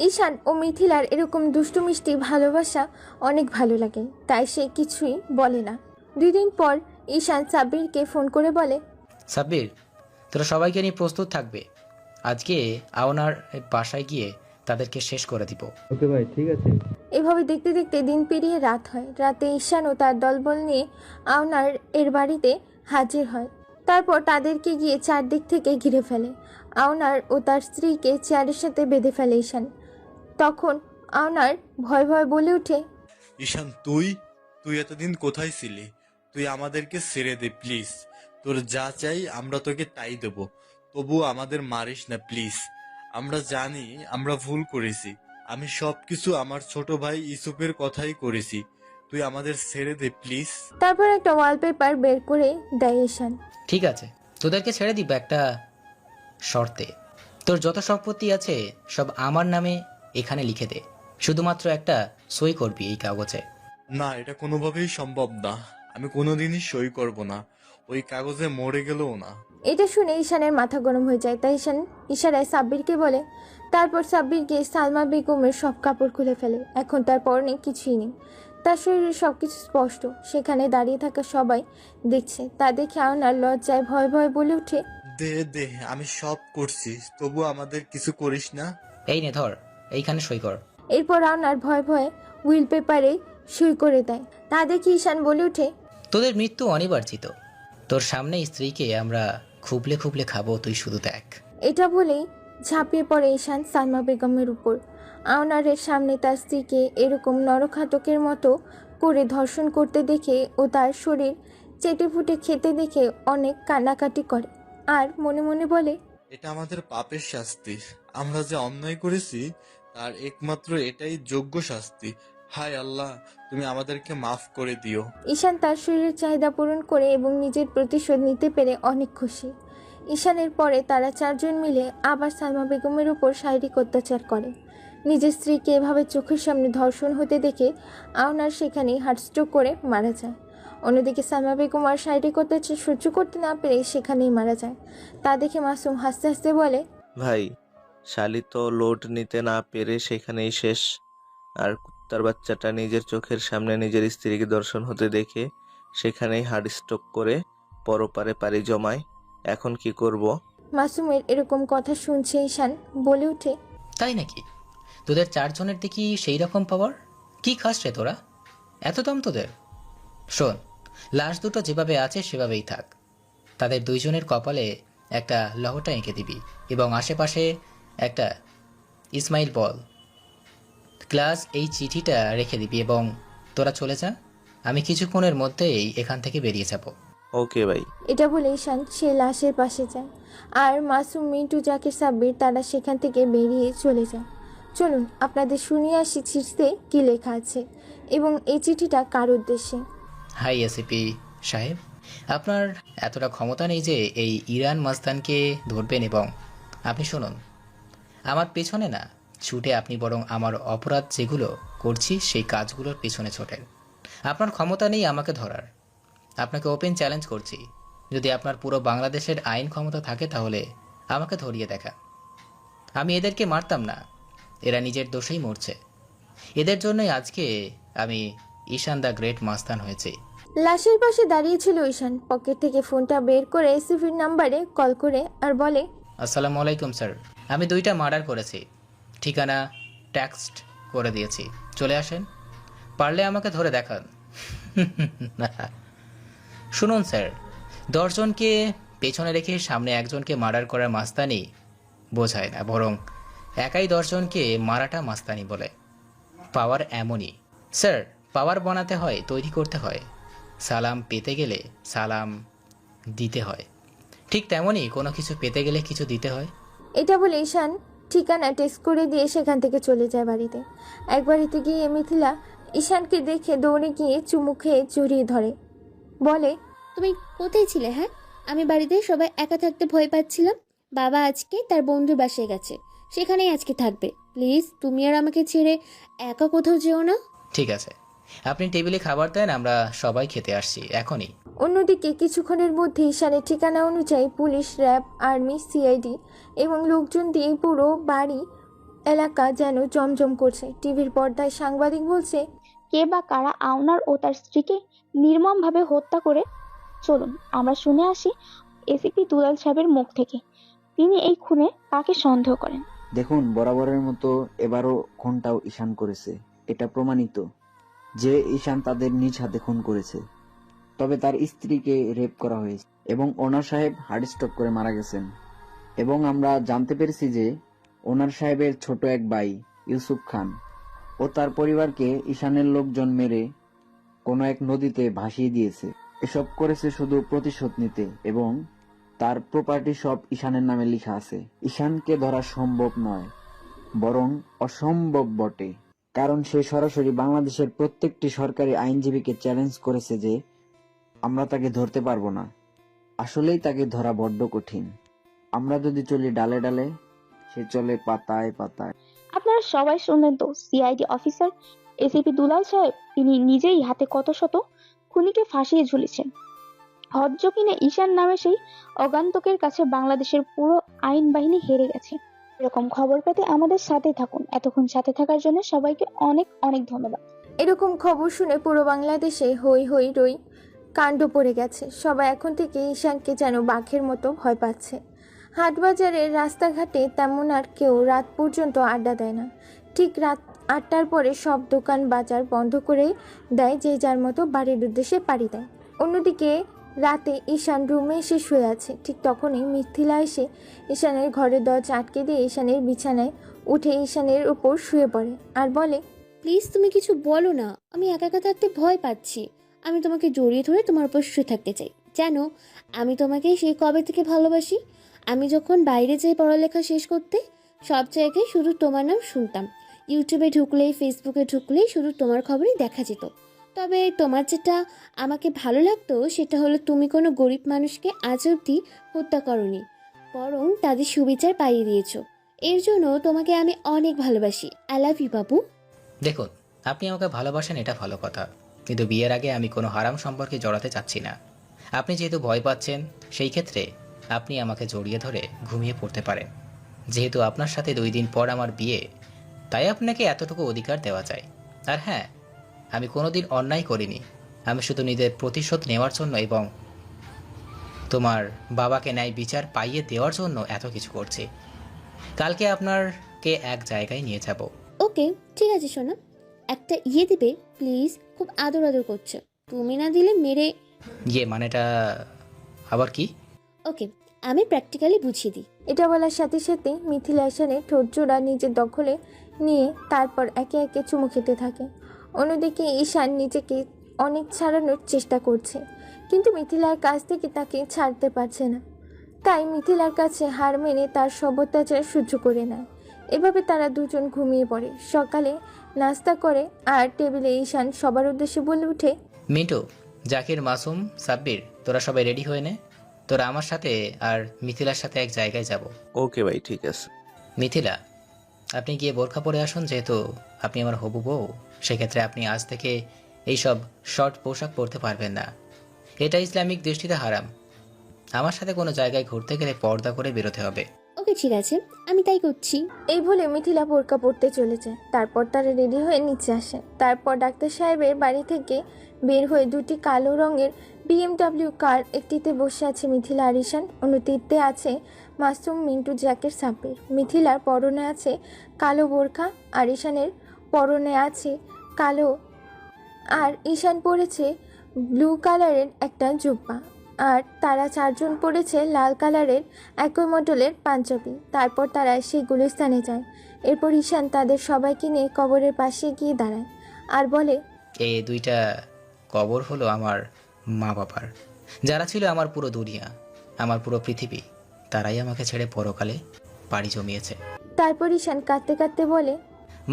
ঈশান ও মিথিলার এরকম দুষ্টু মিষ্টি ভালোবাসা অনেক ভালো লাগে, তাই সে কিছুই বলে না। 2 দিন পর ঈশান সাব্বিরকে ফোন করে বলে, সাব্বির, তোরা সবাইকে নিয়ে প্রস্তুত থাকবে, আজকে আওনার বাসায় গিয়ে তাদেরকে শেষ করে দিব। ওকে ভাই, ঠিক আছে। এভাবে দেখতে দেখতে দিন পেরিয়ে রাত হয়। রাতে ঈশান ও তার দলবল নিয়ে আওনার এর বাড়িতে হাজির হয়। তারপর তাদেরকে গিয়ে 4 দিক থেকে ঘিরে ফেলে। আওনার ও তার স্ত্রীকে চেয়ারের সাথে বেঁধে ফেলে ঈশান। তখন আওনার ভয় ভয় বলে ওঠে, ঈশান, তুই এতদিন কোথায় ছিলি? তুই আমাদেরকে ছেড়ে দে প্লিজ। তোর যা চাই আমরা তোকে তাই দেব, তবু আমাদের মারিস না প্লিজ। আমরা জানি আমরা ভুল করেছি, আমি সবকিছু আমার ছোট ভাই ইউসুফের কথাই করেছি, তুই আমাদের ছেড়ে দে প্লিজ। তারপর একটা ওয়ালপেপার বের করে দেয় ঈশান। ঠিক আছে, তোদেরকে ছেড়ে দিব একটা শর্তে। তোর যত সম্পত্তি আছে সব আমার নামে এখানে লিখে দে, শুধুমাত্র একটা সই করবি এই কাগজে। না, এটা কোনোভাবেই সম্ভব না, আমি কোনোদিনই সই করব না, ওই কাগজে মরে গেলেও না। এটা শুনে ঈশানের মাথা গরম হয়ে যায়, তাই ঈশান ইশারায় সাব্বিরকে বলে। তারপর সাব্বির গিয়ে সালমা বেগমের সব কাপড় খুলে ফেলে। এখন তার পরনে কিছুই নেই, তার শরীরে সবকিছু স্পষ্ট। সেখানে দাঁড়িয়ে থাকা সবাই দেখছে। তা দেখে আওনার লজ্জায় ভয় ভয় বলে ওঠে, দে আমি সব করছি, তবু আমাদের কিছু করিস না। এই নে ধর, এইখানে সই কর। এরপর আওনার ভয় ভয়ে হুইল পেপারে সই করে দেয়। তা দেখে ঈশান বলে ওঠে, তোদের মৃত্যু অনিবার্জিত, তোর সামনে স্ত্রীকে আমরা খুবলে খুবলে খাবো, তুই শুধু দেখ। এটা বলেই ঝাঁপিয়ে পড়ে ঈশান সালমা বেগমের উপর। আওনারের সামনে তার স্ত্রীকে এরকম নরখাতকের মতো করে ধর্ষণ করতে দেখে ও তার শরীর চেটেপুটে খেতে দেখে অনেক কান্নাকাটি করে আর মনে মনে বলে, এটা আমাদের পাপের শাস্তি, আমরা যে অন্যায় করেছি তার একমাত্র এটাই যোগ্য শাস্তি। হায় আল্লাহ, তুমি আমাদেরকে মাফ করে দিও। ঈশান তার শরীরের চাহিদা পূরণ করে এবং নিজের প্রতিশোধ নিতে পেরে অনেক খুশি। ঈশানের পরে তারা চারজন মিলে আবার সালমা বেগমের উপর শারীরিক অত্যাচার করে। নিজের স্ত্রীকে এভাবে চোখের সামনে ধর্ষণ হতে দেখে আওনার সেখানেই হার্টস্ট্রোক করে মারা যায়। অন্যদিকে সালমা বেগম আর শারীরিক অত্যাচার সহ্য করতে না পেরে সেখানেই মারা যায়। তা দেখে মাসুম হাসতে হাসতে বলে, ভাই, শালি তো লোড নিতে না পেরে সেখানেই শেষ। আর কুত্তার বাচ্চাটা নিজের চোখের সামনে নিজের স্ত্রীকে দর্শন হতে দেখে সেখানেই হার্ট স্ট্রোক করে পরপারে পাড়ি জমায়। এখন কি করব? মাসুমের এরকম কথা শুনছে ঈশান বলে ওঠে, তাই নাকি? তোদের চারজনের দেখি সেই রকম পাওয়ার। কি খাস রে তোরা? এত দম তোদের? শোন, লাশ দুটো যেভাবে আছে সেভাবেই থাক। তাদের দুইজনের কপালে একটা লহটা এঁকে দিবি এবং আশেপাশে একটা ইসমাইল বল ক্লাস এই চিঠিটা রেখে দিবি এবং তোরা চলে যা। আমি কিছুক্ষণের মধ্যেই এখান থেকে বেরিয়ে যাব। ওকে ভাই। এটা বলে ঈশান সে লাশের পাশে যায় আর মাসুম, মিন্টু, জাকির, সাব্বির তারা সেখান থেকে বেরিয়ে চলে যায়। চলুন আপনাদের শুনিয়ে আসি চিঠিতে কী লেখা আছে এবং এই চিঠিটা কার উদ্দেশ্যে। হাই এসিপি সাহেব, আপনার এতটা ক্ষমতা নেই যে এই ইরান মাস্তানকে ধরবেন এবং আপনি শুনুন, আমার পেছনে না ছুটে আপনি বরং আমার অপরাধ যেগুলো করছি সেই কাজগুলোর পেছনে ছোটেন। আপনার ক্ষমতা নেই আমাকে ধরার। আপনাকে ওপেন চ্যালেঞ্জ করছি, যদি আপনার পুরো বাংলাদেশের আইন ক্ষমতা থাকে তাহলে আমাকে ধরিয়ে দেখা। আমি এদেরকে মারতাম না, এরা নিজের দোষেই মরছে। এদের জন্যই আজকে আমি ঈশান দ্য গ্রেট মাস্তান হয়েছি। লাশের পাশে দাঁড়িয়েছিল ঈশান পকেট থেকে ফোনটা বের করে এসিপির নাম্বারে কল করে আর বলে, আসসালামু আলাইকুম স্যার, আমি 2টা মার্ডার করেছি, ঠিকানা টেক্সট করে দিয়েছি, চলে আসেন, পারলে আমাকে ধরে দেখান। শুনুন স্যার, 10 জনকে পেছনে রেখে সামনে একজনকে মার্ডার করার মাস্তানি বোঝায় না, বরং একাই 10 জনকে মারাটা মাস্তানি বলে। পাওয়ার এমনই স্যার, পাওয়ার বানাতে হয়, তৈরি করতে হয়। সালাম পেতে গেলে সালাম দিতে হয়, ঠিক তেমনই কোনো কিছু পেতে গেলে কিছু দিতে হয়। এটা বলে ঈশান ঠিকানা টেক্সট করে দিয়ে সেখান থেকে চলে যায় বাড়িতে। এক বাড়িতে গিয়ে মিথিলা ঈশানকে দেখে দৌড়ে গিয়ে চুমু খেয়ে জড়িয়ে ধরে, বলে, তুমি কোথায় ছিলে? হ্যাঁ, আমি বাড়িতে সবাই একা থাকতে ভয় পাচ্ছিলাম। বাবা আজকে তার বন্ধুর বাসায় গেছে, সেখানেই আজকে থাকবে। প্লিজ তুমি আর আমাকে ছেড়ে একা কোথাও যেও না। ঠিক আছে, আপনি টেবিলে খাবার দেন, আমরা সবাই খেতে আসছি এখনই। অন্যদিকে কিছুক্ষণের মধ্যে ঈশানের ঠিকানা অনুযায়ী পুলিশ, র্যাব, আর্মি, সিআইডি এবং লোকজন দিয়ে পুরো বাড়ি এলাকা যেন জমজম করছে। টিভির পর্দায় সাংবাদিক বলছে, কে বা কারা আওনার ও তার স্ত্রীকে নির্মমভাবে হত্যা করে। চলুন আমরা শুনে আসি এসিপি দুলাল সাহেবের মুখ থেকে তিনি এই খুনে কাকে সন্দেহ করেন। দেখুন, বরাবরের মতো এবারও খুনটাও ঈশান করেছে। এটা প্রমাণিত যে ঈশান তাদের নিজ হাতে খুন করেছে। তবে তার স্ত্রীকে রেপ করা হয়েছে এবং ওনার সাহেব হার্ট স্ট্রোক করে মারা গেছেন। এবং আমরা জানতে পেরেছি যে ওনার সাহেবের ছোট এক ভাই ইউসুফ খান ও তার পরিবারকে ঈশানের লোকজন মেরে কোনো এক নদীতে ভাসিয়ে দিয়েছে। এসব করেছে শুধু প্রতিশোধ নিতে এবং তার প্রপার্টি সব ঈশানের নামে লেখা আছে। ঈশানকে ধরা সম্ভব নয়, বরং অসম্ভব বটে, কারণ সে সরাসরি বাংলাদেশের প্রত্যেকটি সরকারি আইনজীবীকে চ্যালেঞ্জ করেছে যে আমরা তাকে ধরতে পারবো না। আসলেই তাকে ধরা বড্ড কঠিন। আমরা যদি চলি ডালে ডালে, সে চলে পাতায় পাতায়। আপনারা সবাই শুনলেন তো, সিআইডি অফিসার এসিপি দুলাল সাহেব তিনি নিজেই হাতে কত শত খুনিকে ফাঁসিয়ে ঝুলেছেন। হজ্জ কিনে ঈশান নামে সেই অগান্তকের কাছে বাংলাদেশের পুরো আইন বাহিনী হেরে গেছে। এরকম খবর পেতে আমাদের সাথে থাকুন। এতক্ষণ সাথে থাকার জন্য সবাইকে অনেক অনেক ধন্যবাদ। এরকম খবর শুনে পুরো বাংলাদেশে হই হই রই কাণ্ড পড়ে গেছে। সবাই এখন থেকে ঈশানকে যেন বাঘের মতো ভয় পাচ্ছে। হাটবাজারের রাস্তাঘাটে তেমন আর কেউ রাত পর্যন্ত আড্ডা দেয় না। ঠিক রাত 8টার পরে সব দোকান বাজার বন্ধ করে দেয়, যে যার মতো বাড়ির উদ্দেশ্যে পাড়ি দেয়। অন্যদিকে রাতে ঈশান রুমে এসে শুয়ে আছে। ঠিক তখনই মিথিলা এসে ঈশানের ঘরের দরজা আটকে দিয়ে ঈশানের বিছানায় উঠে ঈশানের উপর শুয়ে পড়ে আর বলে, প্লিজ তুমি কিছু বলো না, আমি একা একা থাকতে ভয় পাচ্ছি। আমি তোমাকে জড়িয়ে ধরে তোমার উপর শুয়ে থাকতে চাই। জানো, আমি তোমাকে সেই কবে থেকে ভালোবাসি। আমি যখন বাইরে যাই পড়ালেখা শেষ করতে, সব জায়গায় শুধু তোমার নাম শুনতাম। ইউটিউবে ঢুকলেই, ফেসবুকে ঢুকলেই শুধু তোমার খবরই দেখা যেত। তবে তোমার যেটা আমাকে ভালো লাগতো সেটা হলো তুমি কোনো গরিব মানুষকে আজ অবধি হত্যা করনি, বরং তাদের সুবিচার পাইয়ে দিয়েছো। এর জন্য তোমাকে আমি অনেক ভালোবাসি। আই লাভ ইউ বাবু। দেখুন, আপনি আমাকে ভালোবাসেন এটা ভালো কথা, কিন্তু বিয়ের আগে আমি কোনো হারাম সম্পর্কে জড়াতে চাচ্ছি না। আপনি যেহেতু ভয় পাচ্ছেন, সেই ক্ষেত্রে আপনি আমাকে জড়িয়ে ধরে ঘুমিয়ে পড়তে পারেন। যেহেতু আপনার সাথে 2 দিন পর আমার বিয়ে, তাই আপনাকে এতটুকু অধিকার দেওয়া যায়। আর হ্যাঁ, আমি কোনোদিন অন্যায় করিনি। আমি শুধু নিজের প্রতিশোধ নেওয়ার জন্য এবং তোমার বাবাকে ন্যায় বিচার পাইয়ে দেওয়ার জন্য এত কিছু করছি। কালকে আপনারকে এক জায়গায় নিয়ে যাব। ওকে, ঠিক আছে সোনা, একটা দিবে প্লিজ? খুব আদর আদর করছে, তুমি না দিলে মেরে। মানেটা আবার কি? ওকে, আমি প্র্যাকটিক্যালি বুঝিয়ে দিই। এটা বলার সাথে সাথে মিথিলা ঈশানের ঠোঁট জোড়া নিজের দখলে নিয়ে তারপর একে একে চুমু খেতে থাকে। অন্যদিকে ঈশান নিজেকে অনেক ছাড়ানোর চেষ্টা করছে, কিন্তু মিথিলার কাছ থেকে তাকে ছাড়তে পারছে না। তাই মিথিলার কাছে হার মেনে তার সব অত্যাচার সহ্য করে নেয়। এভাবে তারা দুজন ঘুমিয়ে পড়ে। সকালে নাস্তা করে আর টেবিলে ঈশান সবার উদ্দেশ্যে বলে ওঠে, মিন্টু, জাকির, মাসুম, সাব্বির, তোরা সবাই রেডি হয়ে নে। তোরা আমার সাথে আর মিথিলার সাথে এক জায়গায় যাব। ওকে ভাই, ঠিক আছে। মিথিলা, আপনি গিয়ে বোরখা পরে আসুন। যেহেতু আপনি আমার হবু বউ, সেক্ষেত্রে আপনি আজ থেকে এইসব শর্ট পোশাক পরতে পারবেন না। এটা ইসলামিক দৃষ্টিতে হারাম। আমার সাথে কোনো জায়গায় ঘুরতে গেলে পর্দা করে বেরোতে হবে। ওকে, ঠিক আছে, আমি তাই করছি। এই বলে মিথিলা বোরকা পরতে চলে যায়। তারপর তারা রেডি হয়ে নিচে আসে। তারপর ডাক্তার সাহেবের বাড়ি থেকে বের হয়ে 2টি কালো রঙের BMW কার, একটিতে বসে আছে মিথিলা আর ঈশান, অন্যটিতে আছে মাসুম, মিন্টু, জাকির, সাব্বির। মিথিলার পরনে আছে কালো বোরখা আর ঈশানের পরনে আছে কালো, আর ঈশান পরেছে ব্লু কালারের একটা জুব্বা, আর তারা 4 জন পরেছে লাল কালারের একই মডেলের পাঞ্জাবি। তারপর তারা সেই গুলিস্তানে যায়। এরপর ঈশান তাদের সবাইকে নিয়ে কবরের পাশে গিয়ে দাঁড়ায় আর বলে, এই 2টা কবর হলো আমার মা বাবার, যারা ছিল আমার পুরো দুনিয়া, আমার পুরো পৃথিবী। তারাই আমাকে ছেড়ে পরকালে পাড়ি জমিয়েছে। তারপর ঈশান কাঁদতে কাঁদতে বলে,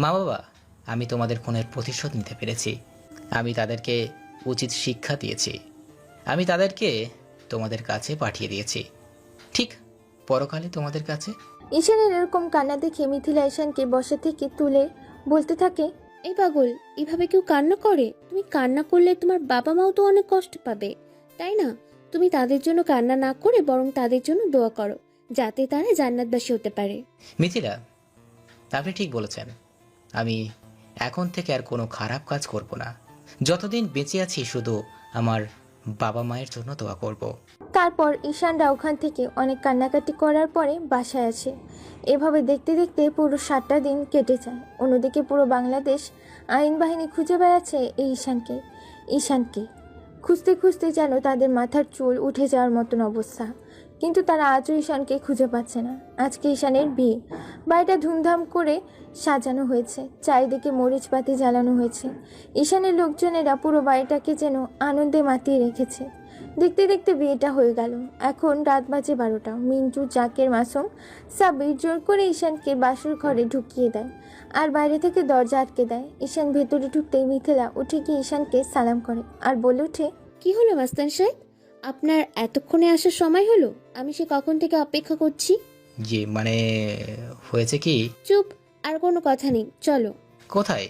মা বাবা, আমি তোমাদের খুনের প্রতিশোধ নিতে পেরেছি। আমি তাদেরকে উচিত শিক্ষা দিয়েছি। আমি তাদেরকে তোমাদের কাছে পাঠিয়ে দিয়েছি, ঠিক পরকালে তোমাদের কাছে। ঈশানের এরকম কান্না দেখে মিথিলা ঈশানকে বসা থেকে তুলে বলতে থাকে, এই পাগল, এভাবে কেউ কান্না করে? তুমি কান্না করলে তোমার বাবা মাও তো অনেক কষ্ট পাবে, তাই না? তুমি তাদের জন্য কান্না না করে বরং তাদের জন্য দোয়া করো, যাতে তারা জান্নাতবাসী হতে পারে। মিথিলা, আপনি ঠিক বলেছেন। আমি এখন থেকে আর কোনো খারাপ কাজ করব না। যতদিন বেঁচে আছি শুধু আমার বাবা মায়ের জন্য দোয়া করব। তারপর ঈশানরা ওখান থেকে অনেক কান্নাকাটি করার পরে বাসায় আসে। এভাবে দেখতে দেখতে পুরো 7টা দিন কেটে যায়। অন্যদিকে পুরো বাংলাদেশ আইন বাহিনী খুঁজে বেড়াচ্ছে এই ঈশানকে খুঁজতে খুঁজতে যেন তাদের মাথার চুল উঠে যাওয়ার মতন অবস্থা। কিন্তু তারা আজও ঈশানকে খুঁজে পাচ্ছে না। আজকে ঈশানের বিয়ে, বাড়িটা ধুমধাম করে সাজানো হয়েছে, চারিদিকে মরিচবাতি জ্বালানো হয়েছে। ঈশানের লোকজনেরা পুরো বাড়িটাকে যেন আনন্দে মাতিয়ে রেখেছে। দেখতে দেখতে বিয়েটা হয়ে গেল। এখন রাত বাজে 12টা। মিন্টু, জাকের, মাসুম, সাব্বির জোর করে ঈশানকে বাসর ঘরে ঢুকিয়ে দেয় আর বাইরে থেকে দরজা আটকে দেয়। ঈশান ভেতরে ঢুকতেই মিথিলা উঠে গিয়ে ঈশানকে সালাম করে আর বলে ওঠে, কি হলো মাস্তান সাহেব, আপনার এতক্ষণে আসার সময় হলো? আমি সে কখন থেকে অপেক্ষা করছি। মানে হয়েছে কি? চুপ, আর কোনো কথা নেই, চলো। কোথায়?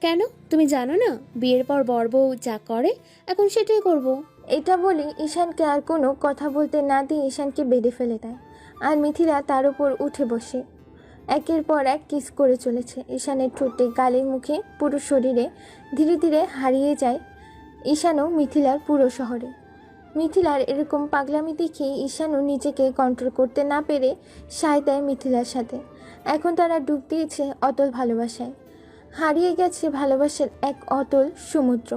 কেন, তুমি জানো না বিয়ের পর বর বউ যা করে এখন সেটাই করব। এটা বলে ঈশানকে আর কোনো কথা বলতে না দিয়ে ঈশানকে বেঁধে ফেলে দেয় আর মিথিলা তার উপর উঠে বসে একের পর এক কিস করে চলেছে। ঈশানের ঠোঁটে, গালে, মুখে, পুরো শরীরে ধীরে ধীরে হারিয়ে যায় ঈশানও মিথিলার পুরো শহরে। মিথিলার এরকম পাগলামি দেখে ঈশানও নিজেকে কন্ট্রোল করতে না পেরে সায় দেয় মিথিলার সাথে। এখন তারা ডুব দিয়েছে অতল ভালোবাসায়। হারিয়ে গেছে ভালোবাসার এক অতল সমুদ্র।